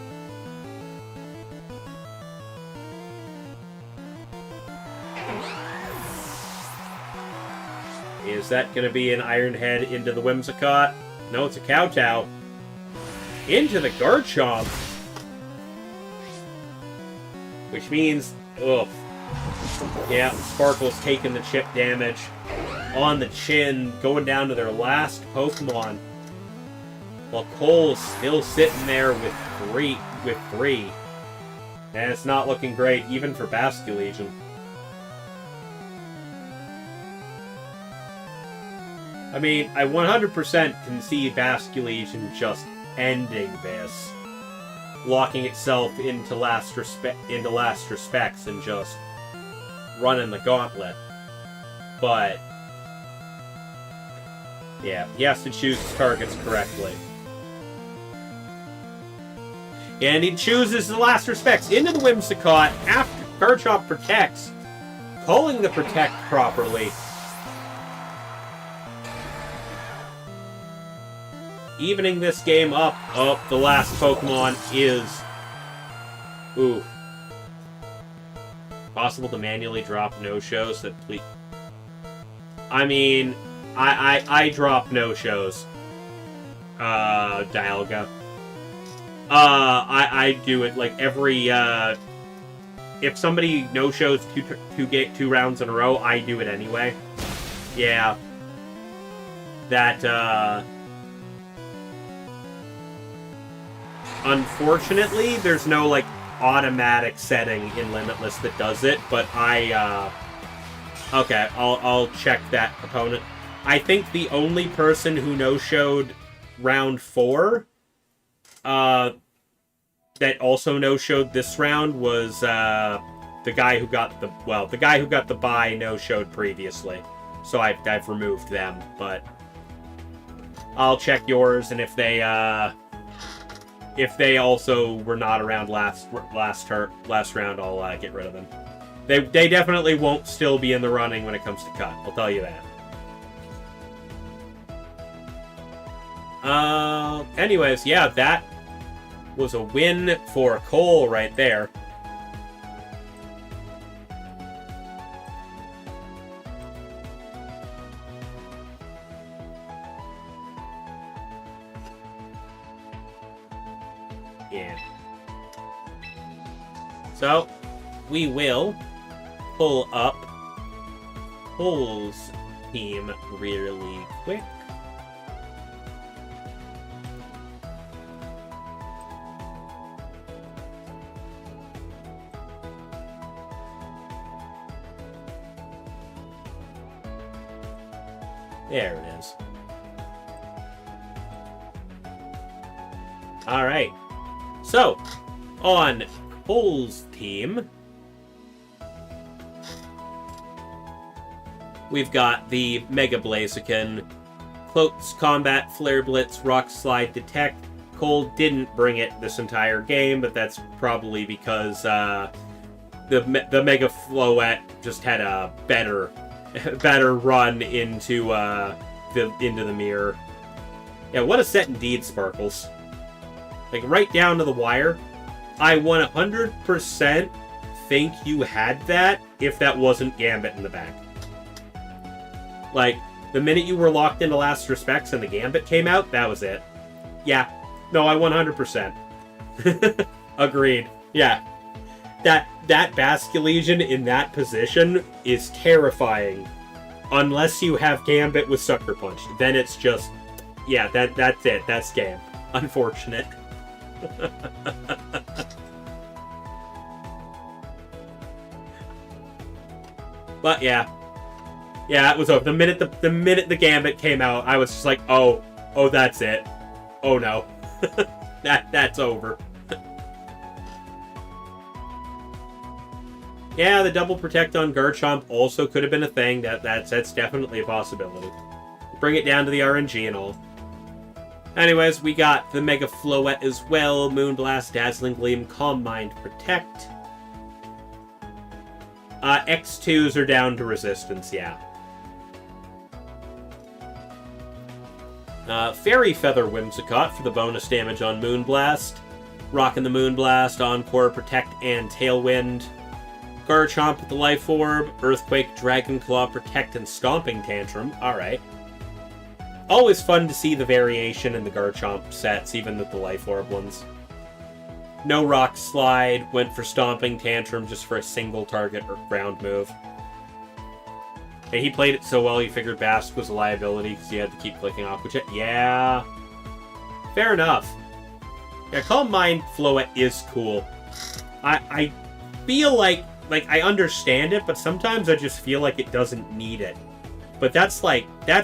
Speaker 2: Is that going to be an Iron Head into the Whimsicott? No, it's a Kowtow. Into the Garchomp. Which means, ugh. Yeah, Sparkle's taking the chip damage on the chin, going down to their last Pokemon. While Cole's still sitting there with three. And it's not looking great, even for Basculesian. I mean, I 100% can see Basculesian just ending this, locking itself into last respects and just running the gauntlet. But yeah, he has to choose his targets correctly. And he chooses the last respects into the Whimsicott after Garchomp protects, calling the protect properly. evening this game up. Oh, the last Pokemon is... Ooh. Possible to manually drop no-shows that please... I mean, I drop no-shows. Dialga. I do it like every, if somebody no-shows two rounds in a row, I do it anyway. Yeah. That, unfortunately, there's no, like, automatic setting in Limitless that does it, but okay, I'll check that opponent. I think the only person who no-showed round 4, that also no-showed this round was, the guy who got the bye no-showed previously. So I've removed them, but I'll check yours, and if they also were not around last round, I'll get rid of them. They definitely won't still be in the running when it comes to cut. I'll tell you that. Anyways, yeah, that was a win for Cole right there. Yeah. So, we will pull up Cole's team really quick. There it is. Alright. So, on Cole's team, we've got the Mega Blaziken, Cloaks, Combat, Flare Blitz, Rock Slide, Detect. Cole didn't bring it this entire game, but that's probably because the Mega Floette just had a better run into the mirror. Yeah, what a set indeed, Sparkles. Like, right down to the wire. I 100% think you had that if that wasn't Gambit in the back. Like, the minute you were locked into Last Respects and the Gambit came out, that was it. Yeah. No, I 100%. Agreed. Yeah. That Basculegion in that position is terrifying. Unless you have Gambit with Sucker Punch. Then it's just... Yeah, that's it. That's game. Unfortunate. But yeah. Yeah, it was over. The minute the Gambit came out, I was just like, oh, that's it. Oh no. That's over. Yeah, the double protect on Garchomp also could have been a thing. That's definitely a possibility. Bring it down to the RNG and all. Anyways, we got the Mega Floette as well. Moonblast, Dazzling Gleam, Calm Mind, Protect. X2s are down to Resistance, yeah. Fairy Feather Whimsicott for the bonus damage on Moonblast. Rockin' the Moonblast, Encore, Protect, and Tailwind. Garchomp with the Life Orb, Earthquake, Dragon Claw, Protect, and Stomping Tantrum. Alright. Always fun to see the variation in the Garchomp sets, even with the Life Orb ones. No Rock Slide, went for Stomping Tantrum just for a single target or ground move. Hey, he played it so well he figured Basque was a liability because he had to keep clicking Aqua Jet. Yeah. Fair enough. Yeah, Calm Mind Floette is cool. I feel like I understand it, but sometimes I just feel like it doesn't need it. But that's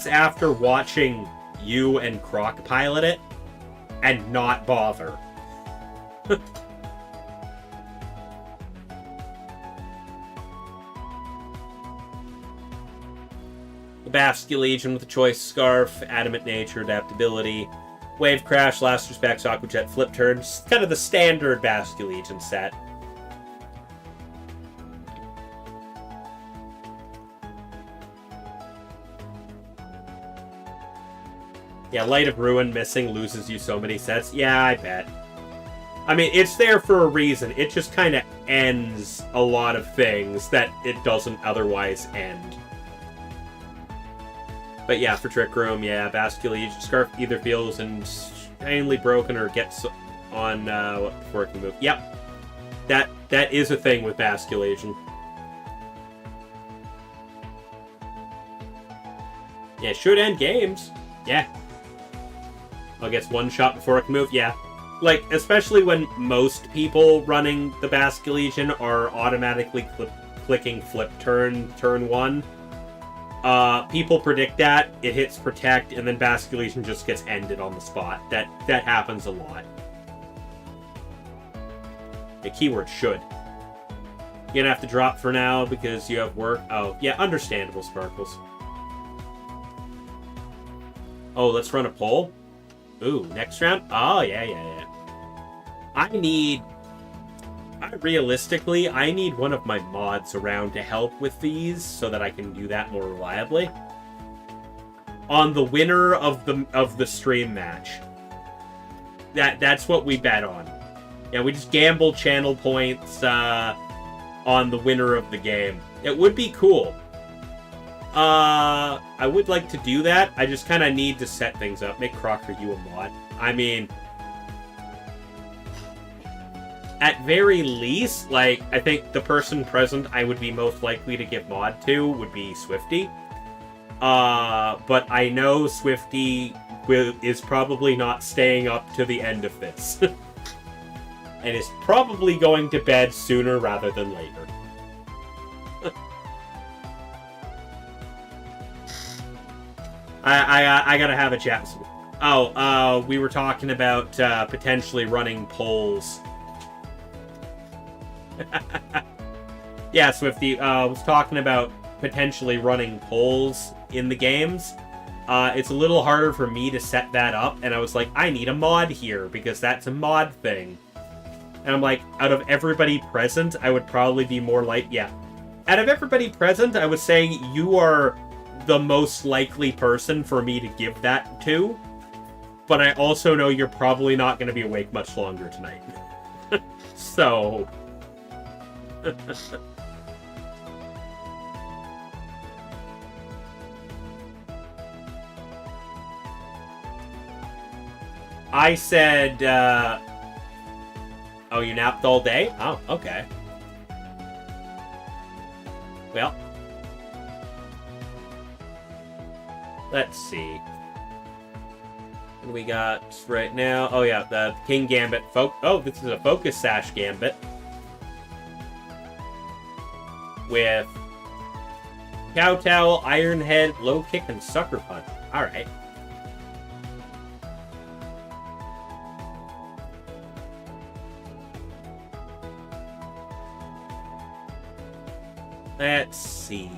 Speaker 2: after watching you and Croc pilot it and not bother. The Basculegion with the Choice Scarf, Adamant Nature, Adaptability, Wave Crash, Last Respects, Aqua Jet, Flip Turn. Just kind of the standard Basculegion set. Yeah, Light of Ruin missing loses you so many sets. Yeah, I bet. I mean, it's there for a reason. It just kind of ends a lot of things that it doesn't otherwise end. But yeah, for Trick Room, yeah, Basculage. Scarf either feels insanely broken or gets on before it can move. Yep. That is a thing with Basculation. Yeah, should end games. Yeah. I guess one shot before it can move. Yeah. Like, especially when most people running the Basculation are automatically clicking flip turn 1. People predict that, it hits protect, and then Basculation just gets ended on the spot. That happens a lot. The keyword should. You're gonna have to drop for now because you have work. Oh, yeah, understandable, Sparkles. Oh, let's run a poll? Ooh, next round? Oh, yeah. Realistically, I need one of my mods around to help with these so that I can do that more reliably. On the winner of the stream match. That's what we bet on. Yeah, we just gamble channel points on the winner of the game. It would be cool. I would like to do that. I just kind of need to set things up. Make Crocker you a mod. I mean, at very least, like, I think the person present I would be most likely to give mod to would be Swifty. But I know Swifty is probably not staying up to the end of this. And is probably going to bed sooner rather than later. I gotta have a chat. Oh, we were talking about potentially running polls. Yeah, Swifty, was talking about potentially running polls in the games. It's a little harder for me to set that up, and I was like, I need a mod here, because that's a mod thing. And I'm like, out of everybody present, I would probably be more like, yeah. Out of everybody present, I was saying you are the most likely person for me to give that to. But I also know you're probably not going to be awake much longer tonight. So... I said, oh, you napped all day? Oh, okay. Well. Let's see. What do we got right now? Oh, yeah, the King Gambit. Oh, this is a Focus Sash Gambit. With Kowtow, Iron Head, Low Kick, and Sucker Punch. Alright. Let's see.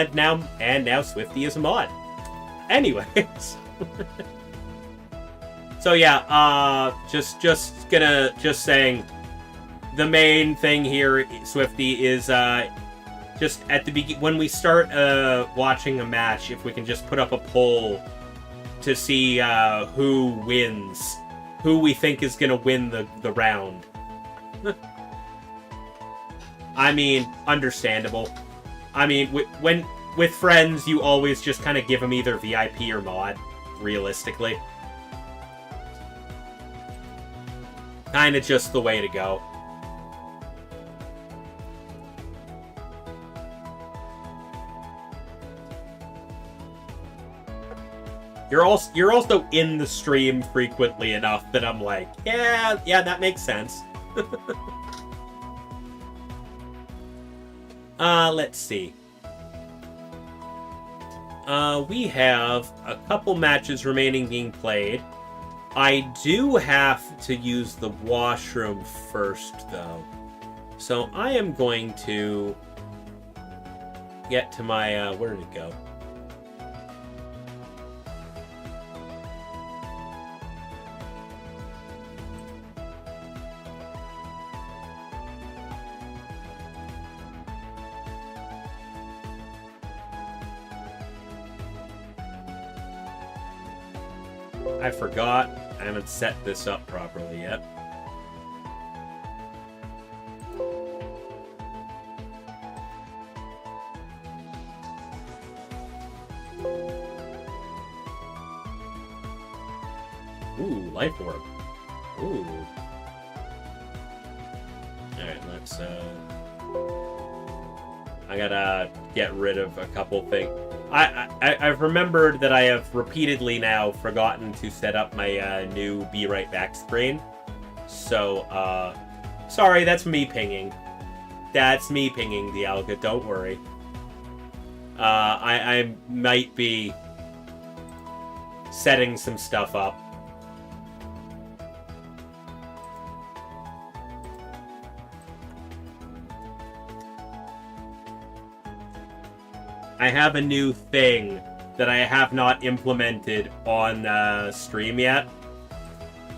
Speaker 2: and now Swifty is a mod. Anyways. So yeah, just saying the main thing here, Swifty, is just at the beginning when we start watching a match, if we can just put up a poll to see who wins, who we think is gonna win the round. I mean, understandable. I mean, with friends, you always just kind of give them either VIP or mod, realistically. Kind of just the way to go. You're also in the stream frequently enough that I'm like, yeah, that makes sense. Let's see. We have a couple matches remaining being played. I do have to use the washroom first, though. So I am going to get to my, where did it go? I forgot. I haven't set this up properly yet. Ooh, life orb. Ooh. Alright, let's, I gotta get rid of a couple things. I've remembered that I have repeatedly now forgotten to set up my new Be Right Back screen. So, sorry, that's me pinging. That's me pinging, Dialga, don't worry. I might be setting some stuff up. I have a new thing that I have not implemented on stream yet.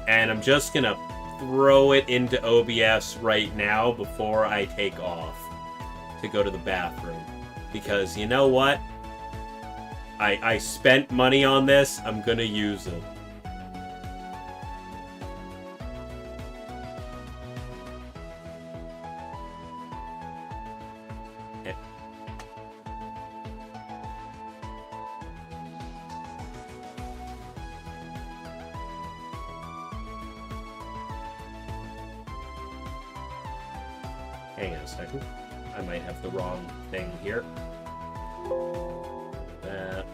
Speaker 2: And I'm just gonna throw it into OBS right now before I take off to go to the bathroom. Because you know what? I spent money on this, I'm gonna use it. Hang on a second. I might have the wrong thing here. No, and...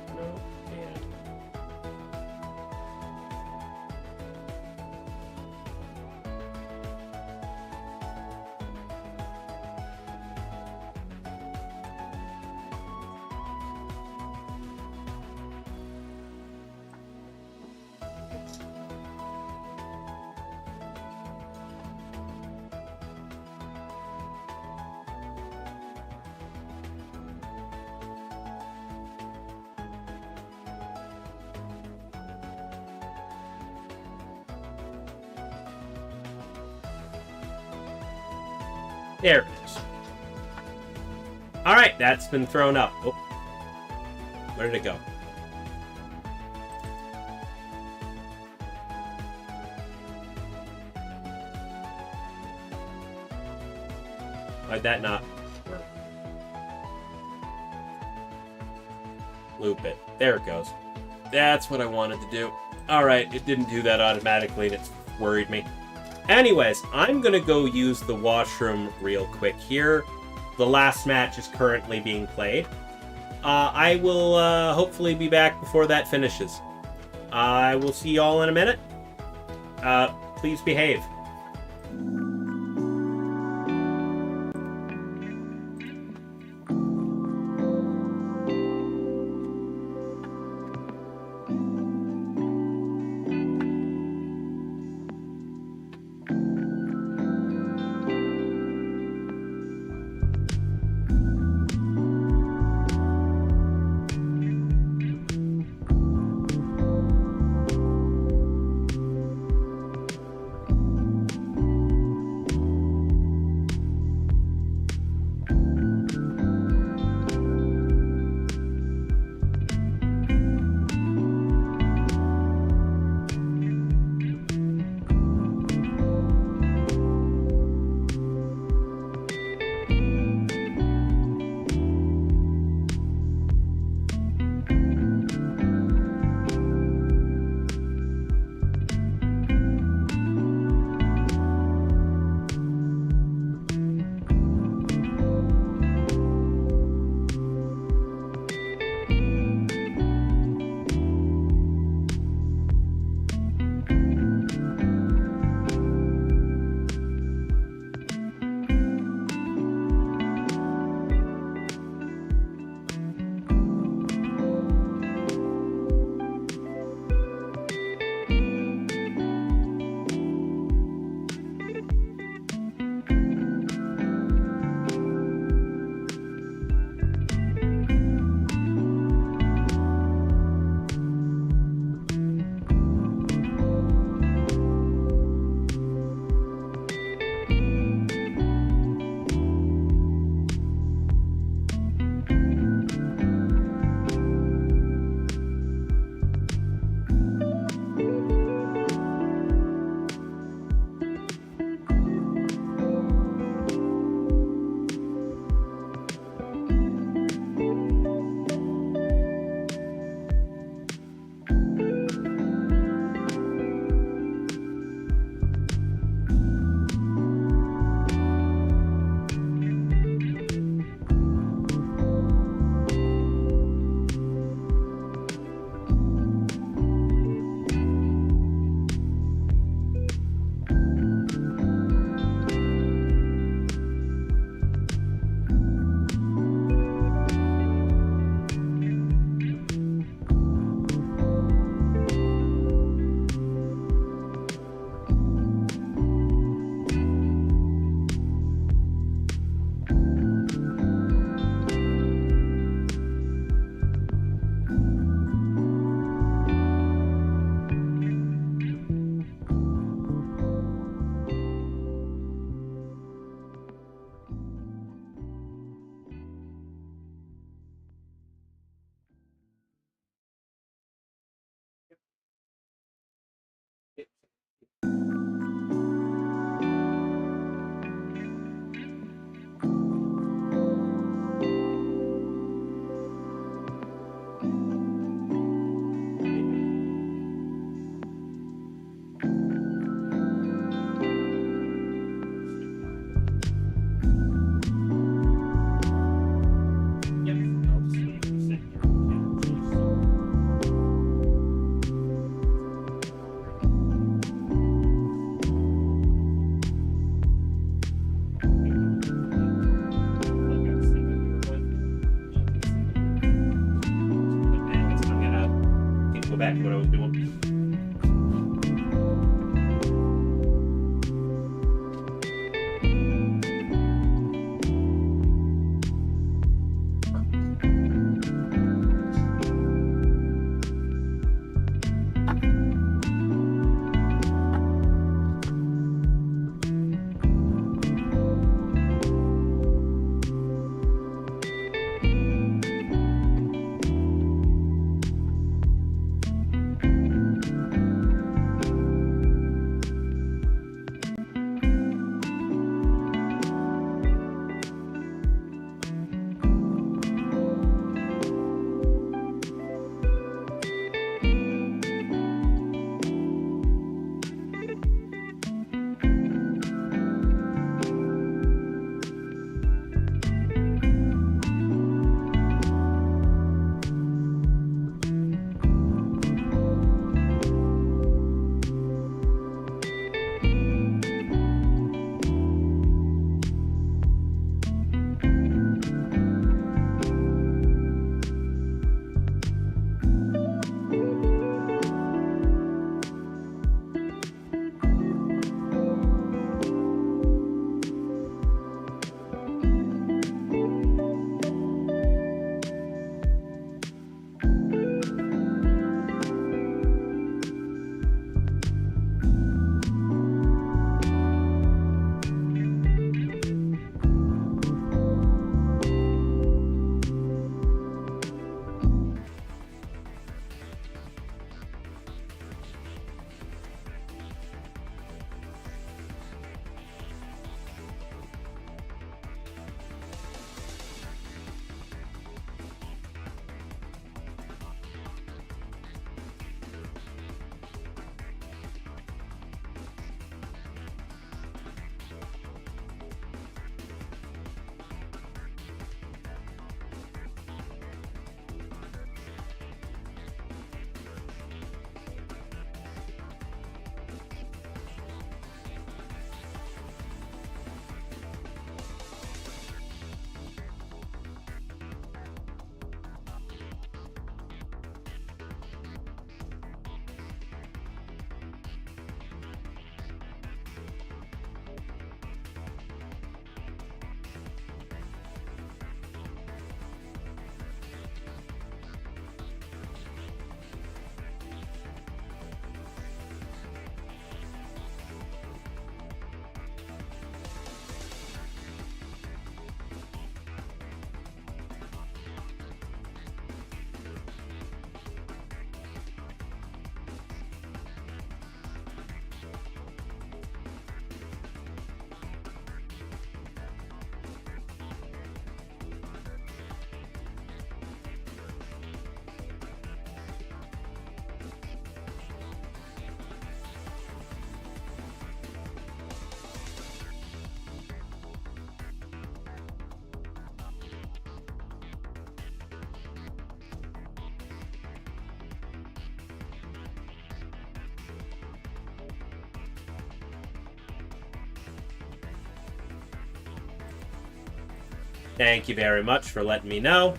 Speaker 2: There it is. Alright, that's been thrown up. Oh. Where did it go? Why'd that not work? Loop it. There it goes. That's what I wanted to do. Alright, it didn't do that automatically and it worried me. Anyways, I'm going to go use the washroom real quick here. The last match is currently being played. I will hopefully be back before that finishes. I will see you all in a minute. Please behave. back to what I was doing. Thank you very much for letting me know.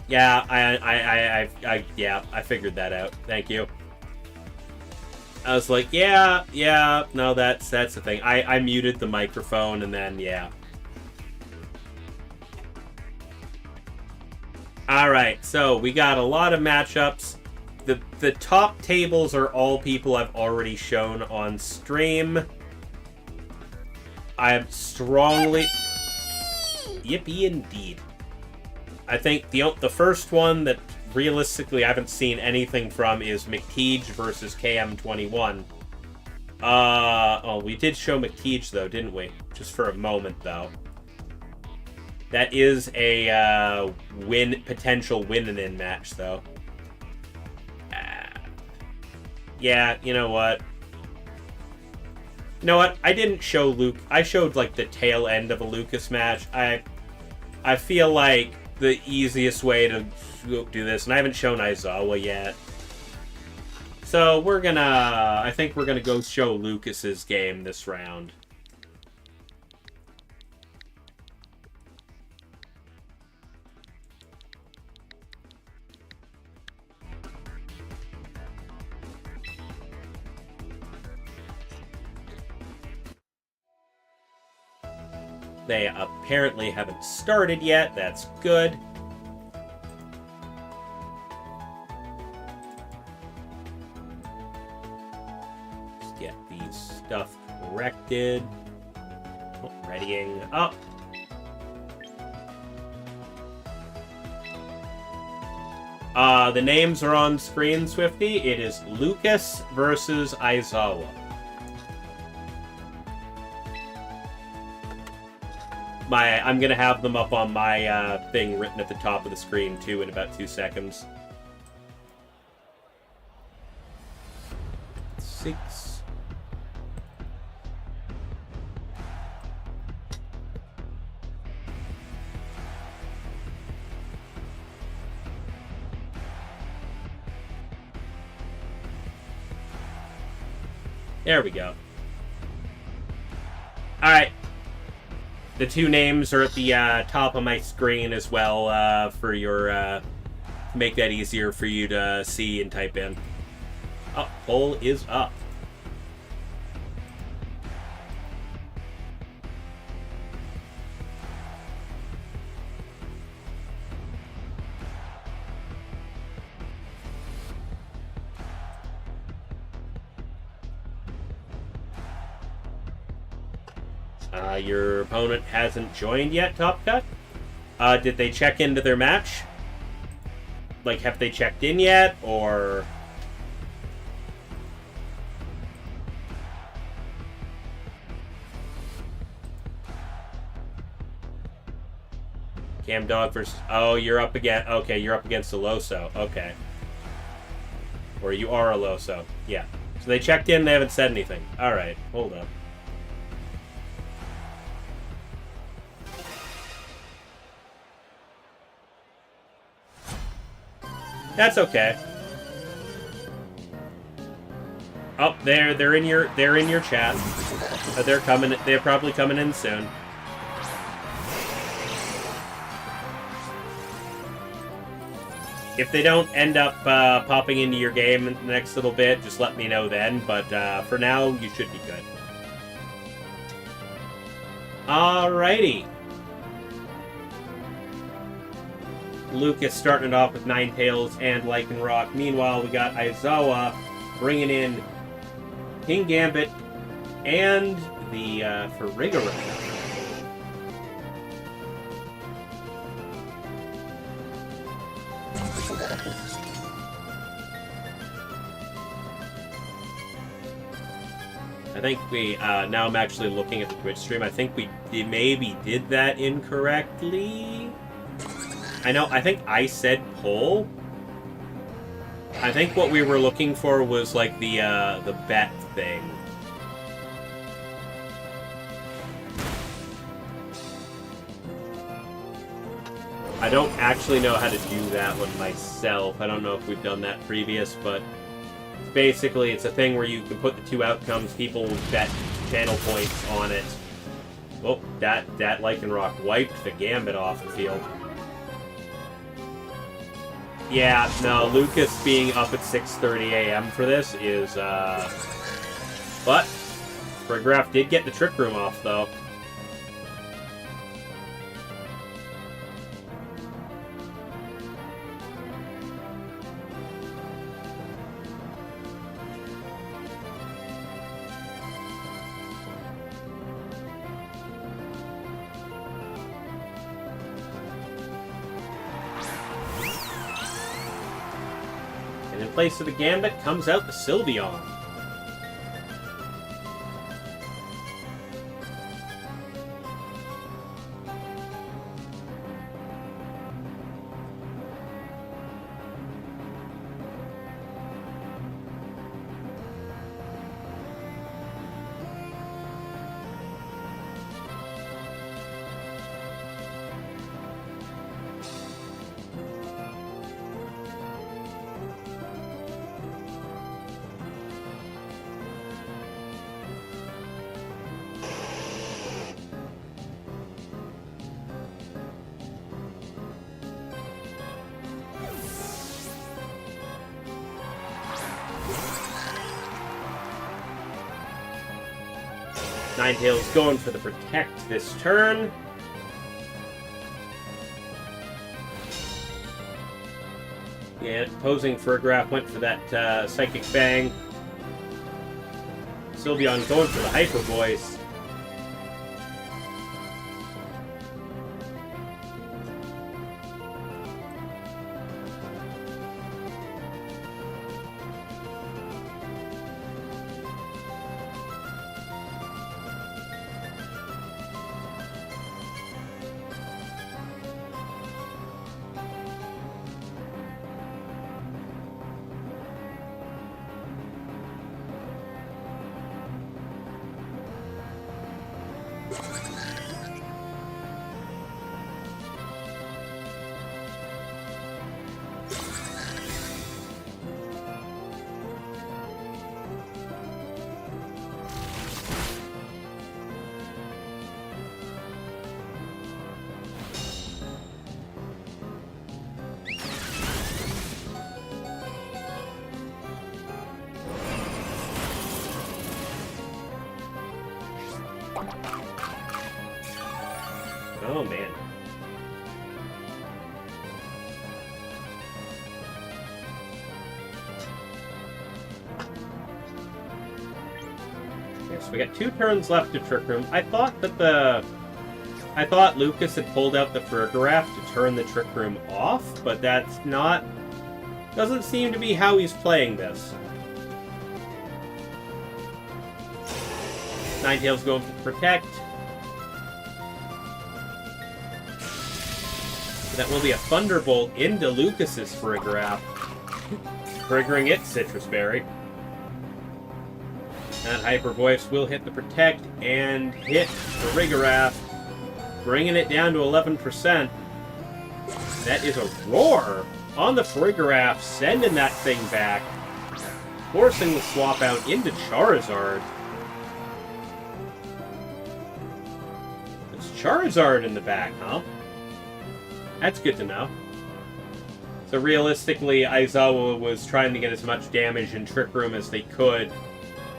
Speaker 2: Yeah, I figured that out. Thank you. I was like, yeah, no, that's the thing. I muted the microphone and then, yeah. Alright, so we got a lot of matchups. The top tables are all people I've already shown on stream. I am strongly... Yippee indeed. I think the first one that realistically I haven't seen anything from is McTeague versus KM21. Oh, we did show McTeague though, didn't we? Just for a moment though. That is a potential win-in match though. Yeah, you know what? You know what? I didn't show Luke. I showed like the tail end of a Lucas match. I feel like the easiest way to do this, and I haven't shown Aizawa yet. So I think we're gonna go show Lucas's game this round. They apparently haven't started yet. That's good. Let's get these stuff corrected. Oh, readying up. The names are on screen, Swifty. It is Lucas versus Aizawa. I'm gonna have them up on my thing written at the top of the screen too in about 2 seconds. 6. There we go. Alright. The 2 names are at the top of my screen as well for your... to make that easier for you to see and type in. Oh, poll is up. Your opponent hasn't joined yet, Top Cut? Did they check into their match? Like, have they checked in yet, or... Cam Dog versus... Oh, you're up against... Okay, you're up against a Loso. Okay. Or you are a Loso. Yeah. So they checked in, they haven't said anything. Alright, hold up. That's okay. Oh, they're in your chat. They're probably coming in soon. If they don't end up popping into your game in the next little bit, just let me know then. But for now, you should be good. Alrighty. Lucas starting it off with Ninetales and Lycanroc. Meanwhile, we got Aizawa bringing in King Gambit and the Farigiraf. I think we, now I'm actually looking at the Twitch stream, I think we maybe did that incorrectly. I think I said poll. I think what we were looking for was like the bet thing. I don't actually know how to do that one myself. I don't know if we've done that previous, but basically it's a thing where you can put the 2 outcomes, people will bet channel points on it. Oh, that Lycanroc wiped the Gambit off the field. Yeah, no, Lucas being up at 6:30 a.m. for this is, But, Farigiraf did get the Trick Room off, though. In place of the Gambit comes out the Sylveon. Ninetales going for the Protect this turn. Yeah, opposing Furgraf went for that Psychic Bang. Sylveon going for the Hyper Voice. Oh, man. Okay, so we got 2 turns left to Trick Room. I thought Lucas had pulled out the Furgraf to turn the Trick Room off, but that's not... Doesn't seem to be how he's playing this. Ninetales going for Protect. That will be a Thunderbolt into Lucas's Furgraf, triggering its Citrus Berry. That Hyper Voice will hit the Protect and hit the Farigiraf, bringing it down to 11%. That is a Roar on the Farigiraf, sending that thing back, forcing the swap out into Charizard. It's Charizard in the back, huh? That's good to know. So realistically, Aizawa was trying to get as much damage in Trick Room as they could,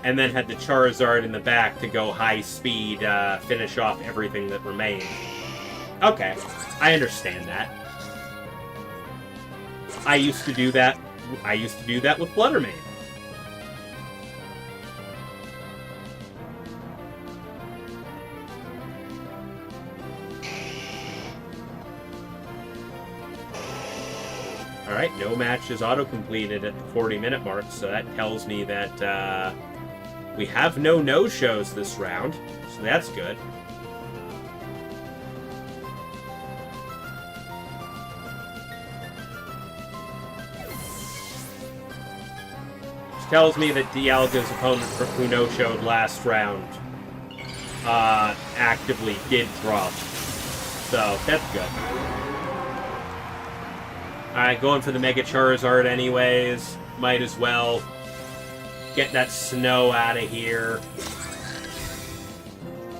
Speaker 2: and then had the Charizard in the back to go high speed, finish off everything that remained. Okay, I understand that. I used to do that. I used to do that with Bluddermane. Alright, no match is auto-completed at the 40-minute mark, so that tells me that we have no no-shows this round, so that's good. Which tells me that Dialga's opponent who no-showed last round actively did drop, so that's good. Alright, going for the Mega Charizard anyways. Might as well get that snow out of here.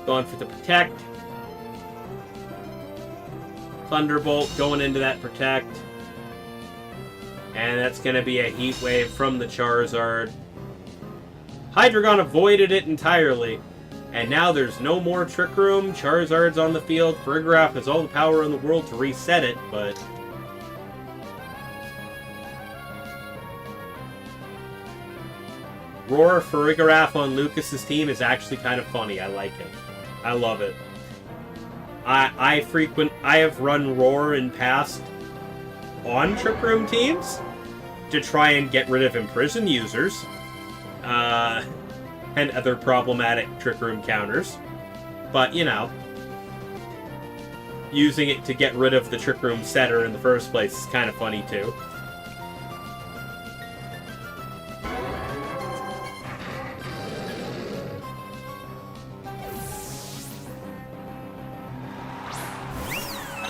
Speaker 2: Going for the Protect. Thunderbolt going into that Protect. And that's going to be a Heat Wave from the Charizard. Hydreigon avoided it entirely. And now there's no more Trick Room. Charizard's on the field. Farigiraf has all the power in the world to reset it, but... Roar Farigiraf on Lucas's team is actually kind of funny. I like it. I love it. I have run Roar in past on Trick Room teams to try and get rid of Imprison users and other problematic Trick Room counters. But, you know, using it to get rid of the Trick Room setter in the first place is kind of funny too.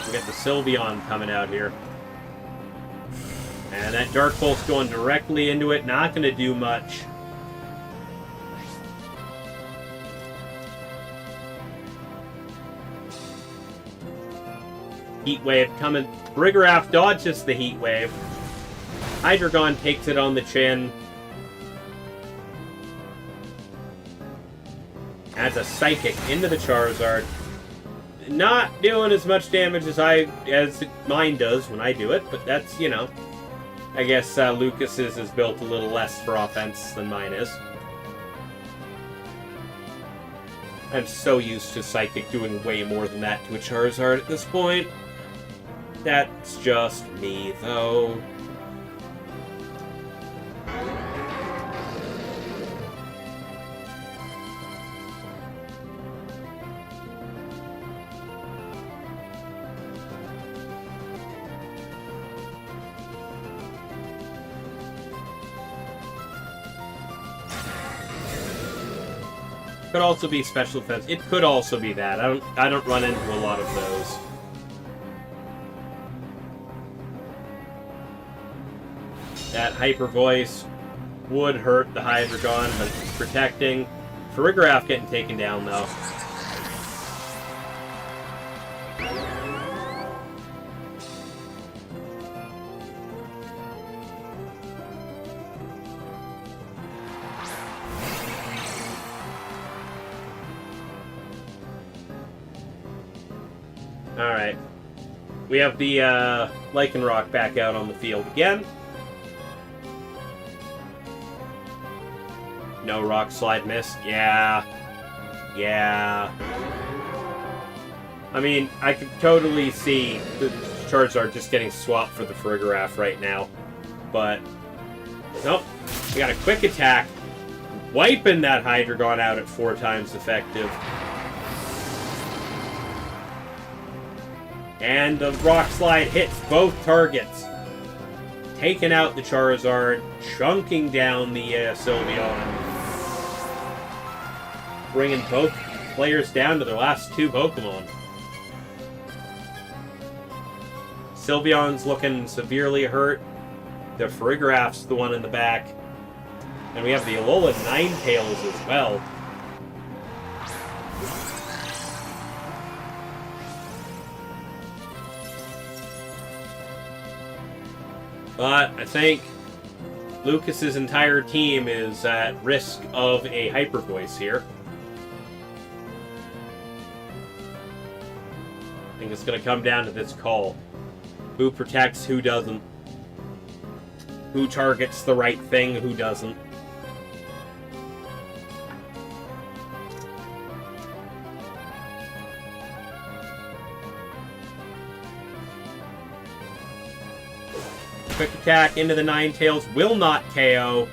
Speaker 2: We got the Sylveon coming out here. And that Dark Pulse going directly into it, not going to do much. Heat Wave coming. Farigiraf dodges the Heat Wave. Hydreigon takes it on the chin. That as a Psychic into the Charizard. Not doing as much damage as mine does when I do it, but that's, you know... I guess Lucas's is built a little less for offense than mine is. I'm so used to Psychic doing way more than that to a Charizard at this point. That's just me, though. Could also be special defense. It could also be that. I don't run into a lot of those. That Hyper Voice would hurt the Hydreigon, but it's protecting. Farigiraf getting taken down though. Alright. We have the Lycanroc back out on the field again. No Rock Slide miss. Yeah. Yeah. I mean, I could totally see the Charizard just getting swapped for the Farigiraf right now. But, nope. We got a quick attack. Wiping that Hydreigon out at 4 times effective. And the Rock Slide hits both targets. Taking out the Charizard, chunking down the Sylveon. Bringing both players down to their last 2 Pokemon. Sylveon's looking severely hurt. The Farigiraf's the one in the back. And we have the Alola Ninetales as well. But I think Lucas's entire team is at risk of a Hyper Voice here. I think it's going to come down to this call. Who protects, who doesn't. Who targets the right thing, who doesn't. Quick attack into the Ninetales. Will not KO.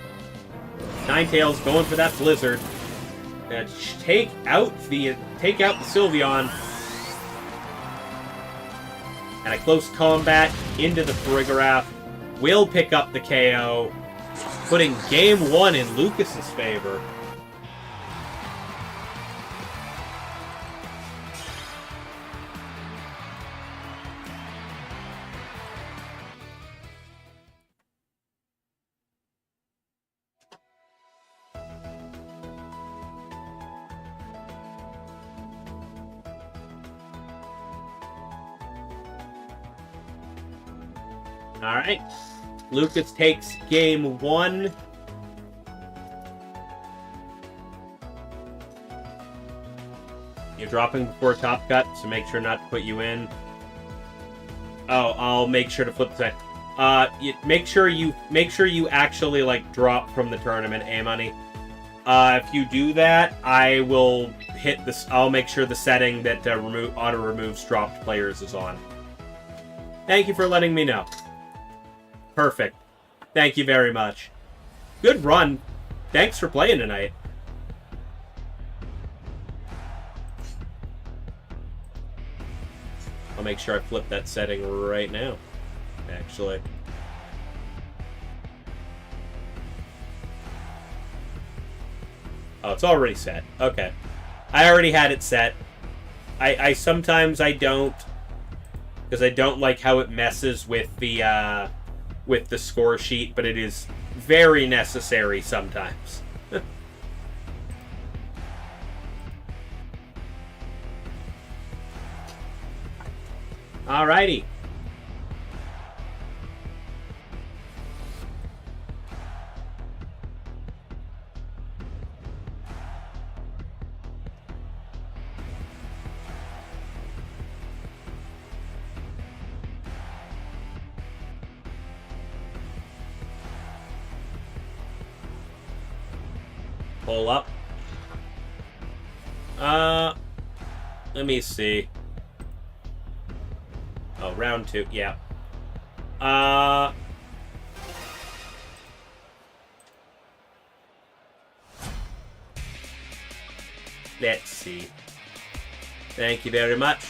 Speaker 2: Ninetales going for that Blizzard. Take out the Sylveon. And a close combat into the Farigiraf. Will pick up the KO. Putting game 1 in Lucas's favor. Alright. Lucas takes game 1. You're dropping before top cut, so make sure not to put you in. Oh, I'll make sure to flip the side. Make sure you actually like drop from the tournament, money. If you do that, I will hit this. I'll make sure the setting that auto removes dropped players is on. Thank you for letting me know. Perfect. Thank you very much. Good run. Thanks for playing tonight. I'll make sure I flip that setting right now, actually. Oh, it's already set. Okay. I already had it set. I sometimes I don't, because I don't like how it messes with the score sheet, but it is very necessary sometimes. Alrighty. pull up. Let me see. Oh, round 2. Yeah. Let's see. Thank you very much.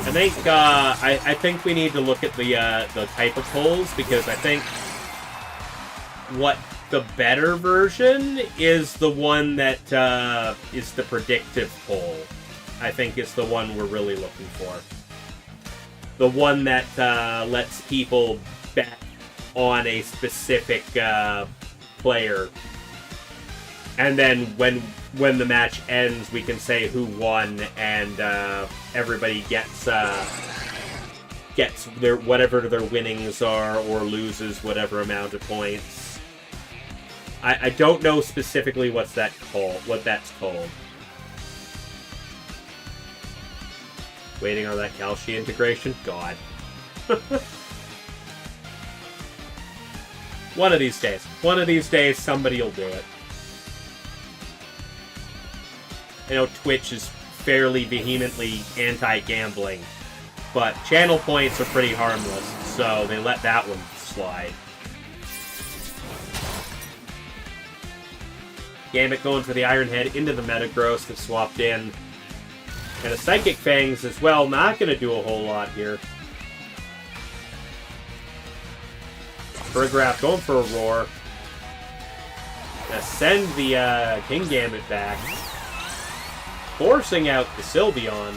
Speaker 2: I think we need to look at the type of polls, because I think what the better version is the one that is the predictive poll. I think is the one we're really looking for. The one that lets people bet on a specific player, and then when the match ends, we can say who won, and everybody gets their whatever their winnings are, or loses whatever amount of points. I don't know specifically what that's called. Waiting on that Kalshi integration? God. One of these days, somebody will do it. I know Twitch is fairly vehemently anti-gambling, but channel points are pretty harmless, so they let that one slide. Gambit going for the Iron Head into the Metagross that swapped in. And a Psychic Fangs as well, not going to do a whole lot here. Burgraph going for a Roar. Gonna send the King Gambit back. Forcing out the Sylveon.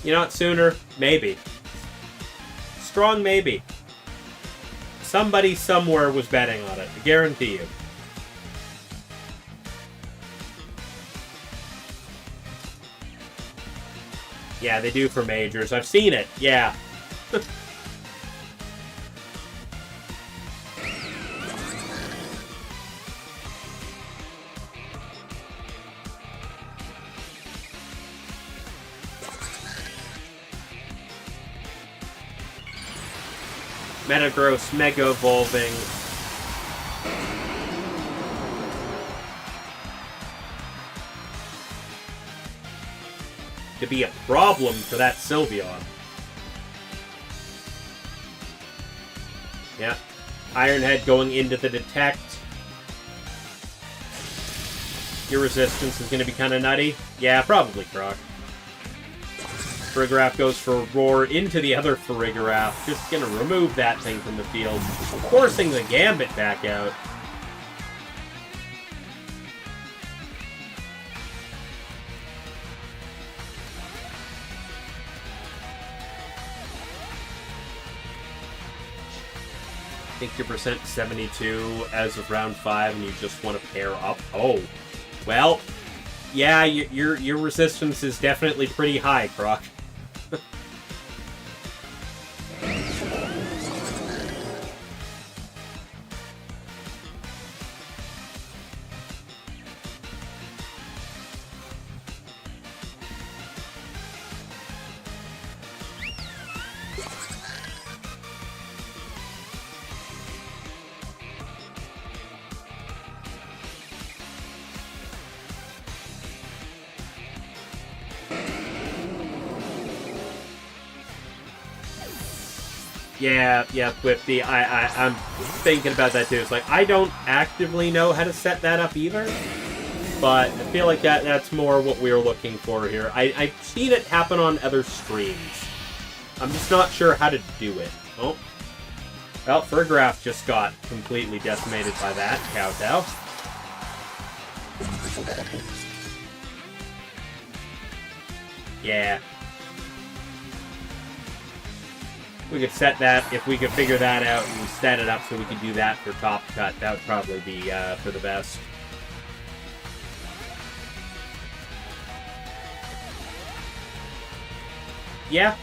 Speaker 2: You know what, Sooner? Maybe. Strong maybe. Somebody somewhere was betting on it, I guarantee you. Yeah, they do for majors. I've seen it, yeah. Metagross Mega Evolving. To be a problem for that Sylveon. Yeah. Iron Head going into the Detect. Your resistance is going to be kind of nutty. Yeah, probably Croc. Farigiraf goes for a Roar into the other Farigiraf. Just going to remove that thing from the field. Forcing the Gambit back out. I think your percent 72 as of round 5, and you just want to pair up. Oh, well, yeah, your resistance is definitely pretty high, Croc. Yeah, Whippy. I'm thinking about that too. It's like, I don't actively know how to set that up either, but I feel like that's more what we're looking for here. I've seen it happen on other streams. I'm just not sure how to do it. Oh. Well, Farigiraf just got completely decimated by that Kowtow. Yeah. We could set that, if we could figure that out and set it up so we could do that for top cut, that would probably be for the best. Yeah.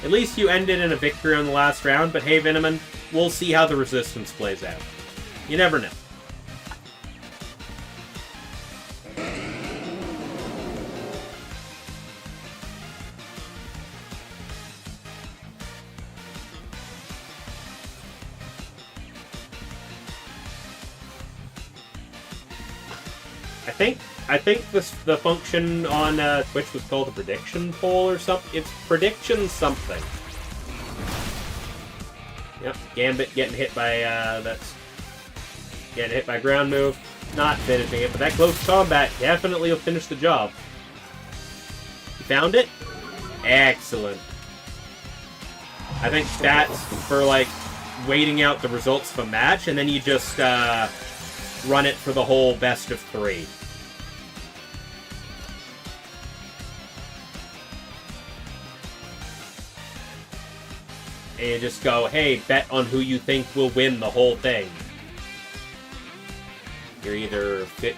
Speaker 2: At least you ended in a victory on the last round, but hey, Venoman, we'll see how the resistance plays out. You never know. think the function on Twitch was called a prediction poll or something. It's prediction something. Yep, Gambit getting hit by getting hit by ground move, not finishing it, but that close combat definitely will finish the job. You found it? Excellent. I think that's for like waiting out the results of a match, and then you just run it for the whole best of 3. And you just go, hey, bet on who you think will win the whole thing. You're either fit.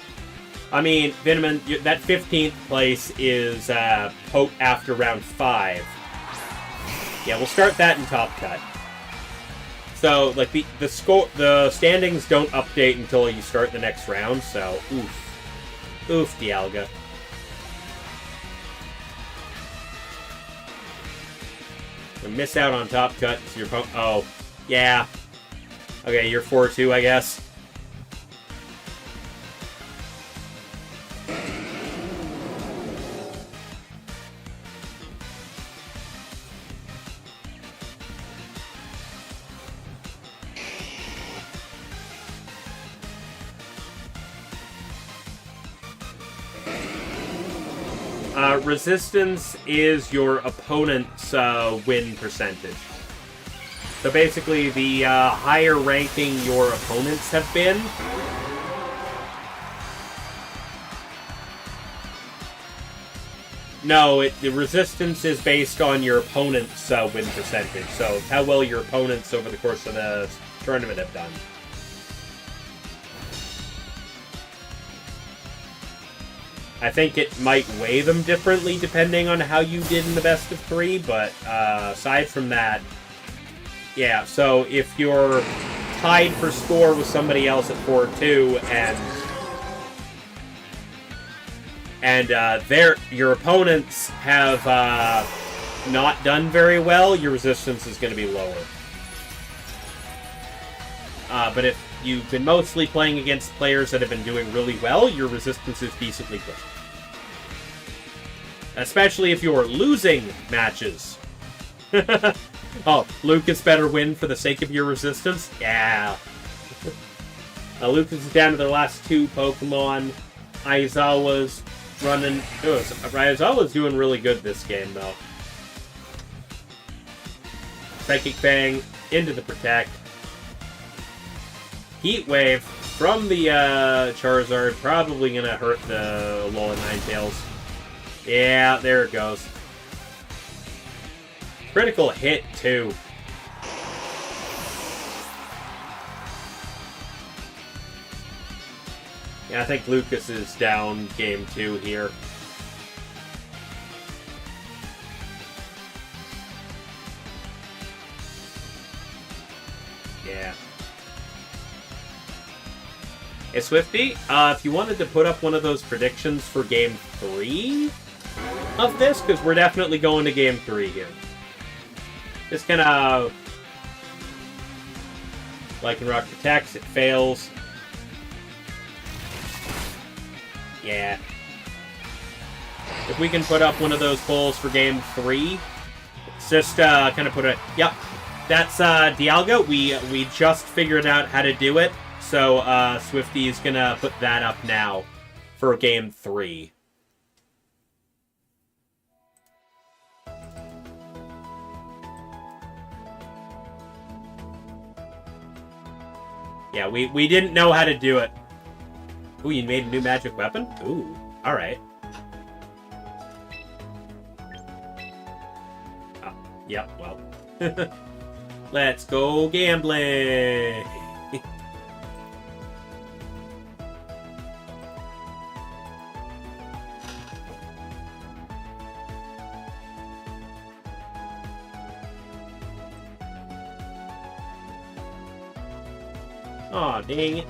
Speaker 2: I mean, Vitamin, that 15th place is after round 5. Yeah, we'll start that in Top Cut. So, like, the standings don't update until you start the next round, so, oof. Oof, Dialga. You miss out on Top Cut, so your opponent... Oh, yeah. Okay, you're 4-2, I guess. Resistance is your opponent's win percentage. So basically, the higher ranking your opponents have been, no, the resistance is based on your opponent's win percentage. So how well your opponents over the course of the tournament have done. I think it might weigh them differently depending on how you did in the best of 3, but aside from that, yeah, so if you're tied for score with somebody else at 4-2 and your opponents have not done very well, your resistance is going to be lower. But if you've been mostly playing against players that have been doing really well, your resistance is decently good. Especially if you're losing matches. Oh, Lucas better win for the sake of your resistance? Yeah. Lucas is down to the last 2 Pokemon. Aizawa's running... Aizawa's doing really good this game, though. Psychic Bang into the Protect. Heat Wave from the Charizard, probably going to hurt the Alolan Ninetales. Yeah, there it goes. Critical hit, too. Yeah, I think Lucas is down game 2 here. Yeah. Hey, Swifty, if you wanted to put up one of those predictions for game 3 of this, because we're definitely going to game 3 here. Just kind of... Lycanroc protects, it fails. Yeah. If we can put up one of those polls for game 3, it's just kind of put it... Yep, that's Dialga. We just figured out how to do it, so Swifty is going to put that up now for game 3. Yeah, we didn't know how to do it. Ooh, you made a new magic weapon? Ooh, alright. Oh, yep, well. Let's go gambling! Aw, dang it.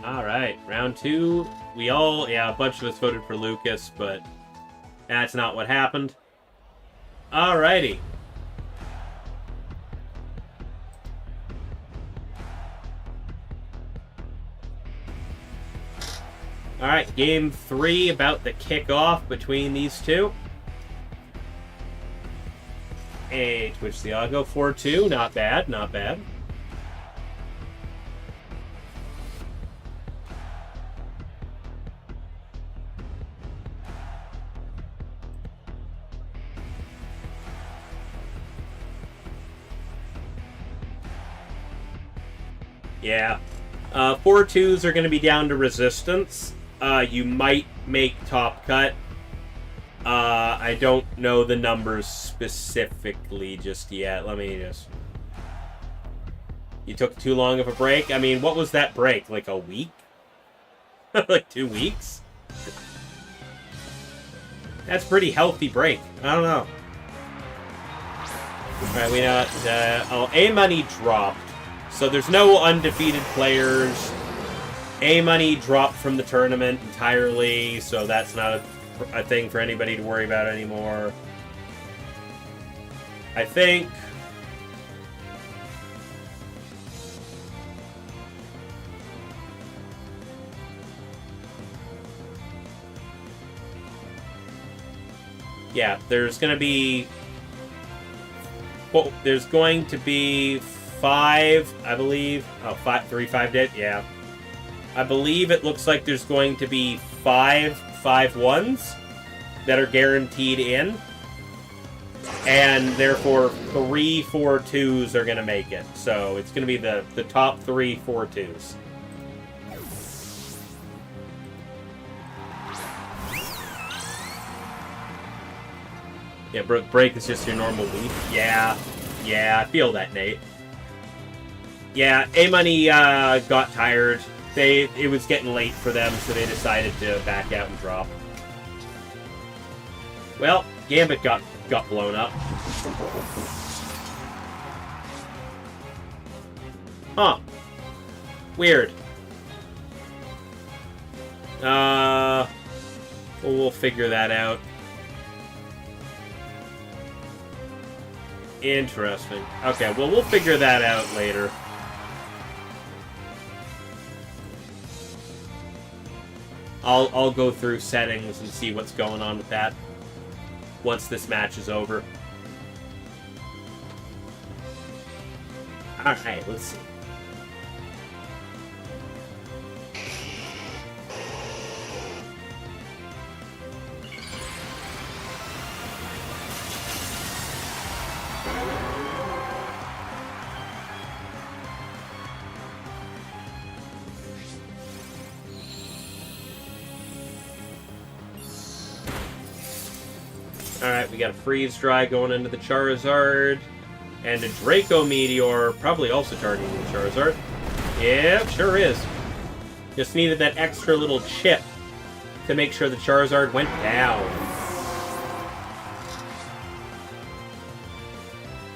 Speaker 2: Alright, round 2. A bunch of us voted for Lucas, but that's not what happened. Alrighty. Alright, game 3 about the kickoff between these two. Hey, Twitch the Augo 4-2. Not bad, not bad. Yeah. 4-2s are going to be down to resistance. You might make top cut. I don't know the numbers specifically just yet. Let me just... You took too long of a break? I mean, what was that break? Like a week? Like 2 weeks? That's a pretty healthy break. I don't know. Alright, we got... A-Money dropped. So there's no undefeated players. A-Money dropped from the tournament entirely, so that's not a thing for anybody to worry about anymore. I think... Yeah, there's going to be... Well, there's going to be 5, I believe. Oh, 5 dead? Yeah. I believe it looks like there's going to be 5 5-1s that are guaranteed in. And therefore, 3 4-2s are going to make it. So it's going to be the top 3 4-2s. Yeah, break is just your normal week. Yeah, I feel that, Nate. Yeah, A-Money got tired. It was getting late for them, so they decided to back out and drop. Well, Gambit got blown up. Huh. Weird. We'll figure that out. Interesting. Okay, well, we'll figure that out later. I'll go through settings and see what's going on with that once this match is over. Alright, let's see. Alright, we got a Freeze Dry going into the Charizard. And a Draco Meteor, probably also targeting the Charizard. Yep, sure is. Just needed that extra little chip to make sure the Charizard went down.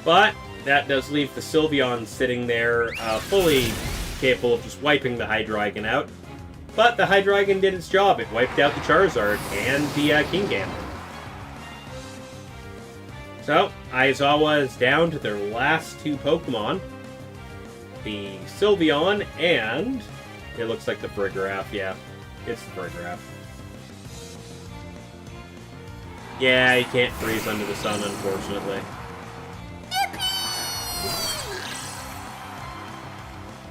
Speaker 2: But that does leave the Sylveon sitting there, fully capable of just wiping the Hydreigon out. But the Hydreigon did its job. It wiped out the Charizard and the Kingambit. So, Aizawa is down to their last 2 Pokemon. The Sylveon and... It looks like the Farigiraf, yeah. It's the Farigiraf. Yeah, you can't freeze under the sun, unfortunately.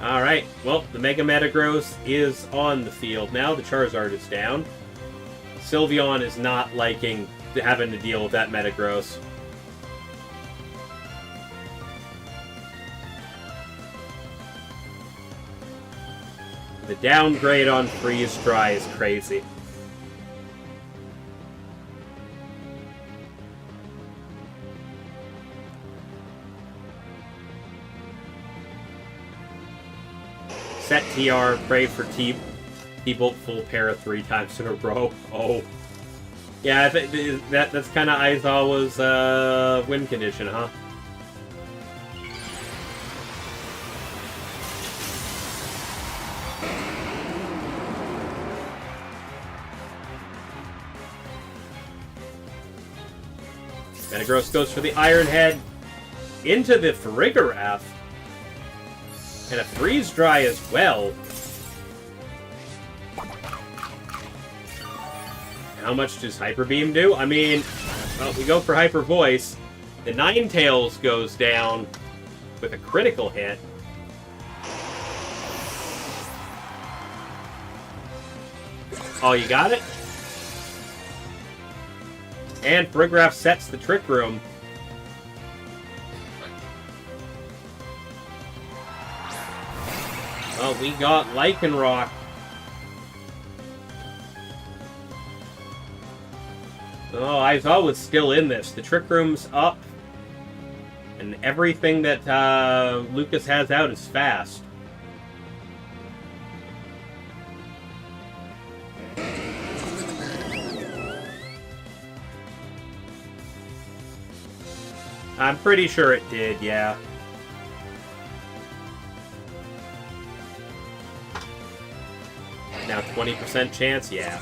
Speaker 2: Alright, well, the Mega Metagross is on the field now. The Charizard is down. Sylveon is not liking having to deal with that Metagross. The downgrade on Freeze Dry is crazy. Set TR, pray for T-Bolt full para 3 times in a row. Oh. Yeah, I think that's kind of Aizawa's win condition, huh? Metagross goes for the Iron Head into the Farigiraf. And a Freeze Dry as well. how much does Hyper Beam do? I mean, well, we go for Hyper Voice. The Ninetales goes down with a critical hit. Oh, you got it? And Frigraph sets the Trick Room. Oh, we got Lycanroc. Oh, Aizawa's still in this. The Trick Room's up. And everything that Lucas has out is fast. I'm pretty sure it did, yeah. Now 20% chance, yeah.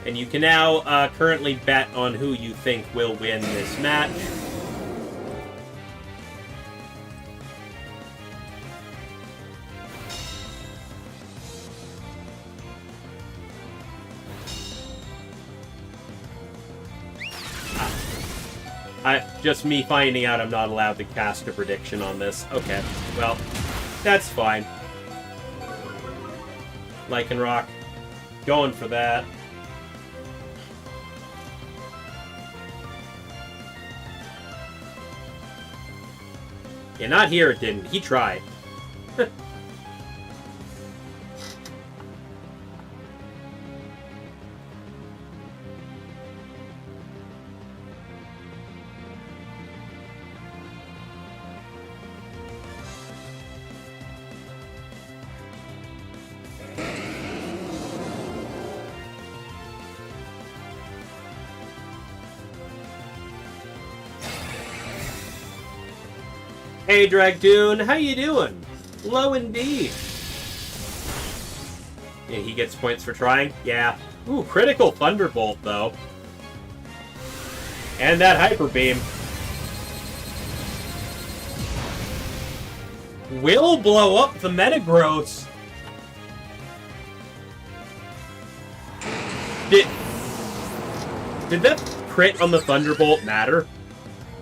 Speaker 2: And you can now currently bet on who you think will win this match. Just me finding out I'm not allowed to cast a prediction on this. Okay, well, that's fine. Lycanroc, going for that. Yeah, not here it didn't. He tried. Hey, Dragdoon, how you doing? Low indeed. Yeah, he gets points for trying? Yeah. Ooh, critical Thunderbolt, though. And that Hyper Beam. Will blow up the Metagross. Did that crit on the Thunderbolt matter?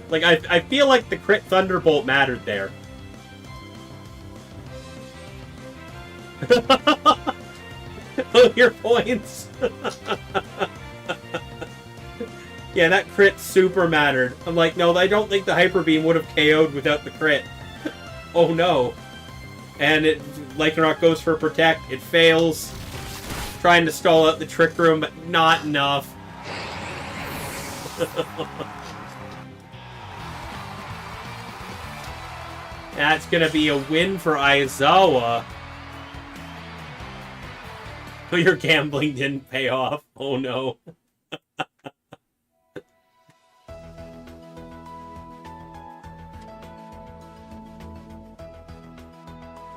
Speaker 2: Like, I feel like the crit Thunderbolt mattered there. Oh, your points. Yeah, that crit super mattered. I'm like, no, I don't think the Hyper Beam would have KO'd without the crit. Oh no. And Lycanroc goes for Protect. It fails. Trying to stall out the Trick Room, but not enough. That's going to be a win for Aizawa. Oh, your gambling didn't pay off. Oh, no.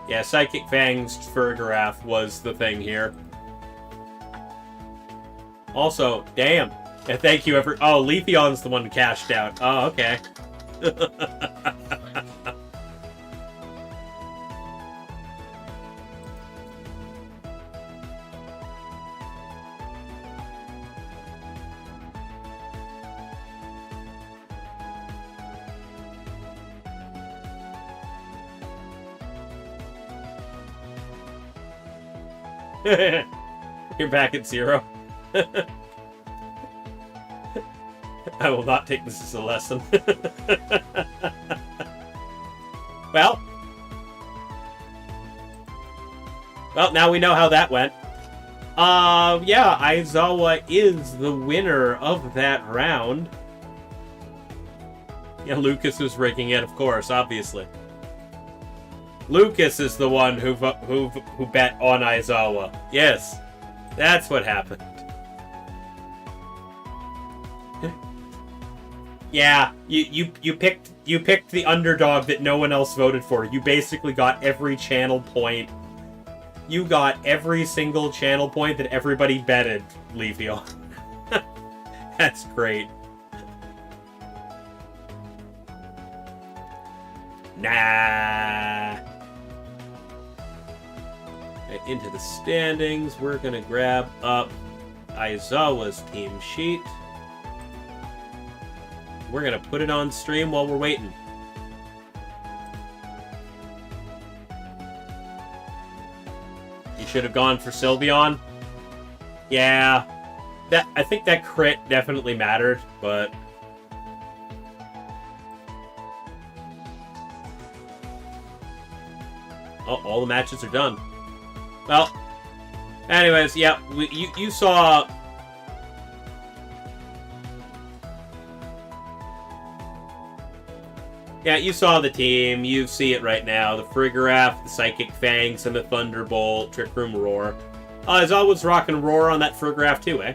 Speaker 2: Yeah, Psychic Fang's Fergaraf was the thing here. Also, damn. Yeah, thank you, ever. Oh, Leafeon's the one cashed out. Oh, okay. You're back at 0. I will not take this as a lesson. Well, now we know how that went. Yeah, Aizawa is the winner of that round. Yeah, Lucas was rigging it, of course, obviously. Lucas is the one who bet on Aizawa. Yes, that's what happened. Yeah, you picked the underdog that no one else voted for. You basically got every channel point. You got every single channel point that everybody betted, Leafeon. That's great. Nah. And into the standings, we're going to grab up Aizawa's team sheet. We're going to put it on stream while we're waiting. You should have gone for Sylveon. Yeah. I think that crit definitely mattered, but... Oh, all the matches are done. Well, anyways, yeah, you saw... Yeah, you saw the team. You see it right now. The Frigoraph, the Psychic Fangs, and the Thunderbolt, Trick Room Roar. As always, rockin' Roar on that Frigoraph too, eh?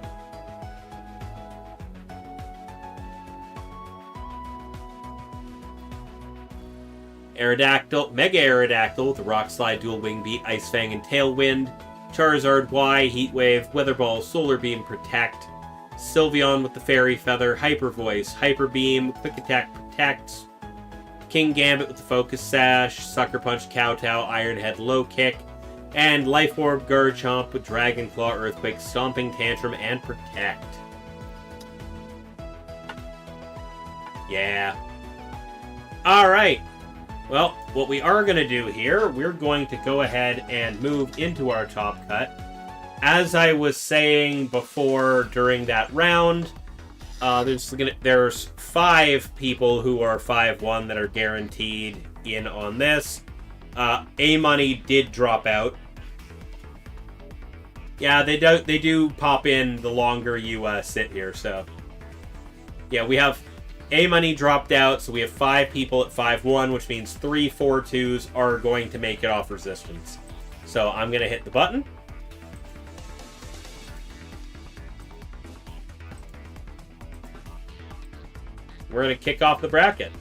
Speaker 2: Aerodactyl, Mega Aerodactyl with the Rock Slide, Dual Wing Beat, Ice Fang, and Tailwind. Charizard Y, Heat Wave, Weather Ball, Solar Beam, Protect. Sylveon with the Fairy Feather, Hyper Voice, Hyper Beam, Quick Attack, Protect. King Gambit with the Focus Sash, Sucker Punch, Kowtow, Iron Head, Low Kick. And Life Orb, Garchomp with Dragon Claw, Earthquake, Stomping Tantrum, and Protect. Yeah. Alright. Well, what we are going to do here, we're going to go ahead and move into our top cut. As I was saying before during that round, there's 5 people who are 5-1 that are guaranteed in on this. A-Money did drop out. Yeah, they do pop in the longer you sit here, so... Yeah, we have... A-Money dropped out, so we have 5 people at 5-1, which means 3 4-2s are going to make it off resistance. So I'm going to hit the button. We're going to kick off the bracket.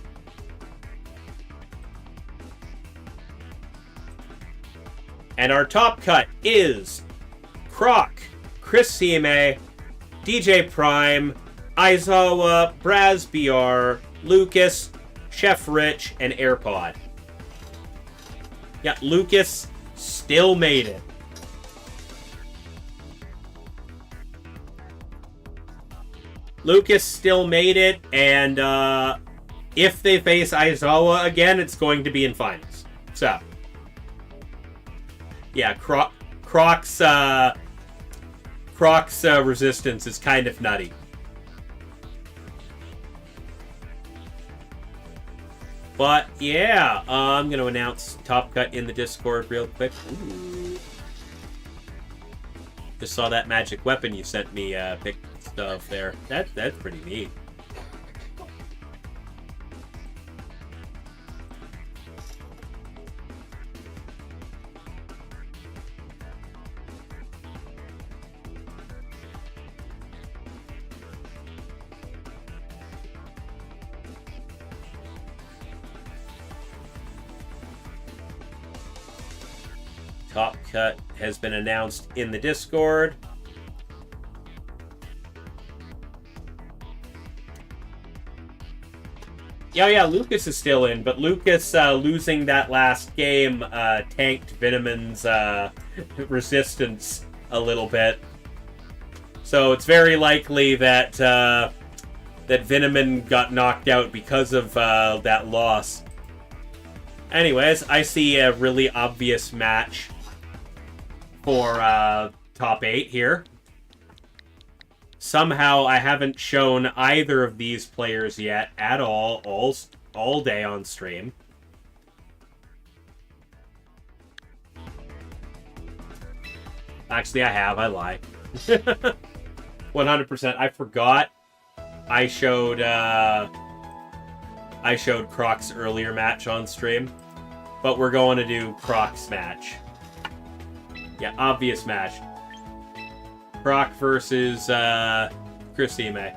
Speaker 2: And our top cut is Croc, Chris CMA, DJ Prime, Aizawa, Braz BR, Lucas, Chef Rich, and AirPod. Yeah, Lucas still made it. Lucas still made it, and if they face Aizawa again, it's going to be in finals. So, yeah, Croc's resistance is kind of nutty. But, yeah, I'm going to announce Top Cut in the Discord real quick. Ooh. Just saw that magic weapon you sent me picked stuff there. That's pretty neat. Top Cut has been announced in the Discord. Yeah, Lucas is still in, but Lucas losing that last game tanked Venoman's resistance a little bit. So it's very likely that that Venoman got knocked out because of that loss. Anyways, I see a really obvious match for top 8 here. Somehow I haven't shown either of these players yet at all day on stream. Actually, I have. I lie. 100%. I forgot. I showed Croc's earlier match on stream, but we're going to do Croc's match. Yeah, obvious match. Croc versus Chris Ime.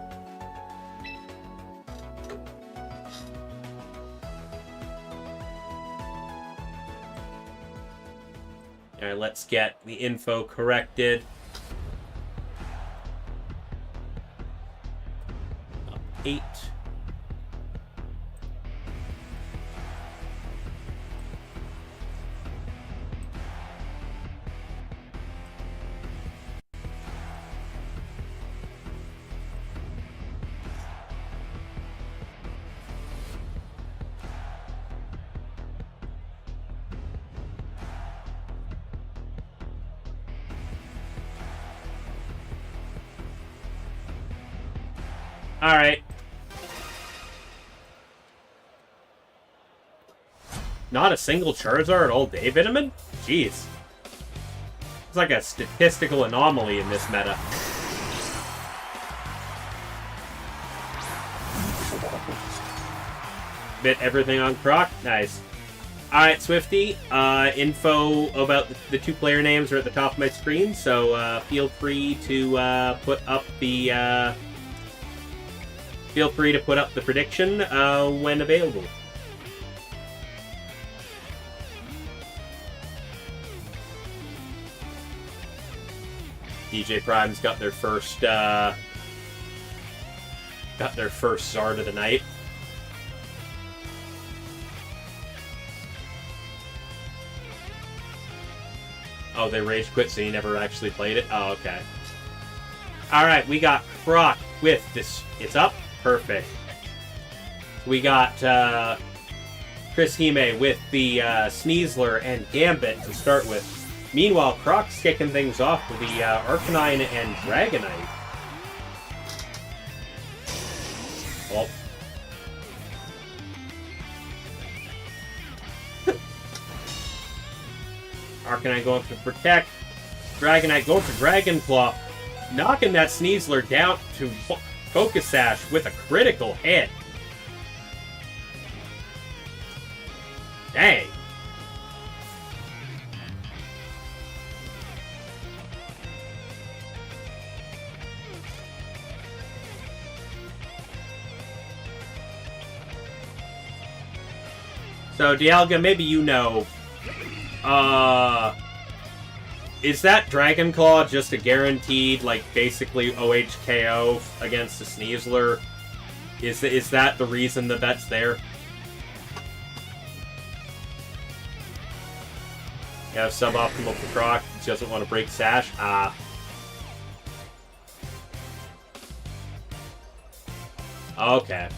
Speaker 2: Alright, let's get the info corrected. 8. Alright. Not a single Charizard all day, Vitamin? Jeez. It's like a statistical anomaly in this meta. Bit everything on Croc. Nice. Alright, Swifty. Info about the two player names are at the top of my screen, so feel free to put up the prediction when available. DJ Prime's got their first Zard of the night. Oh, they rage quit, so you never actually played it? Oh, okay. Alright, we got Croc with this. It's up? Perfect. We got Chris Hime with the Sneasler and Gambit to start with. Meanwhile, Croc's kicking things off with the Arcanine and Dragonite. Oh. Arcanine going for Protect. Dragonite going for Dragon Claw. Knocking that Sneasler down to Focus Sash with a critical hit. Dang. So, Dialga, maybe you know, is that Dragon Claw just a guaranteed, like, basically OHKO against the Sneasler? Is that the reason that that's there? Yeah, suboptimal for Croc. He doesn't want to break Sash. Ah. Okay.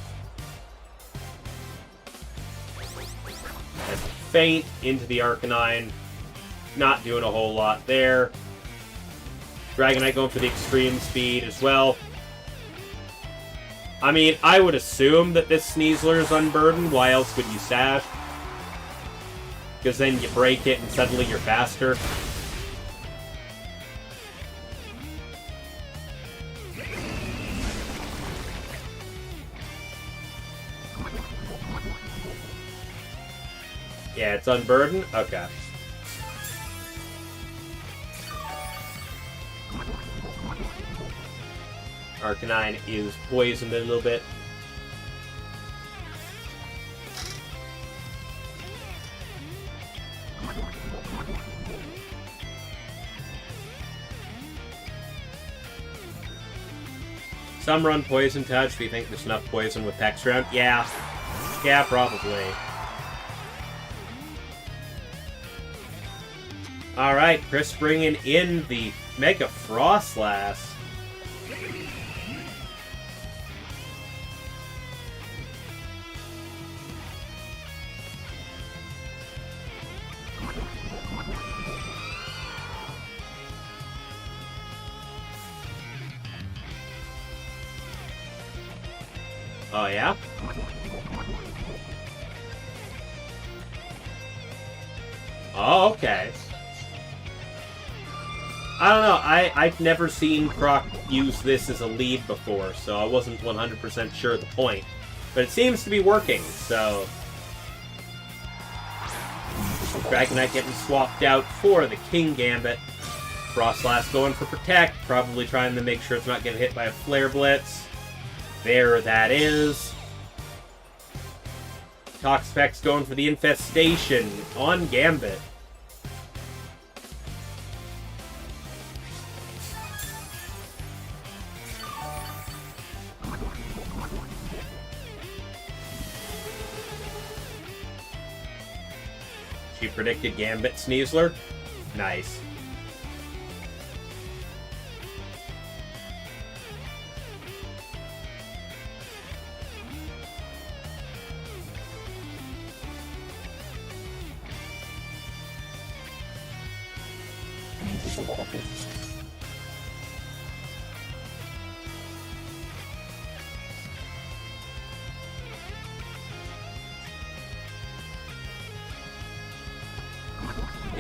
Speaker 2: And Feint into the Arcanine. Not doing a whole lot there. Dragonite going for the extreme speed as well. I mean, I would assume that this Sneasler is unburdened. Why else would you Sash? Because then you break it and suddenly you're faster. Yeah, it's unburdened? Okay. Arcanine is poisoned a little bit. Some run Poison Touch. Do you think there's enough poison with Hex Round? Yeah. Yeah, probably. Alright, Chris bringing in the Mega Frostlass. Oh, yeah? Oh, okay. I don't know, I've never seen Croc use this as a lead before, so I wasn't 100% sure of the point. But it seems to be working, so... Dragonite getting swapped out for the King Gambit. Frostlass going for Protect, probably trying to make sure it's not getting hit by a Flare Blitz. There that is. Toxapex going for the Infestation on Gambit. She predicted Gambit Sneasler. Nice.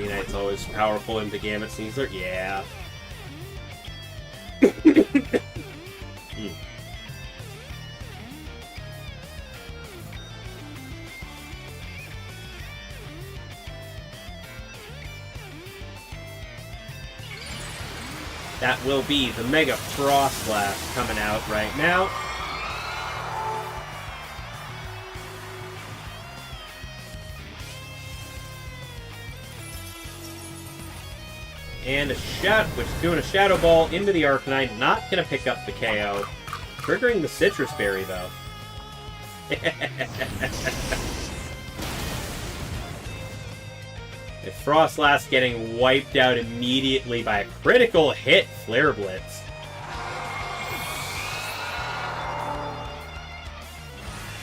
Speaker 2: D-Knight's always powerful into Gambit Sneasler. Yeah. That will be the Mega Frost Blast coming out right now. And a shot, which is doing a Shadow Ball into the Arcanine. Not going to pick up the KO. Triggering the Citrus Berry, though. If Frostlass getting wiped out immediately by a critical hit Flare Blitz.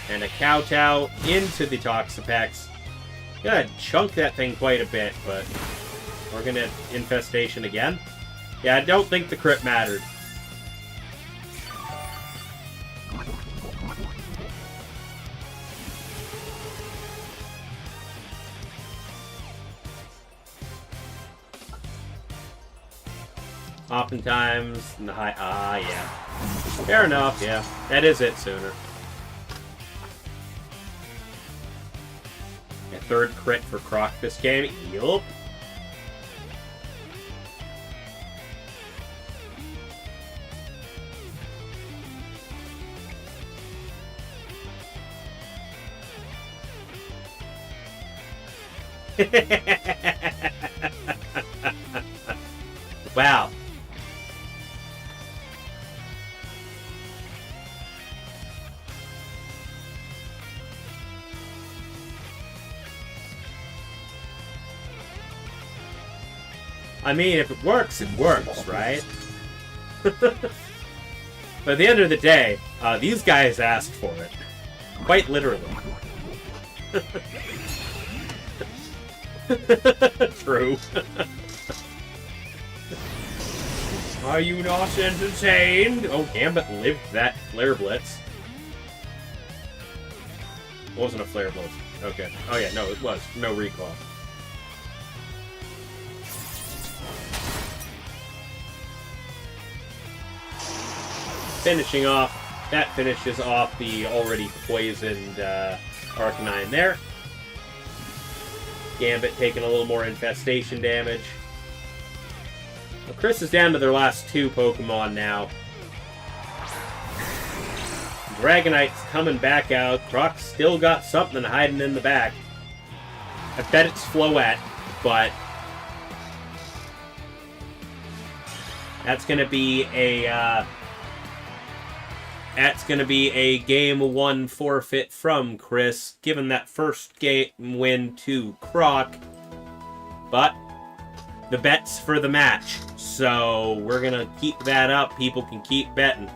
Speaker 2: And a Kowtow into the Toxapex. Gonna chunk that thing quite a bit, but we're gonna Infestation again. Yeah, I don't think the crit mattered. Oftentimes, in the high... yeah. Fair enough, yeah. That is it sooner. A third crit for Croc this game. Yup. Wow. I mean, if it works, right? But at the end of the day, these guys asked for it. Quite literally. True. Are you not entertained? Oh, Gambit lived that Flare Blitz. It wasn't a Flare Blitz. Okay. Oh yeah, no, it was. No recall. Finishing off, that finishes off the already poisoned Arcanine there. Gambit taking a little more infestation damage. Well, Chris is down to their last two Pokemon now. Dragonite's coming back out. Croc's still got something hiding in the back. I bet it's Floette, but that's going to be a game 1 forfeit from Chris, given that first game win to Croc. But the bet's for the match, so we're going to keep that up. People can keep betting.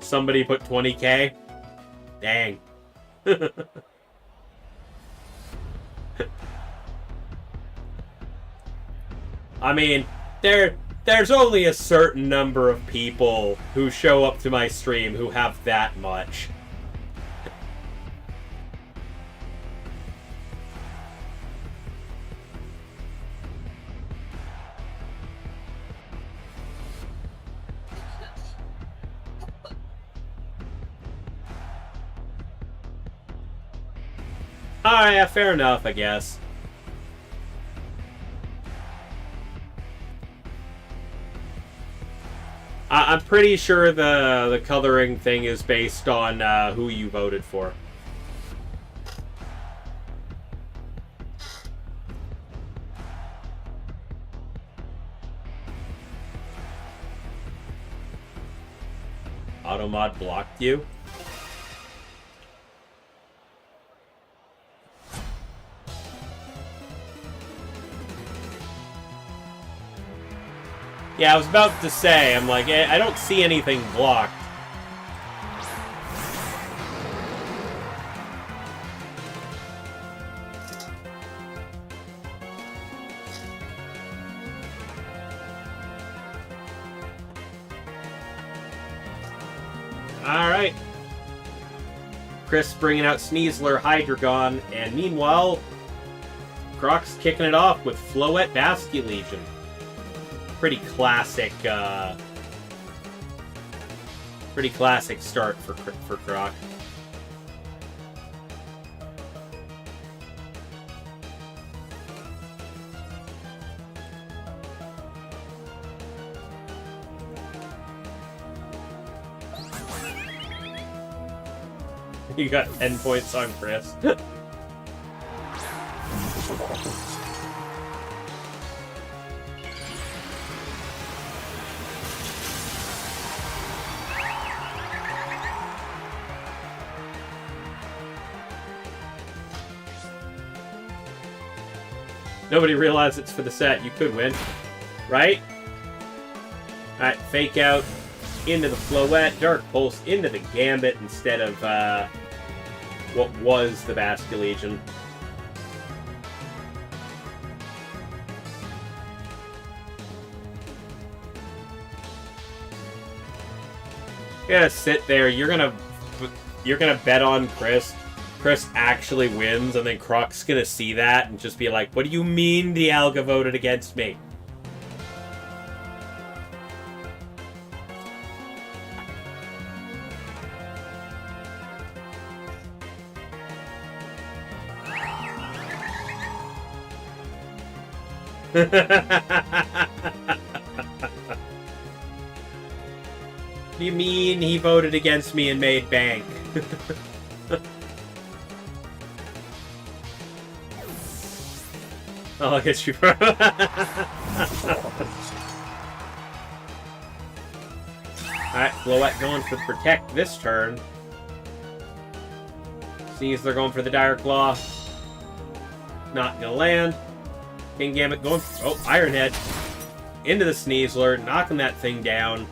Speaker 2: Somebody put 20K? Dang. I mean, there's only a certain number of people who show up to my stream who have that much. Alright, yeah, fair enough, I guess. I'm pretty sure the coloring thing is based on who you voted for. Automod blocked you? Yeah, I was about to say, I'm like, I don't see anything blocked. Alright, Chris bringing out Sneasler, Hydreigon, and meanwhile, Croc's kicking it off with Floette, Basculegion. Pretty classic start for Croc. You got 10 points on Chris. Nobody realized it's for the set. You could win. Right? Alright, Fake Out into the Floette. Dark Pulse into the Gambit instead of what was the Basculegion. You're gonna sit there. You're gonna bet on Chris. Chris actually wins, and then Croc's gonna see that and just be like, "What do you mean Dialga voted against me?" You mean he voted against me and made bank? Oh, I guess you. Alright, Floette going for Protect this turn. Sees they're going for the Dire Claw. Not gonna land. King Gambit going for, oh, Iron Head. Into the Sneasler, knocking that thing down.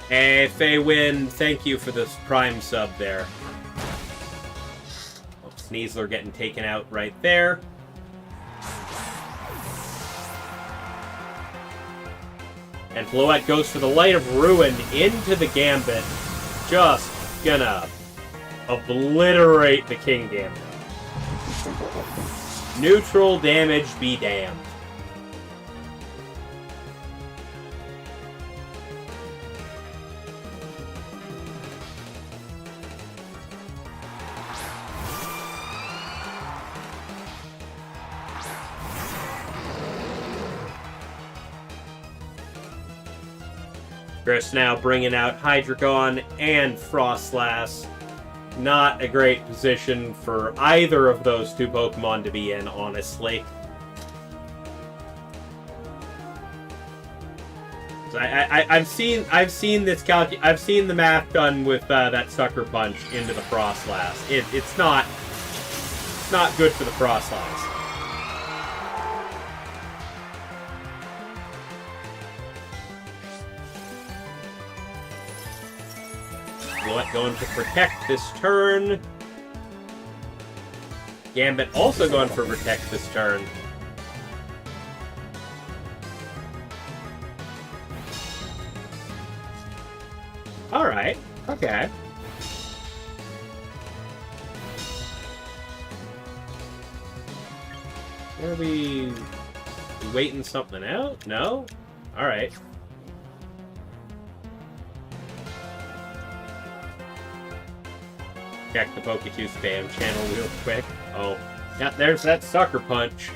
Speaker 2: Hey, Fei Win, thank you for this Prime sub there. Oh, Sneasler getting taken out right there. And Floette goes for the Light of Ruin into the Gambit. Just gonna obliterate the King Gambit. Neutral damage be damned. Chris now bringing out Hydreigon and Frostlass. Not a great position for either of those two Pokemon to be in, honestly. So I've seen this I've seen the math done with that Sucker Punch into the Frostlass. It's not good for the Frostlass. Going to Protect this turn. Gambit also going for Protect this turn. Alright, okay. Are we waiting something out? No? Alright. Check the Poke2 spam channel real quick. Oh, yeah, there's that Sucker Punch.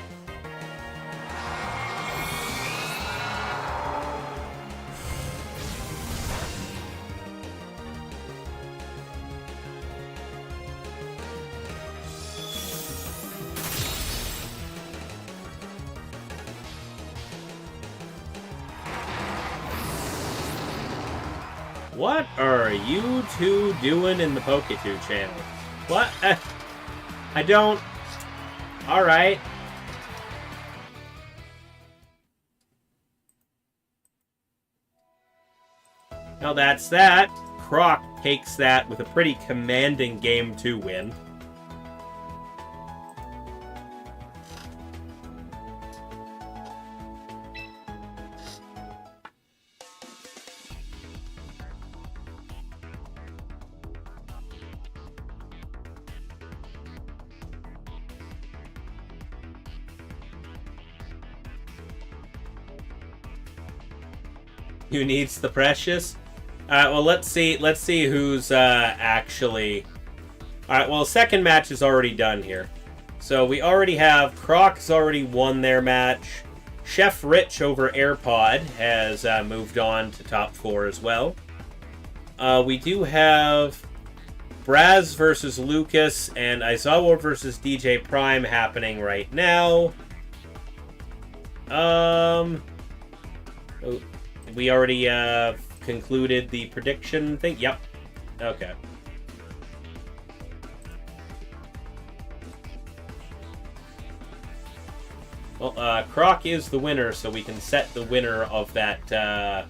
Speaker 2: What are you two doing in the Poke2 channel? What? I don't... Alright. Now that's that. Croc takes that with a pretty commanding Game 2 win. Who needs the precious? Well, let's see who's actually... Alright, well, second match is already done here. So we already have... Croc's already won their match. Chef Rich over AirPod has moved on to top 4 as well. We do have Braz versus Lucas and Aizawa versus DJ Prime happening right now. We already concluded the prediction thing. Yep. Okay. Well, Croc is the winner, so we can set the winner of that.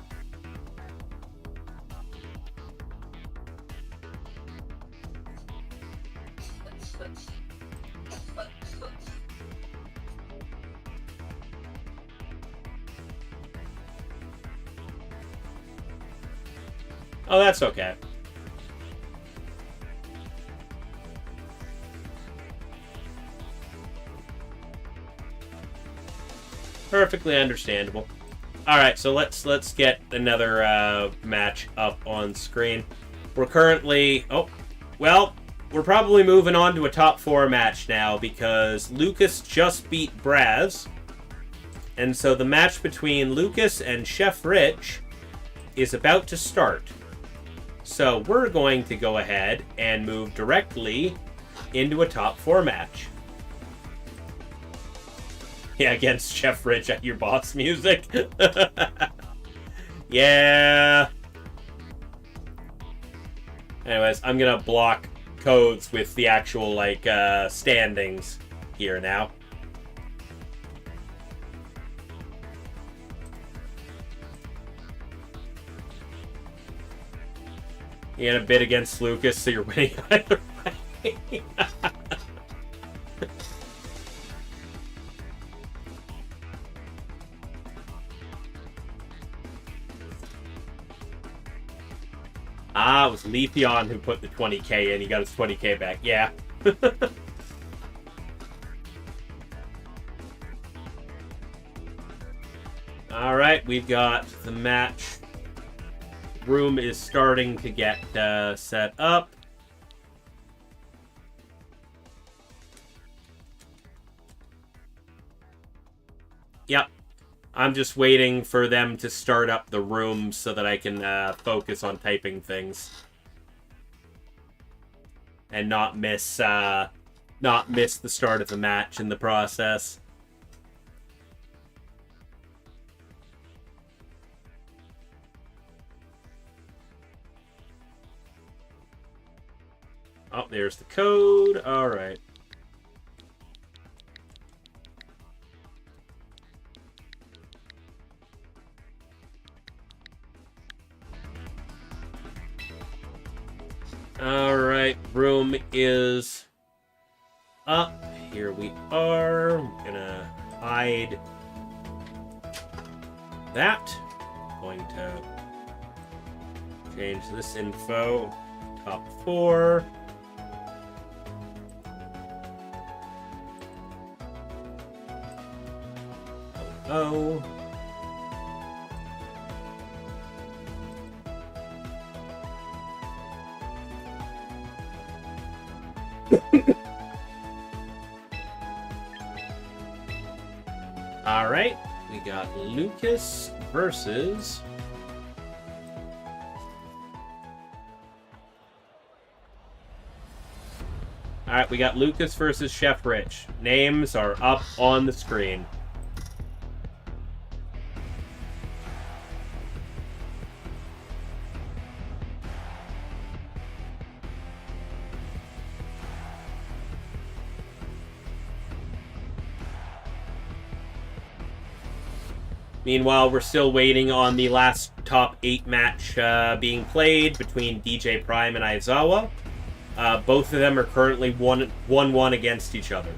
Speaker 2: Oh, that's okay. Perfectly understandable. Alright, so let's get another match up on screen. We're currently... Oh, well, we're probably moving on to a top 4 match now because Lucas just beat Braz. And so the match between Lucas and Chef Rich is about to start. So we're going to go ahead and move directly into a top 4 match. Yeah, against Chef Rich at your boss music. Yeah. Anyways, I'm gonna block codes with the actual, like, standings here now. You're gonna bid against Lucas, so you're winning either way. Ah, it was Leafeon who put the 20k in. He got his 20k back. Yeah. Alright, we've got the match. Room is starting to get set up. Yep. I'm just waiting for them to start up the room so that I can focus on typing things. And not miss the start of the match in the process. Oh, there's the code. All right. All right, room is up. Here we are. I'm gonna hide that. Going to change this info. Top 4. Oh. All right, we got Lucas versus All right, we got Lucas versus Chef Rich. Names are up on the screen. Meanwhile, we're still waiting on the last top 8 match being played between DJ Prime and Aizawa. Both of them are currently 1-1 against each other.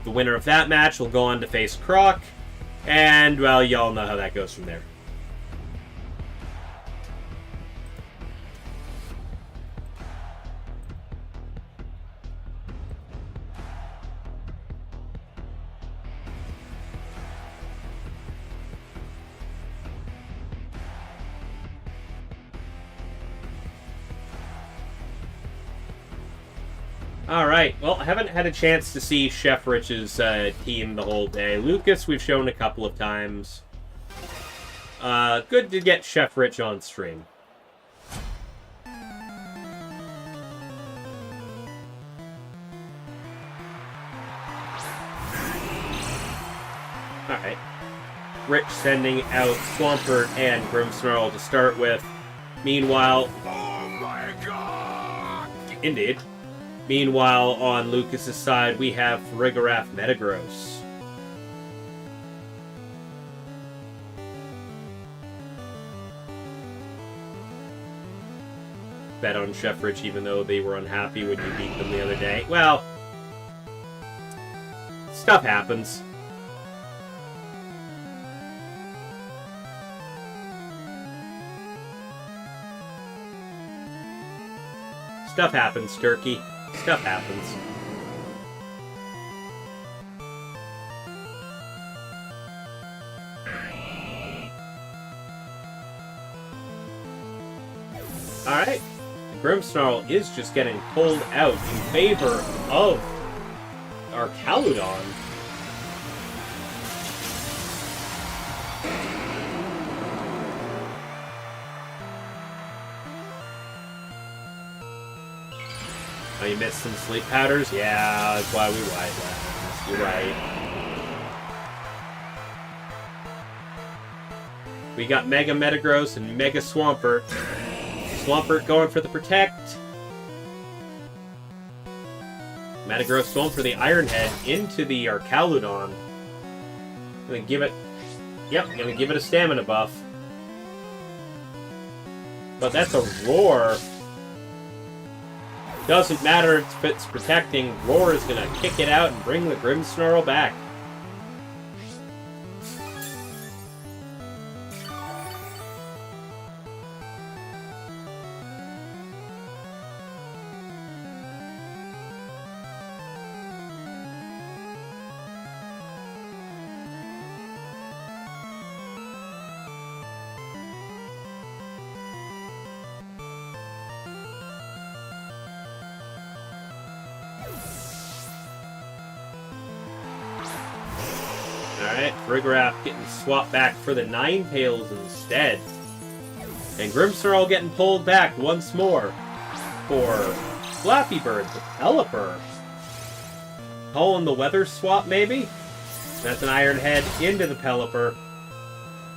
Speaker 2: The winner of that match will go on to face Croc, and, well, y'all know how that goes from there. Alright, well, I haven't had a chance to see Chef Rich's team the whole day. Lucas, we've shown a couple of times. Good to get Chef Rich on stream. Alright. Rich sending out Swampert and Grimmsnarl to start with. Meanwhile...
Speaker 1: Oh my god!
Speaker 2: Indeed. Meanwhile, on Lucas's side, we have Farigiraf Metagross. Bet on Chef Rich, even though they were unhappy when you beat them the other day. Well, stuff happens. Stuff happens, Turkey. Stuff happens. Alright. Grimmsnarl is just getting pulled out in favor of our Caludon. Oh, you missed some sleep powders? Yeah, that's why we wide left. You're right. We got Mega Metagross and Mega Swampert. Swampert going for the Protect. Metagross going for the Iron Head into the Arcaludon. Gonna give it... Yep, gonna give it a stamina buff. But that's a Roar. Doesn't matter if it's protecting, Roar is gonna kick it out and bring the Grimmsnarl back. Alright, Farigiraf getting swapped back for the Ninetales instead. And Grimmsnarl getting pulled back once more for Flappy Bird, the Pelipper. Pulling the weather swap, maybe? That's an Iron Head into the Pelipper.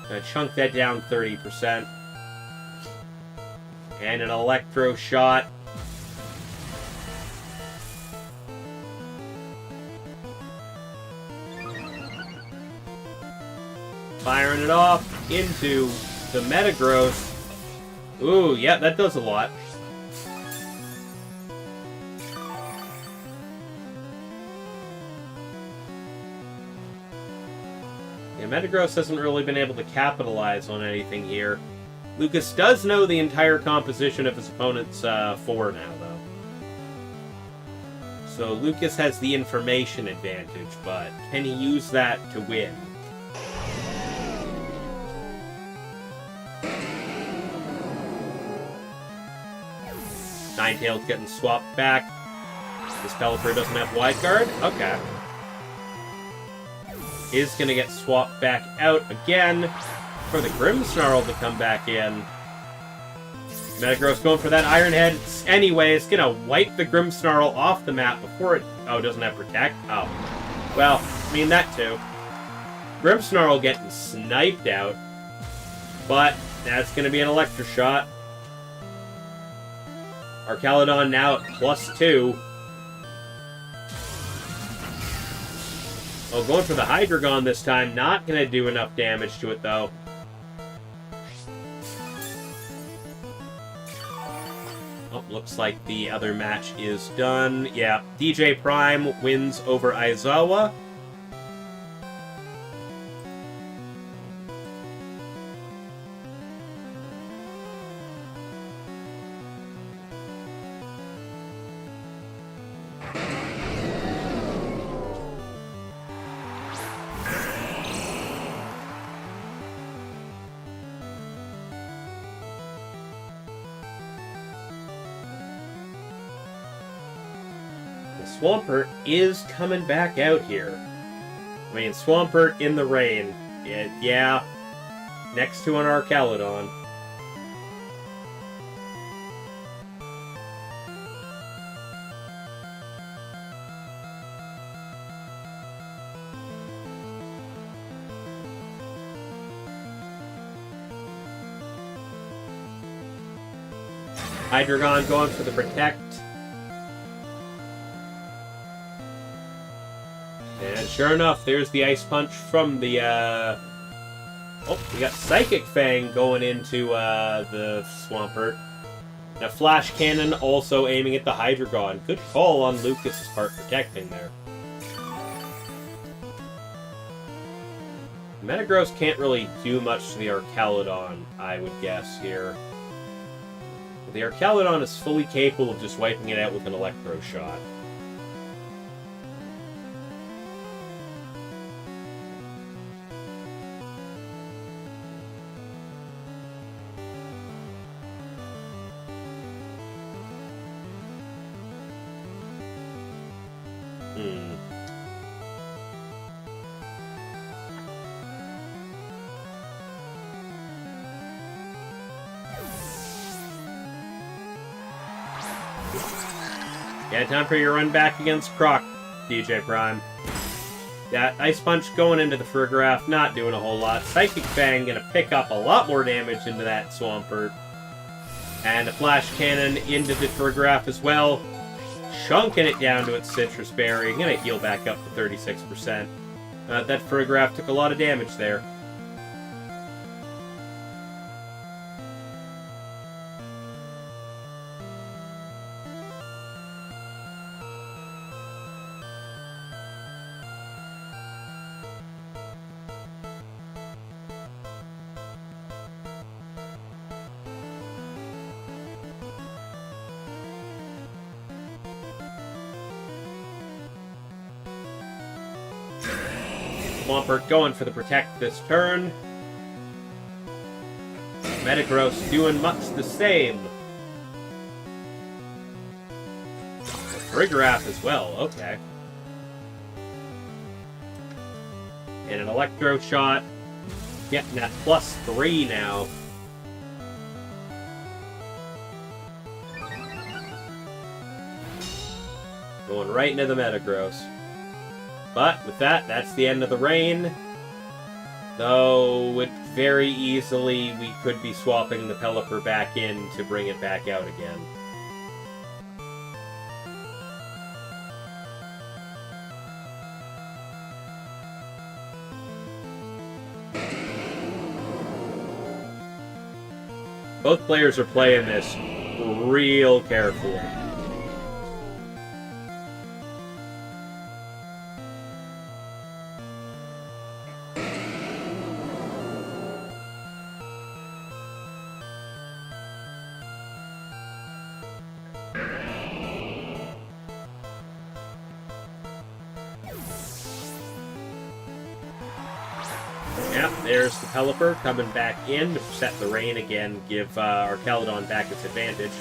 Speaker 2: Gonna chunk that down 30%. And an Electro Shot. Firing it off into the Metagross. Ooh, yeah, that does a lot. Yeah, Metagross hasn't really been able to capitalize on anything here. Lucas does know the entire composition of his opponent's 4 now, though. So Lucas has the information advantage, but can he use that to win? Ninetales getting swapped back. This Pelipper doesn't have Wide Guard? Okay. Is going to get swapped back out again for the Grimmsnarl to come back in. Metagross going for that Iron Head. Anyway, it's going to wipe the Grimmsnarl off the map before it... Oh, it doesn't have Protect? Oh. Well, I mean, that too. Grimmsnarl getting sniped out. But that's going to be an Electro Shot. Arcaludon now at +2. Oh, going for the Hydreigon this time. Not going to do enough damage to it, though. Oh, looks like the other match is done. Yeah, DJ Prime wins over Aizawa. Swampert is coming back out here. I mean, Swampert in the rain. Yeah. Next to an Archaludon. Hydreigon going for the Protect. And sure enough, there's the Ice Punch from the, Oh, we got Psychic Fang going into, the Swampert. Now, Flash Cannon also aiming at the Hydreigon. Good call on Lucas's part protecting there. Metagross can't really do much to the Archaludon, I would guess, here. The Archaludon is fully capable of just wiping it out with an Electro Shot. Yeah, time for your run back against Croc, DJ Prime. That Ice Punch going into the Farigiraf, not doing a whole lot. Psychic Fang gonna pick up a lot more damage into that Swampert. And a Flash Cannon into the Farigiraf as well. Chunking it down to its Citrus Berry. Gonna heal back up to 36%. That Farigiraf took a lot of damage there. Swampert going for the Protect this turn. Metagross doing much the same. Farigiraf as well, okay. And an Electro Shot. Getting that +3 now. Going right into the Metagross. But with that, that's the end of the rain. Though, very easily, we could be swapping the Pelipper back in to bring it back out again. Both players are playing this real carefully. Yep, there's the Pelipper coming back in to set the rain again, give Archaludon back its advantage.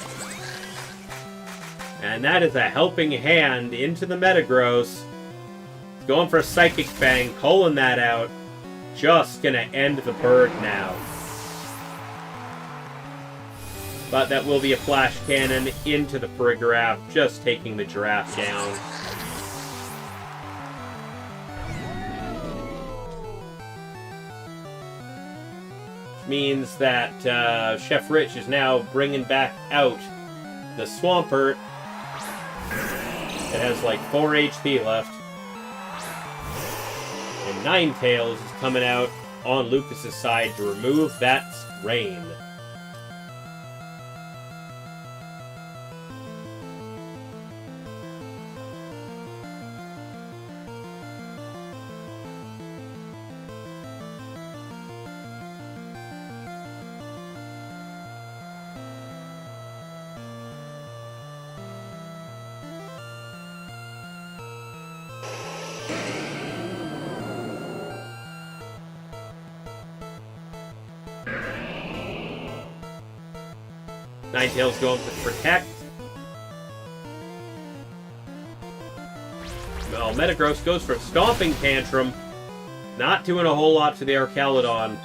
Speaker 2: And that is a helping hand into the Metagross. It's going for a Psychic Fang, pulling that out. Just gonna end the bird now. But that will be a Flash Cannon into the Farigiraf, just taking the Giraffe down. Means that Chef Rich is now bringing back out the Swampert. It has like 4 HP left. And Ninetales is coming out on Lucas's side to remove that rain. Ninetales going for Protect. Well, Metagross goes for Stomping Tantrum. Not doing a whole lot to the Archaludon.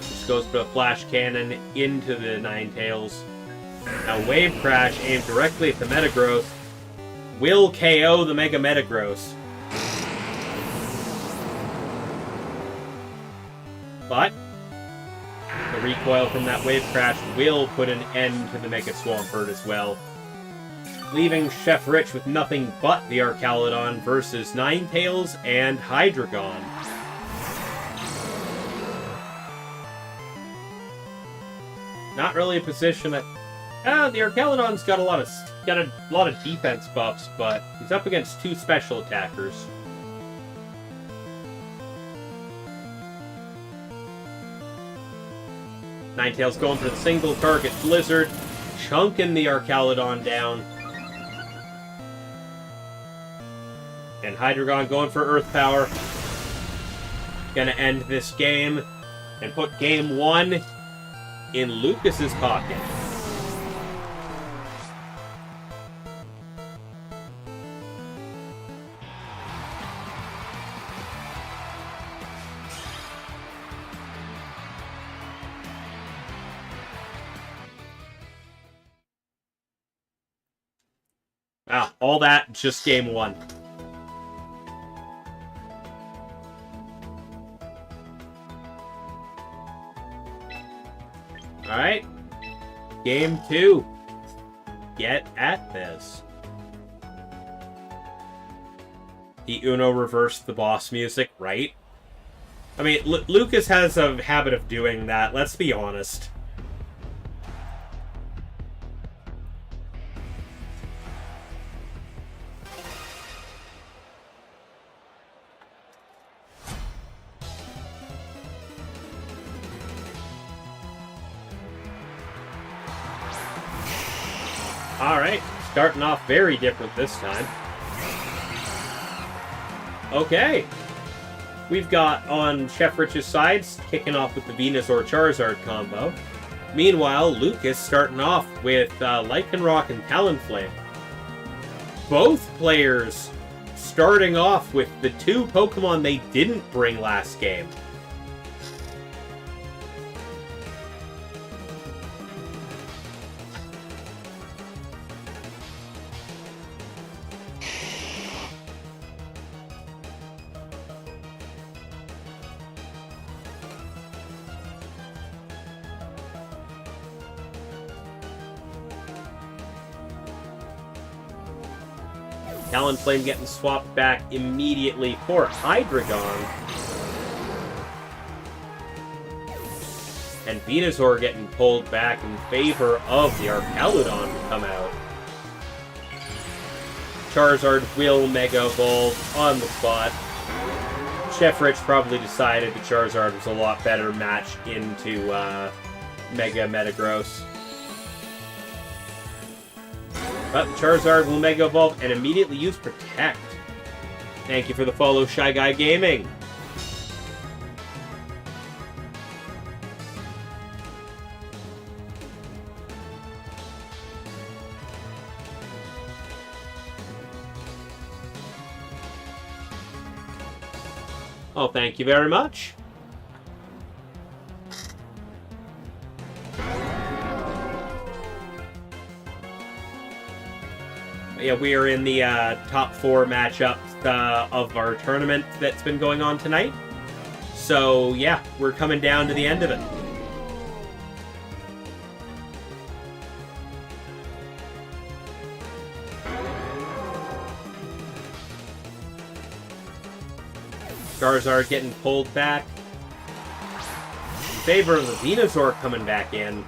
Speaker 2: Just goes for a Flash Cannon into the Ninetales. Now Wave Crash aimed directly at the Metagross will KO the Mega Metagross. But the recoil from that Wave Crash will put an end to the Mega Swampert as well. Leaving Chef Rich with nothing but the Archaludon versus Ninetales and Hydreigon. Not really a position that... the Archaludon's got a lot of defense buffs, but he's up against two special attackers. Ninetales going for the single target Blizzard, chunking the Archaludon down. And Hydreigon going for Earth Power. Gonna end this game and put game 1 in Lucas's pocket. Wow, all that, just game 1. Alright. Game 2. Get at this. The Uno reversed the boss music, right? I mean, Lucas has a habit of doing that, let's be honest. Alright, starting off very different this time. Okay. We've got on Chef Rich's sides, kicking off with the Venusaur Charizard combo. Meanwhile, Lucas starting off with Lycanroc and Talonflame. Both players starting off with the two Pokemon they didn't bring last game. Talonflame getting swapped back immediately for Hydreigon. And Venusaur getting pulled back in favor of the Archaludon to come out. Charizard will Mega Evolve on the spot. Chef Rich probably decided the Charizard was a lot better match into Mega Metagross. But Charizard will Mega Evolve and immediately use Protect. Thank you for the follow, Shy Guy Gaming. Oh, thank you very much. Yeah, we are in the top 4 matchups of our tournament that's been going on tonight. So, yeah, we're coming down to the end of it. Charizard getting pulled back. In favor of the Venusaur coming back in.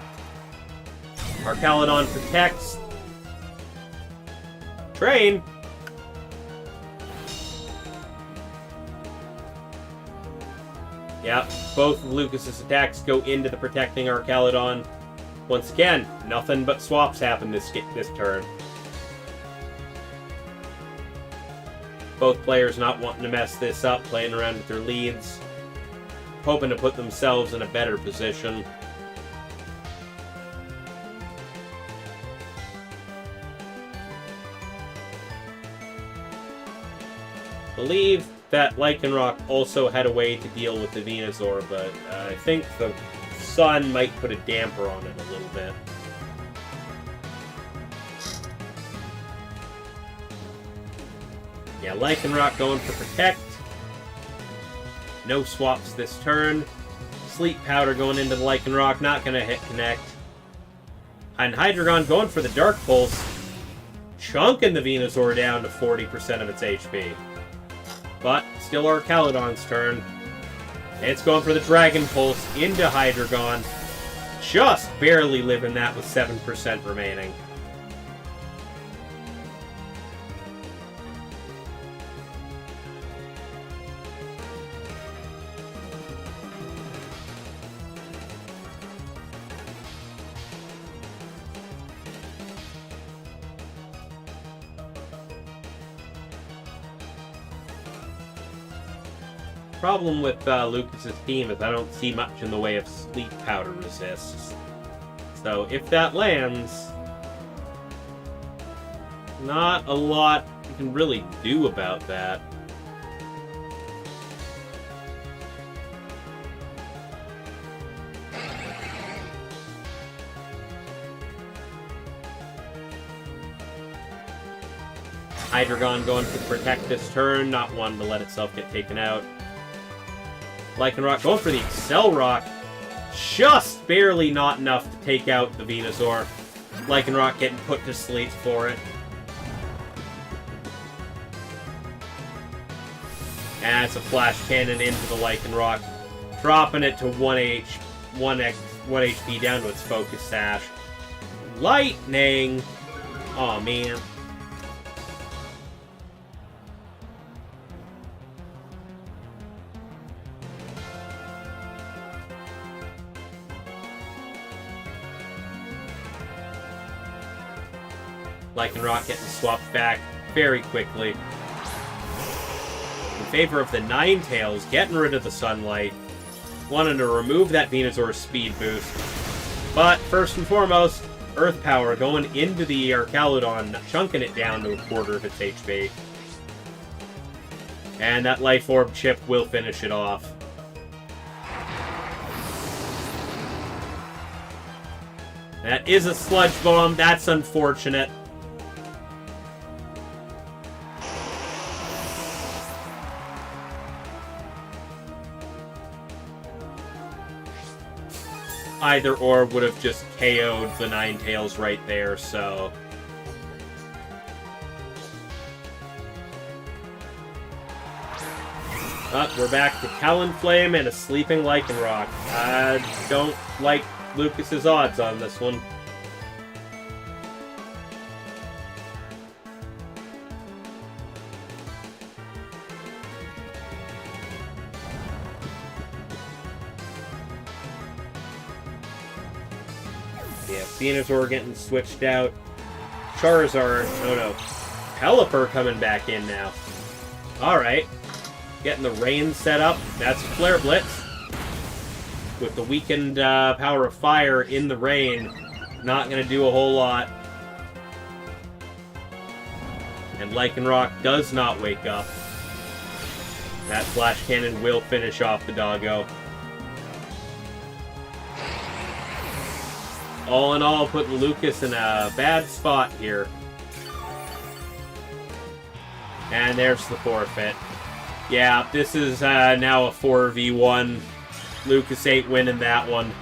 Speaker 2: Archaludon protects. Train! Yep, both of Lucas's attacks go into the protecting Archaludon. Once again, nothing but swaps happen this turn. Both players not wanting to mess this up, playing around with their leads, hoping to put themselves in a better position. Believe that Lycanroc also had a way to deal with the Venusaur, but I think the sun might put a damper on it a little bit. Yeah, Lycanroc going for Protect. No swaps this turn. Sleep Powder going into the Lycanroc, not going to hit Connect. And Hydreigon going for the Dark Pulse, chunking the Venusaur down to 40% of its HP. But still Archaludon's turn. It's going for the Dragon Pulse into Hydreigon. Just barely living that with 7% remaining. Problem with Lucas's team is I don't see much in the way of Sleep Powder resists. So if that lands, not a lot you can really do about that. Hydreigon going for the Protect this turn, not wanting to let itself get taken out. Lycanroc going for the Excel Rock. Just barely not enough to take out the Venusaur. Lycanroc getting put to sleep for it. And it's a Flash Cannon into the Lycanroc, dropping it to 1 HP down to its Focus Sash. Lightning! Aw, man. Lycanroc getting swapped back very quickly. In favor of the Ninetales, getting rid of the Sunlight. Wanting to remove that Venusaur's speed boost. But first and foremost, Earth Power going into the Archaludon, chunking it down to 1/4 of its HP. And that Life Orb chip will finish it off. That is a Sludge Bomb. That's unfortunate. Either or would have just KO'd the Ninetales right there, so... we're back to Talonflame and a Sleeping Lycanroc. I don't like Lucas's odds on this one. Yeah, Venusaur getting switched out. Charizard, oh no. Pelipper coming back in now. Alright. Getting the rain set up. That's Flare Blitz. With the weakened power of fire in the rain. Not going to do a whole lot. And Lycanroc does not wake up. That Flash Cannon will finish off the doggo. All in all, putting Lucas in a bad spot here. And there's the forfeit. Yeah, this is now a 4v1. Lucas ain't winning that one.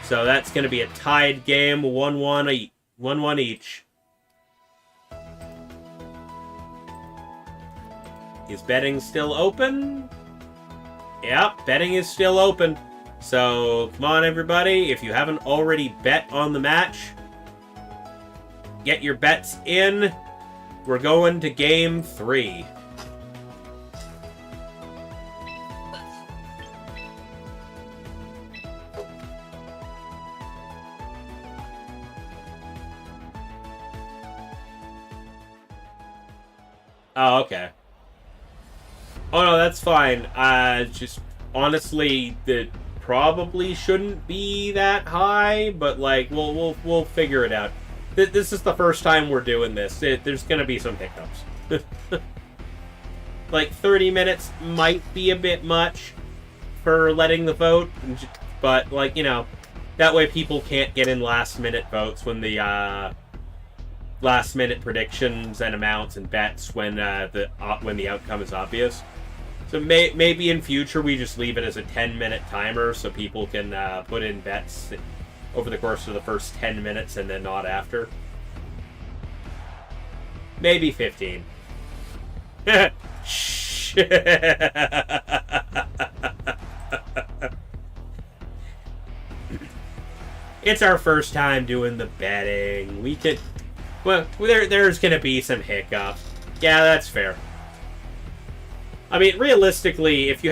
Speaker 2: So that's going to be a tied game, 1-1 each. Is betting still open? Yep, betting is still open. So, come on everybody, if you haven't already bet on the match, get your bets in. We're going to game 3. Oh, okay. Oh no, that's fine. Just honestly, that probably shouldn't be that high, but like we'll figure it out. This is the first time we're doing this. There's gonna be some hiccups. Like 30 minutes might be a bit much for letting the vote, but like, you know, that way people can't get in last minute votes when the last minute predictions and amounts and bets when the outcome is obvious. So maybe in future we just leave it as a 10-minute timer so people can put in bets over the course of the first 10 minutes and then not after. Maybe 15. Shh. It's our first time doing the betting. We could... Well, there's gonna be some hiccups. Yeah, that's fair. I mean, realistically, if they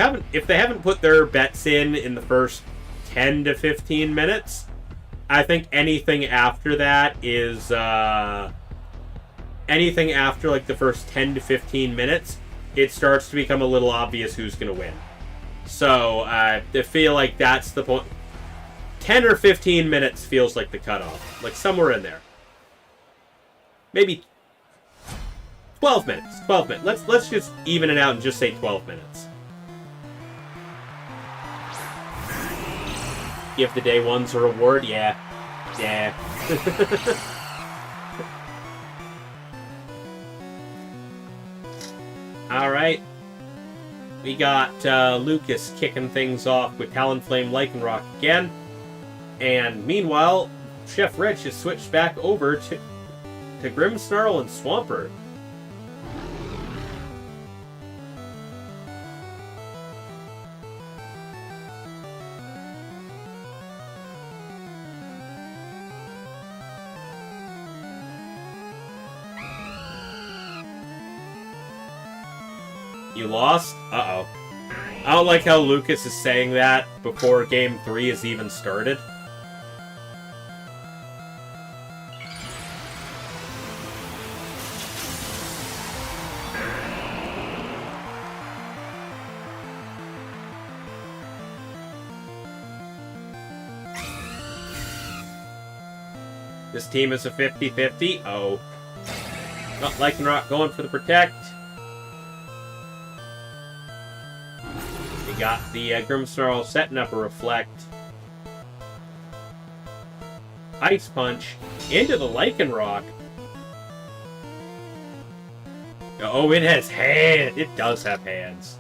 Speaker 2: haven't put their bets in the first 10 to 15 minutes, I think anything after that is anything after like the first 10 to 15 minutes, it starts to become a little obvious who's gonna win. So I feel like that's the point. 10 or 15 minutes feels like the cutoff, like somewhere in there. Maybe 12 minutes. 12 minutes. Let's just even it out and just say 12 minutes. Give the day ones a reward? Yeah. Yeah. Alright. We got Lucas kicking things off with Talonflame Lycanroc again. And meanwhile, Chef Rich has switched back over to Grimmsnarl and Swampert. You lost? Uh-oh. I don't like how Lucas is saying that before Game 3 has even started. This team is a 50-50. Oh. Not Lycanroc going for the protect. We got the Grimmsnarl setting up a reflect. Ice Punch into the Lycanroc. Oh, it has hands. It does have hands.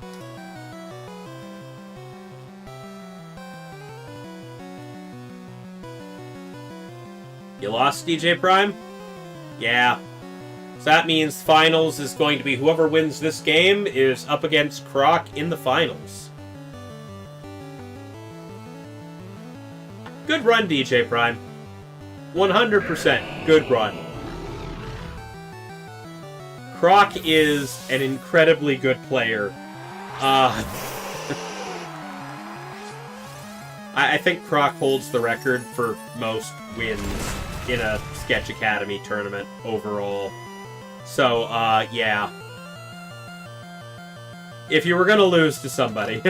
Speaker 2: You lost, DJ Prime? Yeah. So that means finals is going to be whoever wins this game is up against Croc in the finals. Good run, DJ Prime. 100% good run. Croc is an incredibly good player. I think Croc holds the record for most wins in a Sketch Academy tournament overall. So, yeah. If you were gonna lose to somebody.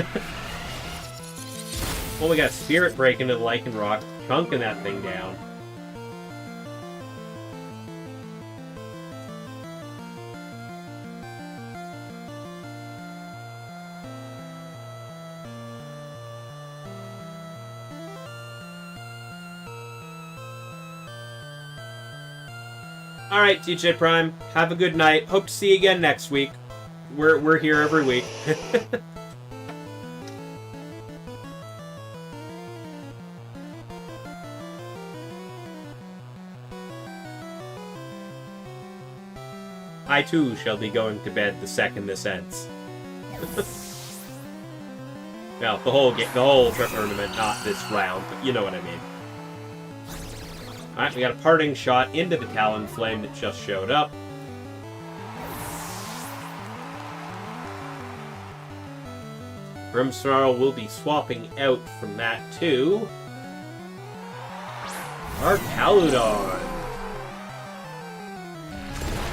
Speaker 2: Well, we got Spirit Break into the Lycanroc, chunking that thing down. Alright, DJ Prime, have a good night. Hope to see you again next week. We're here every week. I too shall be going to bed the second this ends. Well, the whole tournament, not this round, but you know what I mean. Alright, we got a parting shot into the Talon Flame that just showed up. Grimmsnarl will be swapping out from that too. Our Caludon.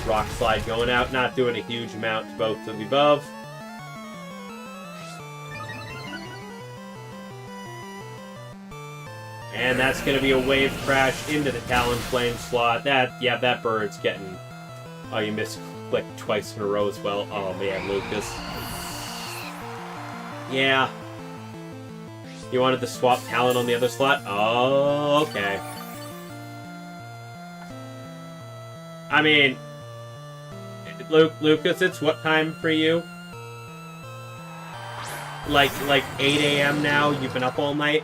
Speaker 2: Rock Slide going out, not doing a huge amount to both of the above. And that's going to be a Wave Crash into the Talon Flame slot. That bird's getting... Oh, you misclicked twice in a row as well. Oh, man, Lucas. Yeah. You wanted to swap Talon on the other slot? Oh, okay. I mean... Lucas, it's what time for you? Like 8 a.m. now? You've been up all night?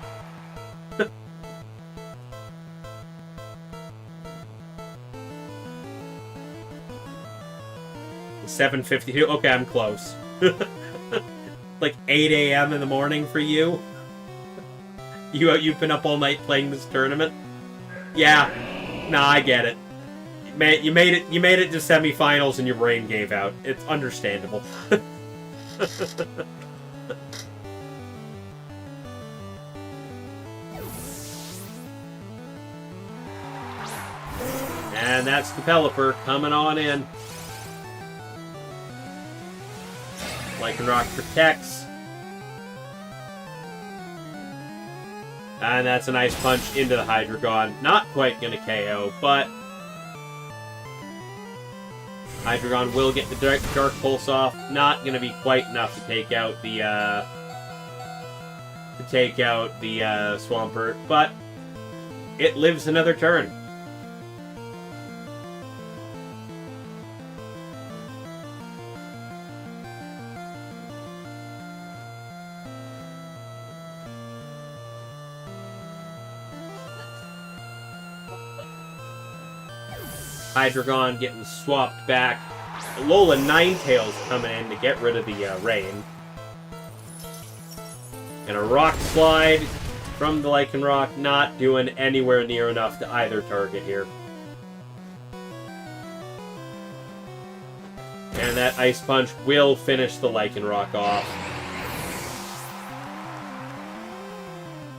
Speaker 2: 7:52. Okay, I'm close. Like 8 a.m. in the morning for you. You've been up all night playing this tournament. Yeah, nah, I get it. Man, you made it to semifinals and your brain gave out. It's understandable. And that's the Pelipper coming on in. Lycanroc protects. And that's a nice punch into the Hydreigon. Not quite going to KO, but Hydreigon will get the Dark Pulse off. Not going to be quite enough to take out the Swampert, but it lives another turn. Hydreigon getting swapped back. Alola Ninetales coming in to get rid of the rain. And a Rock Slide from the Lycanroc, not doing anywhere near enough to either target here. And that Ice Punch will finish the Lycanroc off.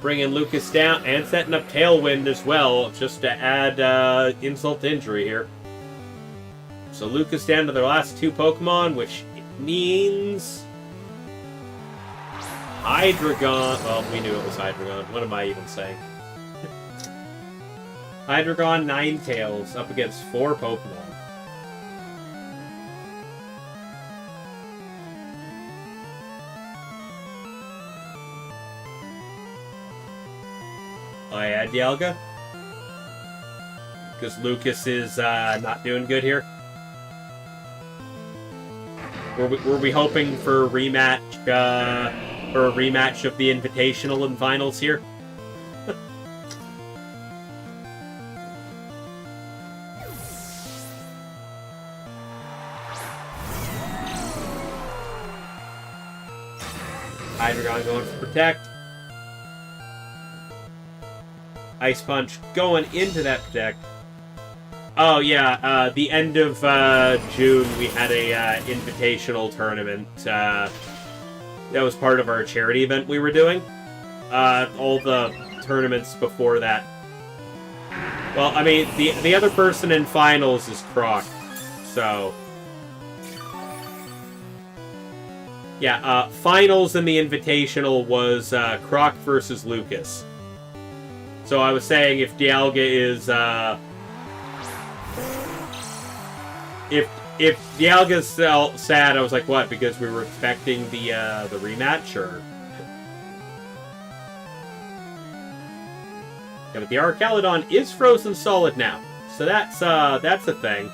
Speaker 2: Bringing Lucas down and setting up Tailwind as well, just to add insult to injury here. So Lucas down to their last two Pokemon, which means Hydreigon. Well, we knew it was Hydreigon. What am I even saying? Hydreigon Ninetales up against 4 Pokemon. I add Dialga because Lucas is not doing good here. Were we hoping for a rematch of the Invitational and Finals here? Hydreigon going for Protect. Ice Punch going into that Protect. Oh yeah, the end of June we had a invitational tournament. That was part of our charity event we were doing. All the tournaments before that. Well, I mean, the other person in finals is Croc, so yeah. Finals in the invitational was Croc versus Lucas. So I was saying if Dialga is, if Dialga's sad, I was like, what? Because we were expecting the rematch, or? Yeah, but the Archaludon is frozen solid now, so that's a thing.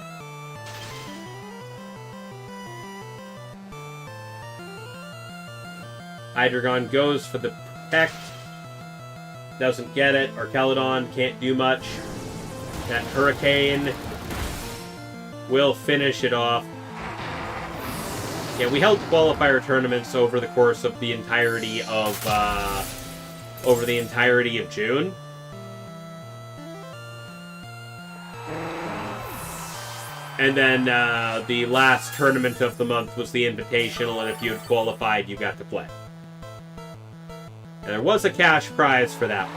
Speaker 2: Hydreigon goes for the Protect. Doesn't get it. Archaludon can't do much. That Hurricane will finish it off. Yeah, we held qualifier tournaments over the course of the entirety of June. And then the last tournament of the month was the Invitational, and if you had qualified, you got to play. And there was a cash prize for that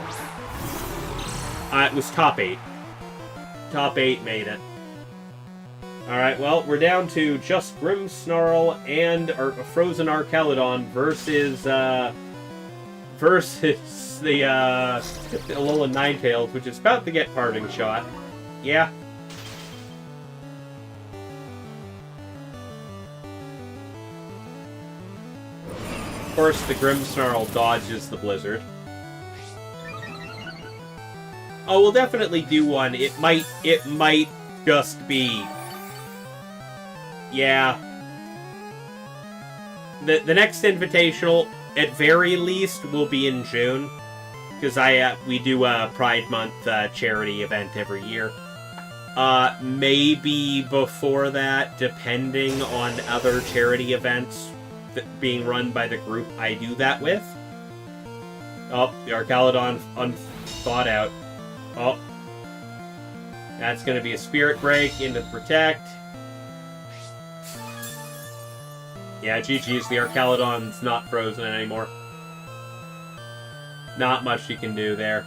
Speaker 2: one. It was top 8. Top 8 made it. Alright, well, we're down to just Grimmsnarl and Frozen Archelodon versus the Alolan Ninetales, which is about to get parting shot. Yeah. Of course, the Grimmsnarl dodges the blizzard. Oh, we'll definitely do one. It might just be... Yeah. The next Invitational, at very least, will be in June. Because we do a Pride Month charity event every year. Maybe before that, depending on other charity events being run by the group I do that with. Oh, the Archelodon unthought out. Oh. That's going to be a Spirit Break into Protect. Yeah, GG's. The Archelodon's not frozen anymore. Not much you can do there.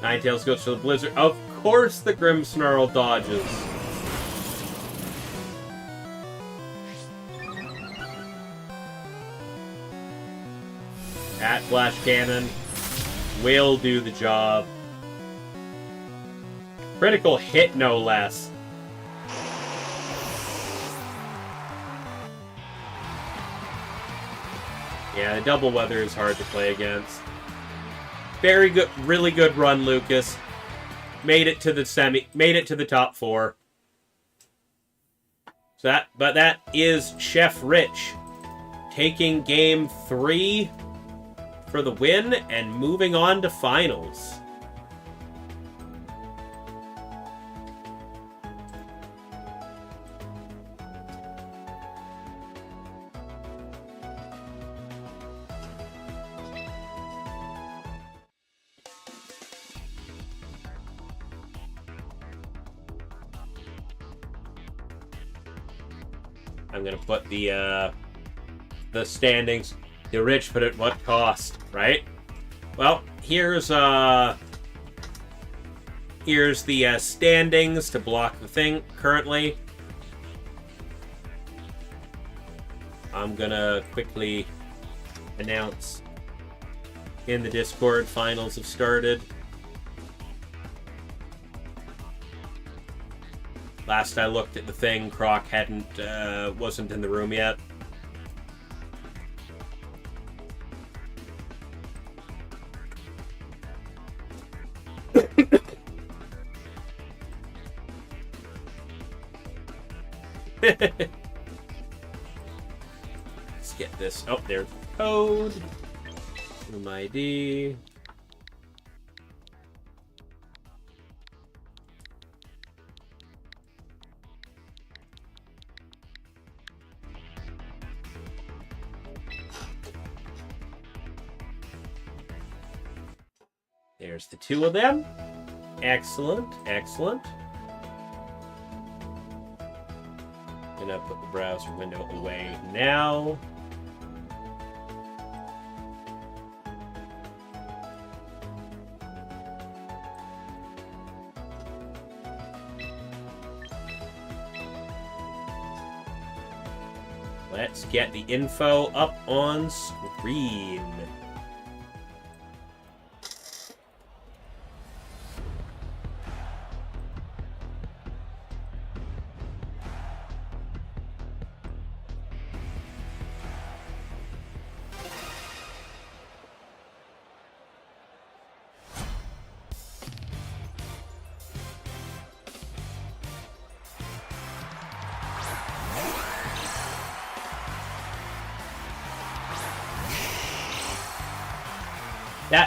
Speaker 2: Ninetales goes for the Blizzard. Of course the Grimmsnarl dodges. That Flash Cannon will do the job. Critical hit, no less. Yeah, the double weather is hard to play against. Very good, really good run, Lucas. Made it to the top 4. So that is Chef Rich taking game 3 for the win and moving on to finals. I'm gonna put the standings. The rich, but at what cost, right? Well, here's the standings to block the thing currently. I'm gonna quickly announce in the Discord finals have started. Last I looked at the thing, Croc wasn't in the room yet. Let's get this. Oh, there's the code. Room ID. There's the 2 of them. Excellent, excellent. Gonna put the browser window away now. Let's get the info up on screen.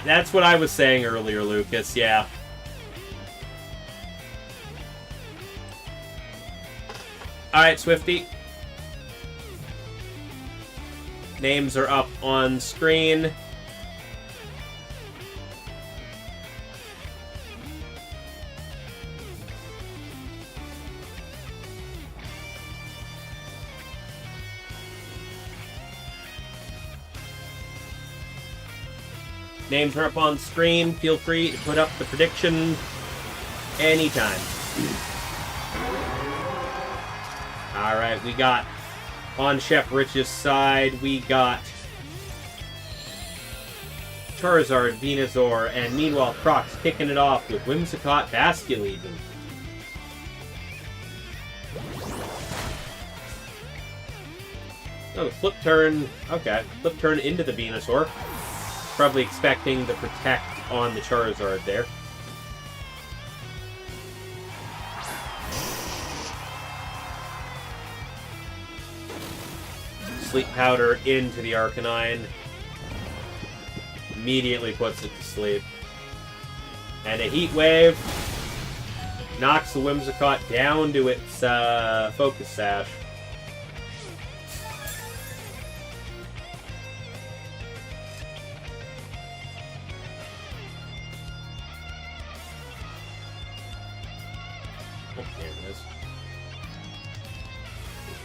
Speaker 2: That's what I was saying earlier, Lucas, yeah. Alright, Swifty. Names are up on screen. Names are up on screen. Feel free to put up the prediction anytime. Alright, we got on Chef Rich's side, we got Charizard, Venusaur, and meanwhile Croc's kicking it off with Whimsicott, Basculegion. Oh, the flip turn. Okay, flip turn into the Venusaur. Probably expecting the Protect on the Charizard there. Sleep Powder into the Arcanine. Immediately puts it to sleep. And a Heat Wave knocks the Whimsicott down to its Focus Sash. Oh, there it is.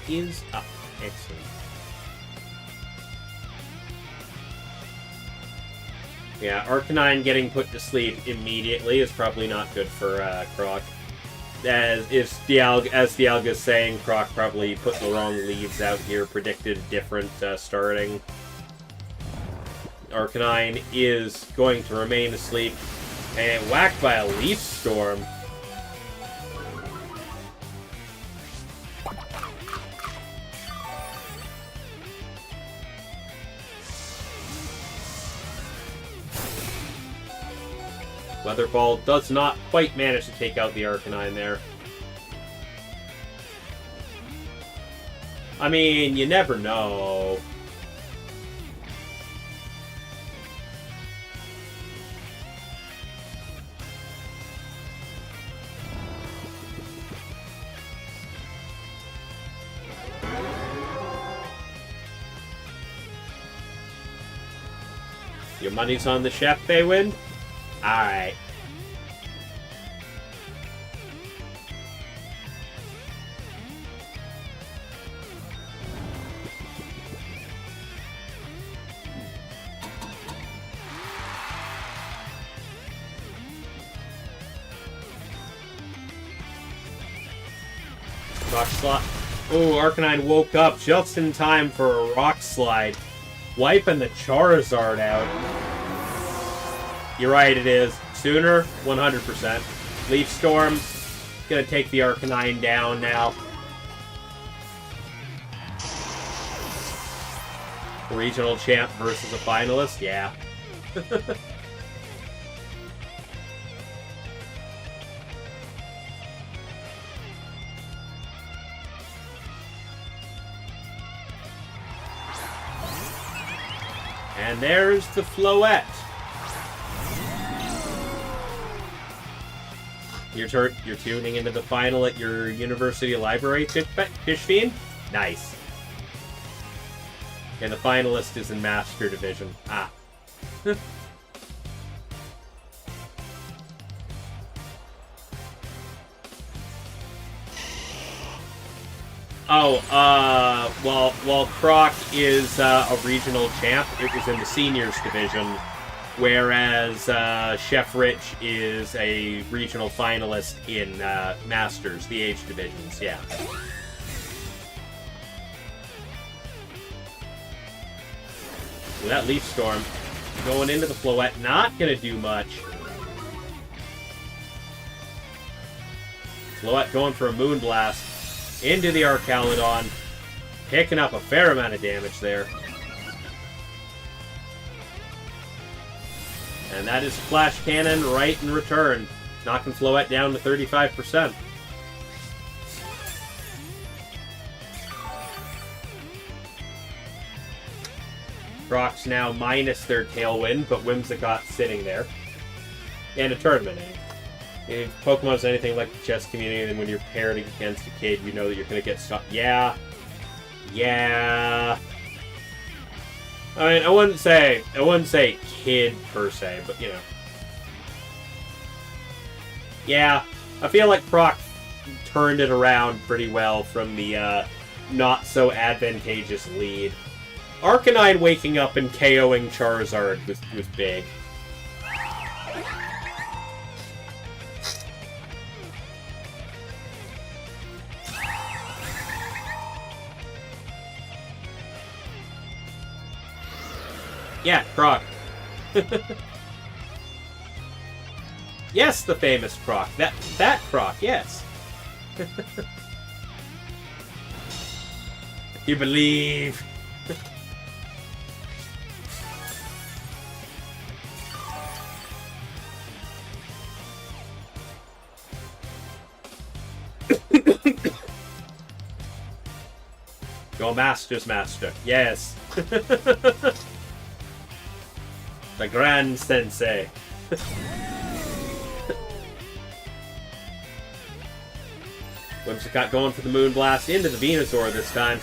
Speaker 2: It is up. Excellent. Yeah, Arcanine getting put to sleep immediately is probably not good for Croc. As Dialga's saying, Croc probably put the wrong leaves out here, predicted different starting. Arcanine is going to remain asleep, and whacked by a Leaf Storm. Weather Ball does not quite manage to take out the Arcanine there. I mean, you never know. Your money's on the Chef, Baywind? Alright. Rock Slide. Oh, Arcanine woke up just in time for a Rock Slide. Wiping the Charizard out. You're right, it is. Sooner, 100%. Leaf Storm, gonna take the Arcanine down now. Regional champ versus a finalist, yeah. And there's the Floette. You're tuning into the final at your university library, Fish Fiend? Nice. And the finalist is in Master Division. Ah. While Croc is a regional champ, it was in the seniors division, whereas Chef Rich is a regional finalist in Masters, the age divisions, yeah. So that Leaf Storm going into the Floette, not going to do much. Floette going for a Moonblast into the Archaludon, picking up a fair amount of damage there. And that is Flash Cannon right in return, knocking Floette down to 35%. Croc's now minus their Tailwind, but Whimsicott sitting there. And a Tournament egg. If Pokemon's anything like the chess community, then when you're paired against a kid, you know that you're gonna get stuck. Yeah. Yeah. I mean, I wouldn't say kid per se, but you know. Yeah, I feel like Croc turned it around pretty well from the not so advantageous lead. Arcanine waking up and KOing Charizard was big. Yeah, Croc. Yes, the famous Croc. That Croc, yes. You believe. Go Master's Master. Yes. The Grand Sensei. Whimsicott going for the Moonblast into the Venusaur this time.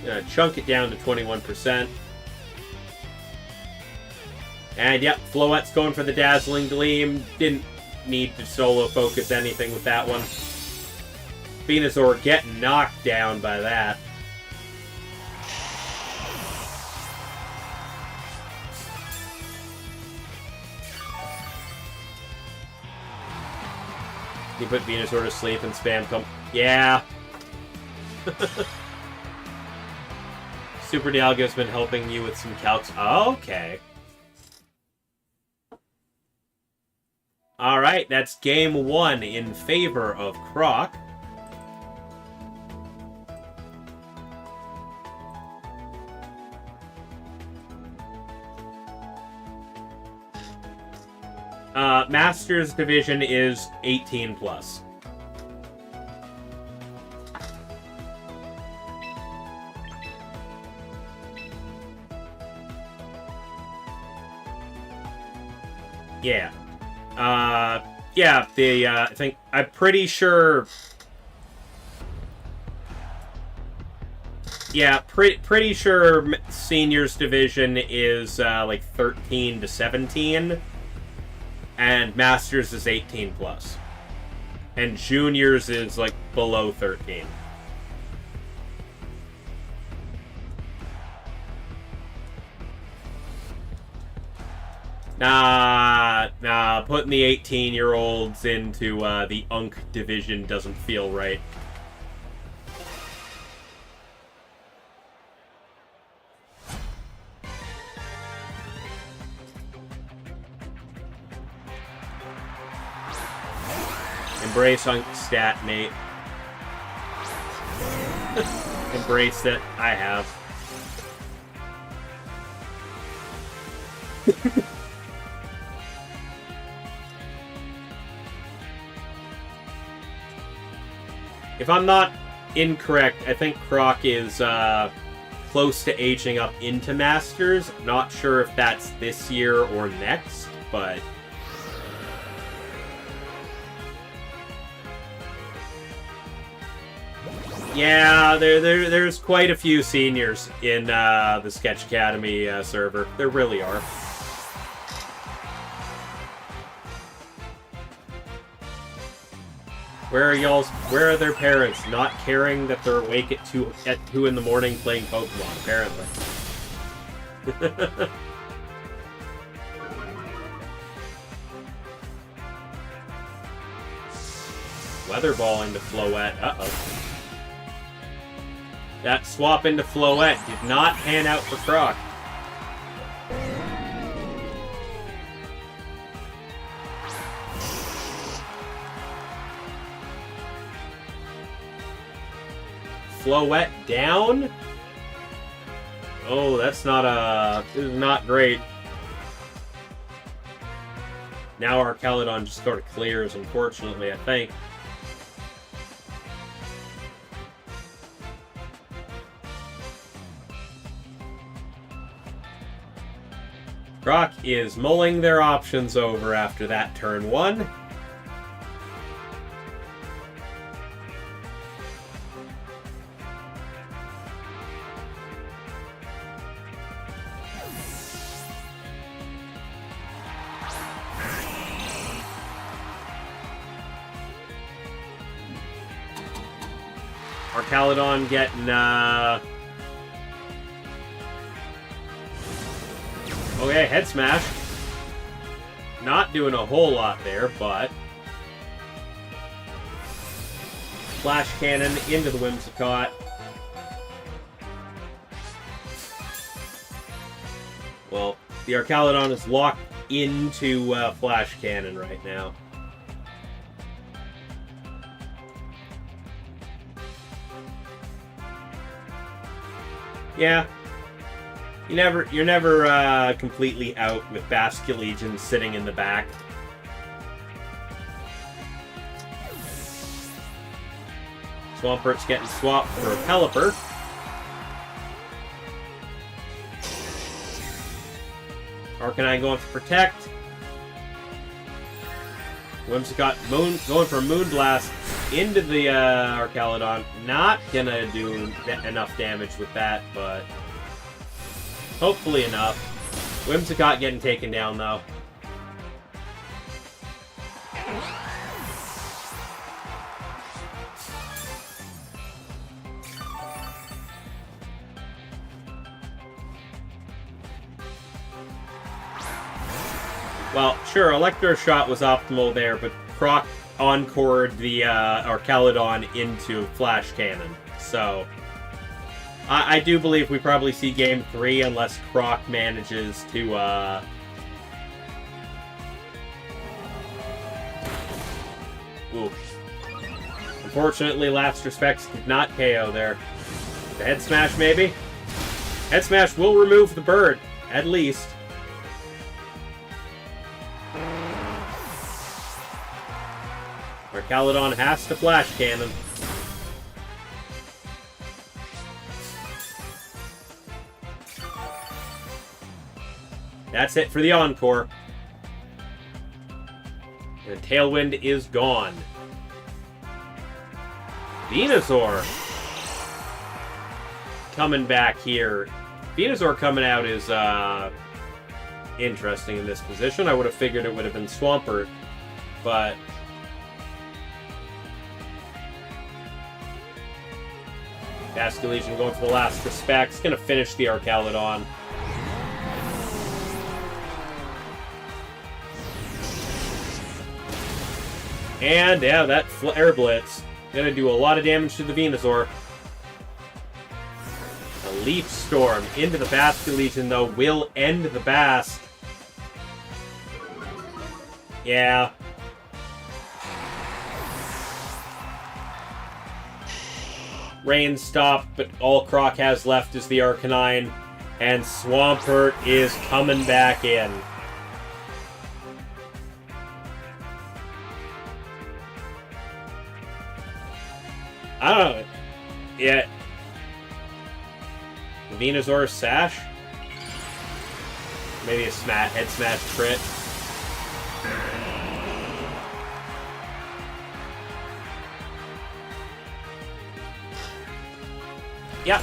Speaker 2: Gonna chunk it down to 21%. And yep, Floette's going for the Dazzling Gleam. Didn't need to solo focus anything with that one. Venusaur getting knocked down by that. You put Venusaur to sleep and spam come. Yeah. Super Dialga's been helping you with some calcs. Oh, okay. Alright, that's game 1 in favor of Croc. Masters division is 18 plus. Yeah. Yeah, I think, I'm pretty sure... Yeah, pretty sure Seniors division is, like, 13 to 17. And Masters is 18 plus. And Juniors is, like, below 13. Nah, putting the 18-year-olds into the UNC division doesn't feel right. Embrace UNC stat, Nate. Embrace it. I have. If I'm not incorrect, I think Croc is close to aging up into Masters. Not sure if that's this year or next, but... Yeah, there's quite a few seniors in the Sketch Academy server. There really are. Where are their parents not caring that they're awake at 2 in the morning playing Pokemon, apparently. Weather Ball into Floette. Uh-oh. That swap into Floette did not pan out for Croc. Floette down? Oh, that's not this is not great. Now our Caledon just sort of clears, unfortunately, I think. Croc is mulling their options over after that turn 1. Archaludon getting, okay, head smash. Not doing a whole lot there, but... Flash Cannon into the Whimsicott. Well, the Archaludon is locked into Flash Cannon right now. Yeah. You're never completely out with Basculegion sitting in the back. Swampert's getting swapped for a Pelipper. Arcanine going for Protect. Whimsicott going for Moonblast into the Archaludon. Not gonna do enough damage with that, but hopefully enough. Whimsicott getting taken down, though. Well, sure, Electro Shot was optimal there, but Croc encored the Archaludon into Flash Cannon. So, I do believe we probably see Game 3 unless Croc manages to... Ooh. Unfortunately, Last Respects did not KO there. The Head Smash, maybe? Head Smash will remove the bird, at least. Archaludon has to Flash Cannon. That's it for the Encore. And Tailwind is gone. Venusaur coming back here. Venusaur coming out is interesting in this position. I would have figured it would have been Swampert, but Basculegion going for the Last Respects. Gonna finish the Archaludon. And yeah, that Flare Blitz gonna do a lot of damage to the Venusaur. A Leaf Storm into the Basculegion, though, will end the Basque. Yeah. Rain stopped, but all Croc has left is the Arcanine, and Swampert is coming back in. I don't know. Yeah. Venusaur Sash? Maybe a head smash crit. Yep.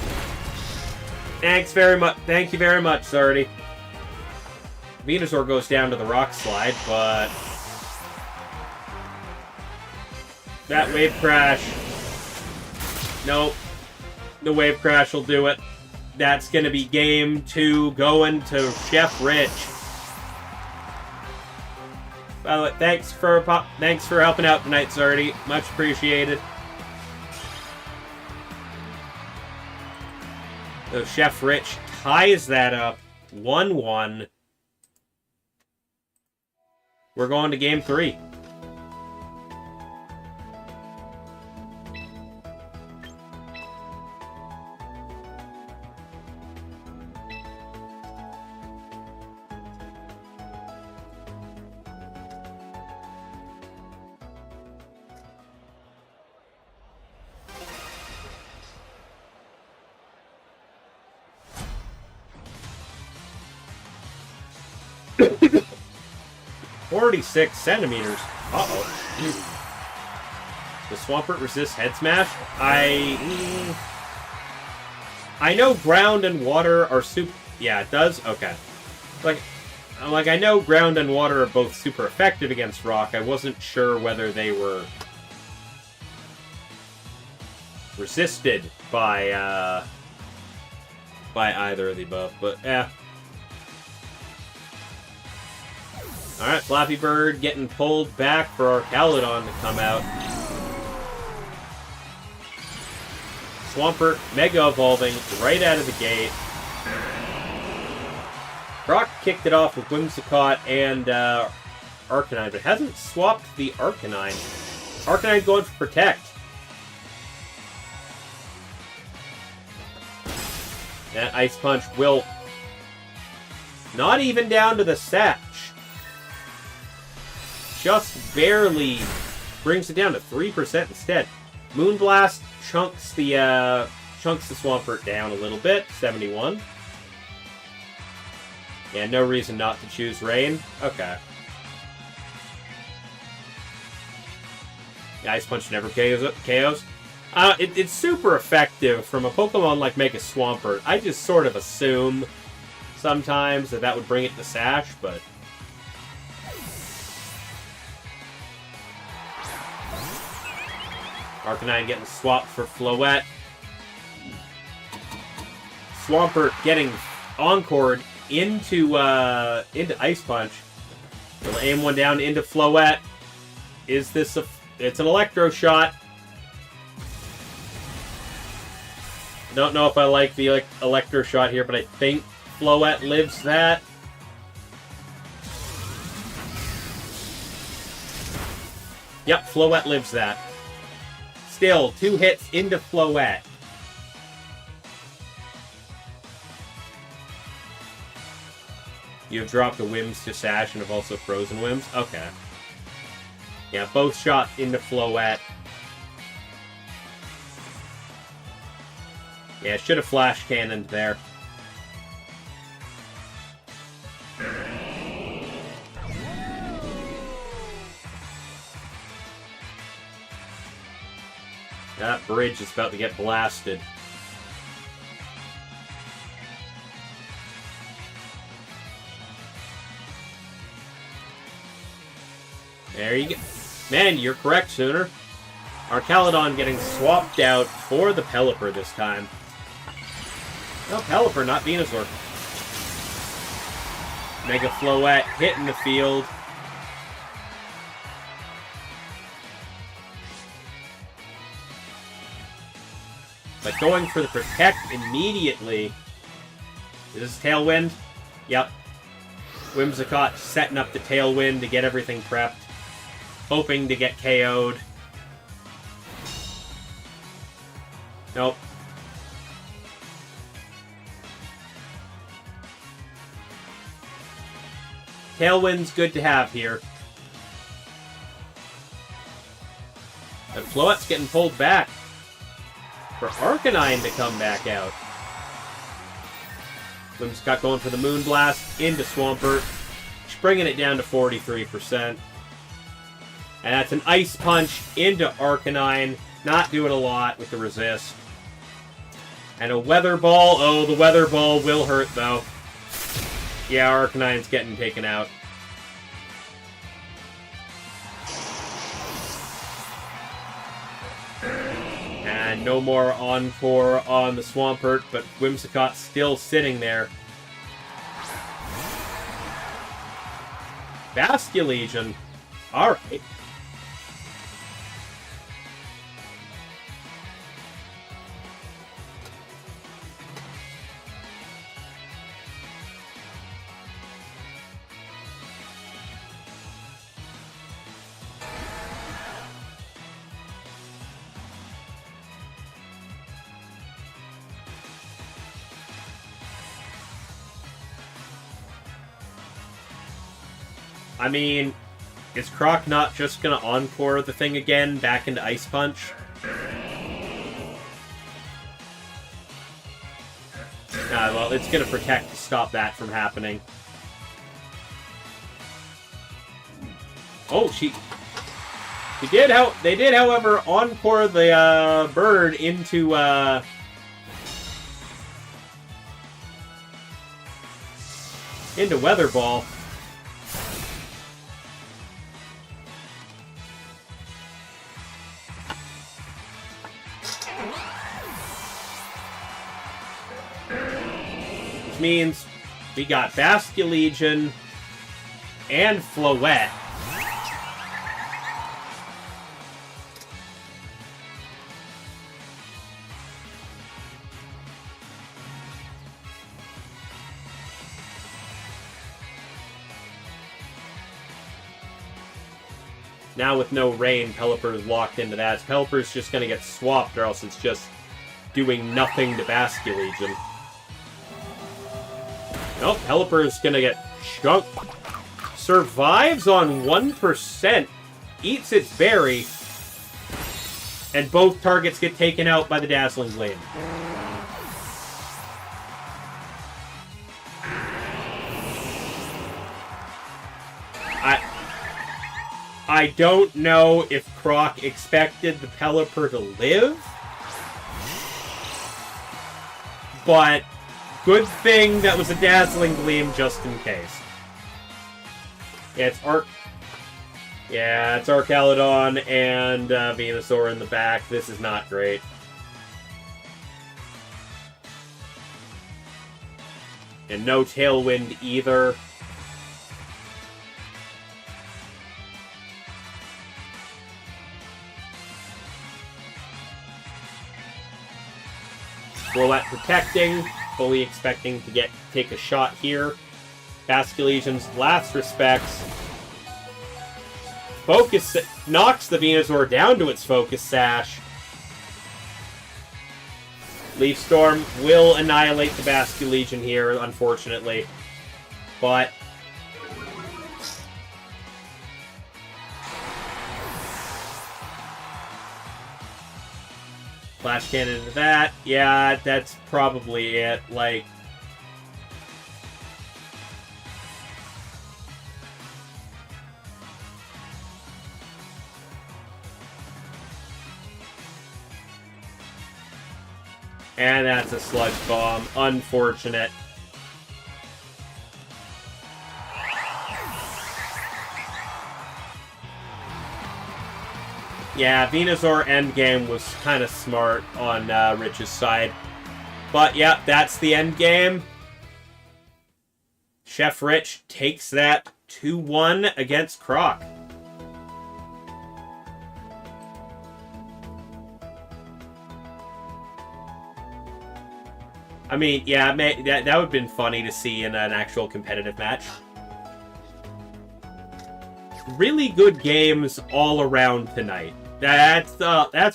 Speaker 2: Thanks very much. Thank you very much, Zardy. Venusaur goes down to the Rock Slide, but that Wave Crash. Nope. The Wave Crash will do it. That's going to be game 2 going to Chef Rich. By the way, thanks for helping out tonight, Zardy. Much appreciated. So Chef Rich ties that up 1-1. We're going to game 3. .46 centimeters. Uh-oh. Does Swampert resist Head Smash? I know ground and water are super... Yeah, it does? Okay. I know ground and water are both super effective against rock. I wasn't sure whether they were... resisted by either of the above, but yeah. Alright, Flappy Bird getting pulled back for our Caledon to come out. Swampert Mega Evolving right out of the gate. Brock kicked it off with Whimsicott and Arcanine, but hasn't swapped the Arcanine. Arcanine going for Protect. That Ice Punch will not even down to the Satch. Just barely brings it down to 3% instead. Moonblast chunks the Swampert down a little bit, 71. Yeah, no reason not to choose Rain. Okay. The Ice Punch never KOs. It's super effective from a Pokemon like Mega Swampert. I just sort of assume sometimes that would bring it to Sash, but... Arcanine getting swapped for Floette. Swampert getting encored into Ice Punch. We'll aim one down into Floette. Is this a... It's an Electro Shot. Don't know if I like the Electro Shot here, but I think Floette lives that. Yep, Floette lives that. Still, 2 hits into Floette. You have dropped a Whims to Sash and have also frozen Whims? Okay. Yeah, both shots into Floette. Yeah, should have Flash Cannoned there. That bridge is about to get blasted. There you go. Man, you're correct, Sooner. Our Caledon getting swapped out for the Pelipper this time. No, Pelipper, not Venusaur. Mega Floette hitting the field. But going for the Protect immediately. Is this Tailwind? Yep. Whimsicott setting up the Tailwind to get everything prepped. Hoping to get KO'd. Nope. Tailwind's good to have here. And Floette's getting pulled back. For Arcanine to come back out. Whimsicott going for the Moonblast into Swampert. Bringing it down to 43%. And that's an Ice Punch into Arcanine. Not doing a lot with the resist. And a Weather Ball. Oh, the Weather Ball will hurt, though. Yeah, Arcanine's getting taken out. And no more Encore on the Swampert, but Whimsicott's still sitting there. Basculegion. Alright. I mean, is Croc not just going to Encore the thing again back into Ice Punch? Well, it's going to Protect to stop that from happening. Oh, they did, however, Encore the bird into Weather Ball. means we got Basculegion and Floette. Now with no rain, Pelipper is locked into that. Pelipper's just going to get swapped, or else it's just doing nothing to Basculegion. Nope, Pelipper is going to get chunked. Survives on 1%, eats its berry, and both targets get taken out by the Dazzling Gleam. I don't know if Croc expected the Pelipper to live, but good thing that was a Dazzling Gleam just in case. Yeah, it's Archaludon and Venusaur in the back. This is not great. And no Tailwind either. Floette protecting, fully expecting to take a shot here. Basculegion's last respects. Focus knocks the Venusaur down to its Focus Sash. Leaf Storm will annihilate the Basculegion here, unfortunately. But Flash Cannon into that. Yeah, that's probably it. Like, and that's a Sludge Bomb. Unfortunate. Yeah, Venusaur endgame was kind of smart on Rich's side. But yeah, that's the endgame. Chef Rich takes that 2-1 against Croc. I mean, yeah, that would have been funny to see in an actual competitive match. Really good games all around tonight. That's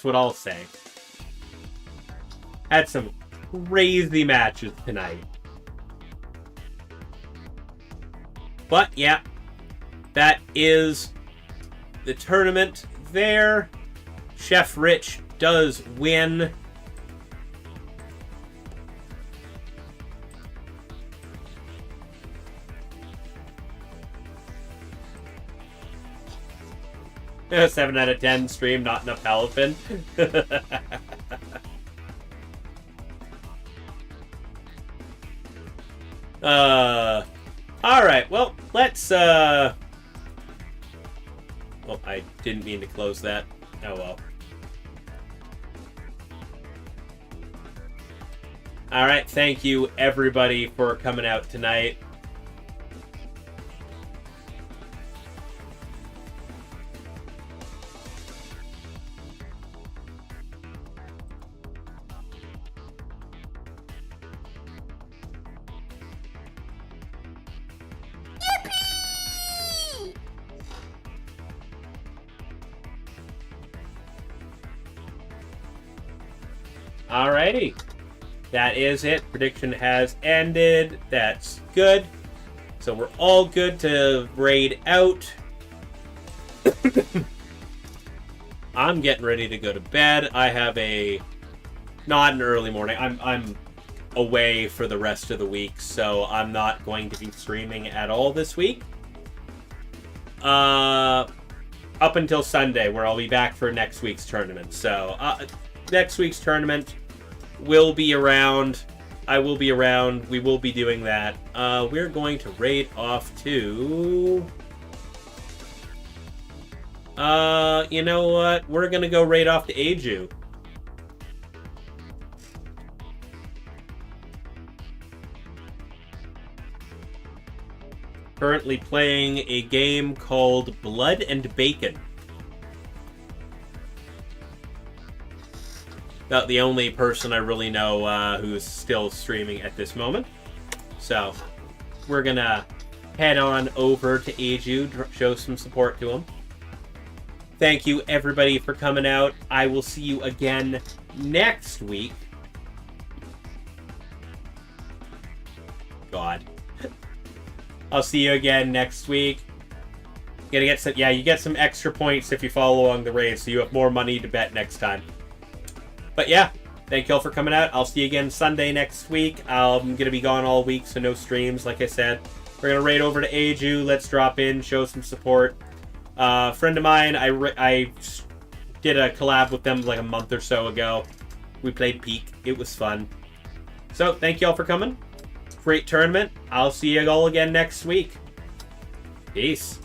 Speaker 2: what I'll say. Had some crazy matches tonight. But yeah, that is the tournament there. Chef Rich does win. A 7 out of 10 stream, not enough Palafin. Alright, well, let's, well, I didn't mean to close that. Oh well. Alright, thank you everybody for coming out tonight. Alrighty. That is it. Prediction has ended. That's good. So we're all good to raid out. I'm getting ready to go to bed. I have not an early morning. I'm away for the rest of the week, so I'm not going to be streaming at all this week. Up until Sunday, where I'll be back for next week's tournament. So, next week's tournament will be around. I will be around. We will be doing that. We're going to raid off to... you know what? We're going to go raid off to Aju. currently playing a game called Blood and Bacon. About the only person I really know who's still streaming at this moment. So, we're gonna head on over to Aju, show some support to him. Thank you, everybody, for coming out. I will see you again next week. God. I'll see you again next week. You get some, you get some extra points if you follow along the race, so you have more money to bet next time. But yeah, thank you all for coming out. I'll see you again Sunday next week. I'm going to be gone all week, so no streams, like I said. We're going to raid over to Aju. Let's drop in, show some support. A friend of mine, I did a collab with them like a month or so ago. We played Peak. It was fun. So, thank you all for coming. Great tournament. I'll see you all again next week. Peace.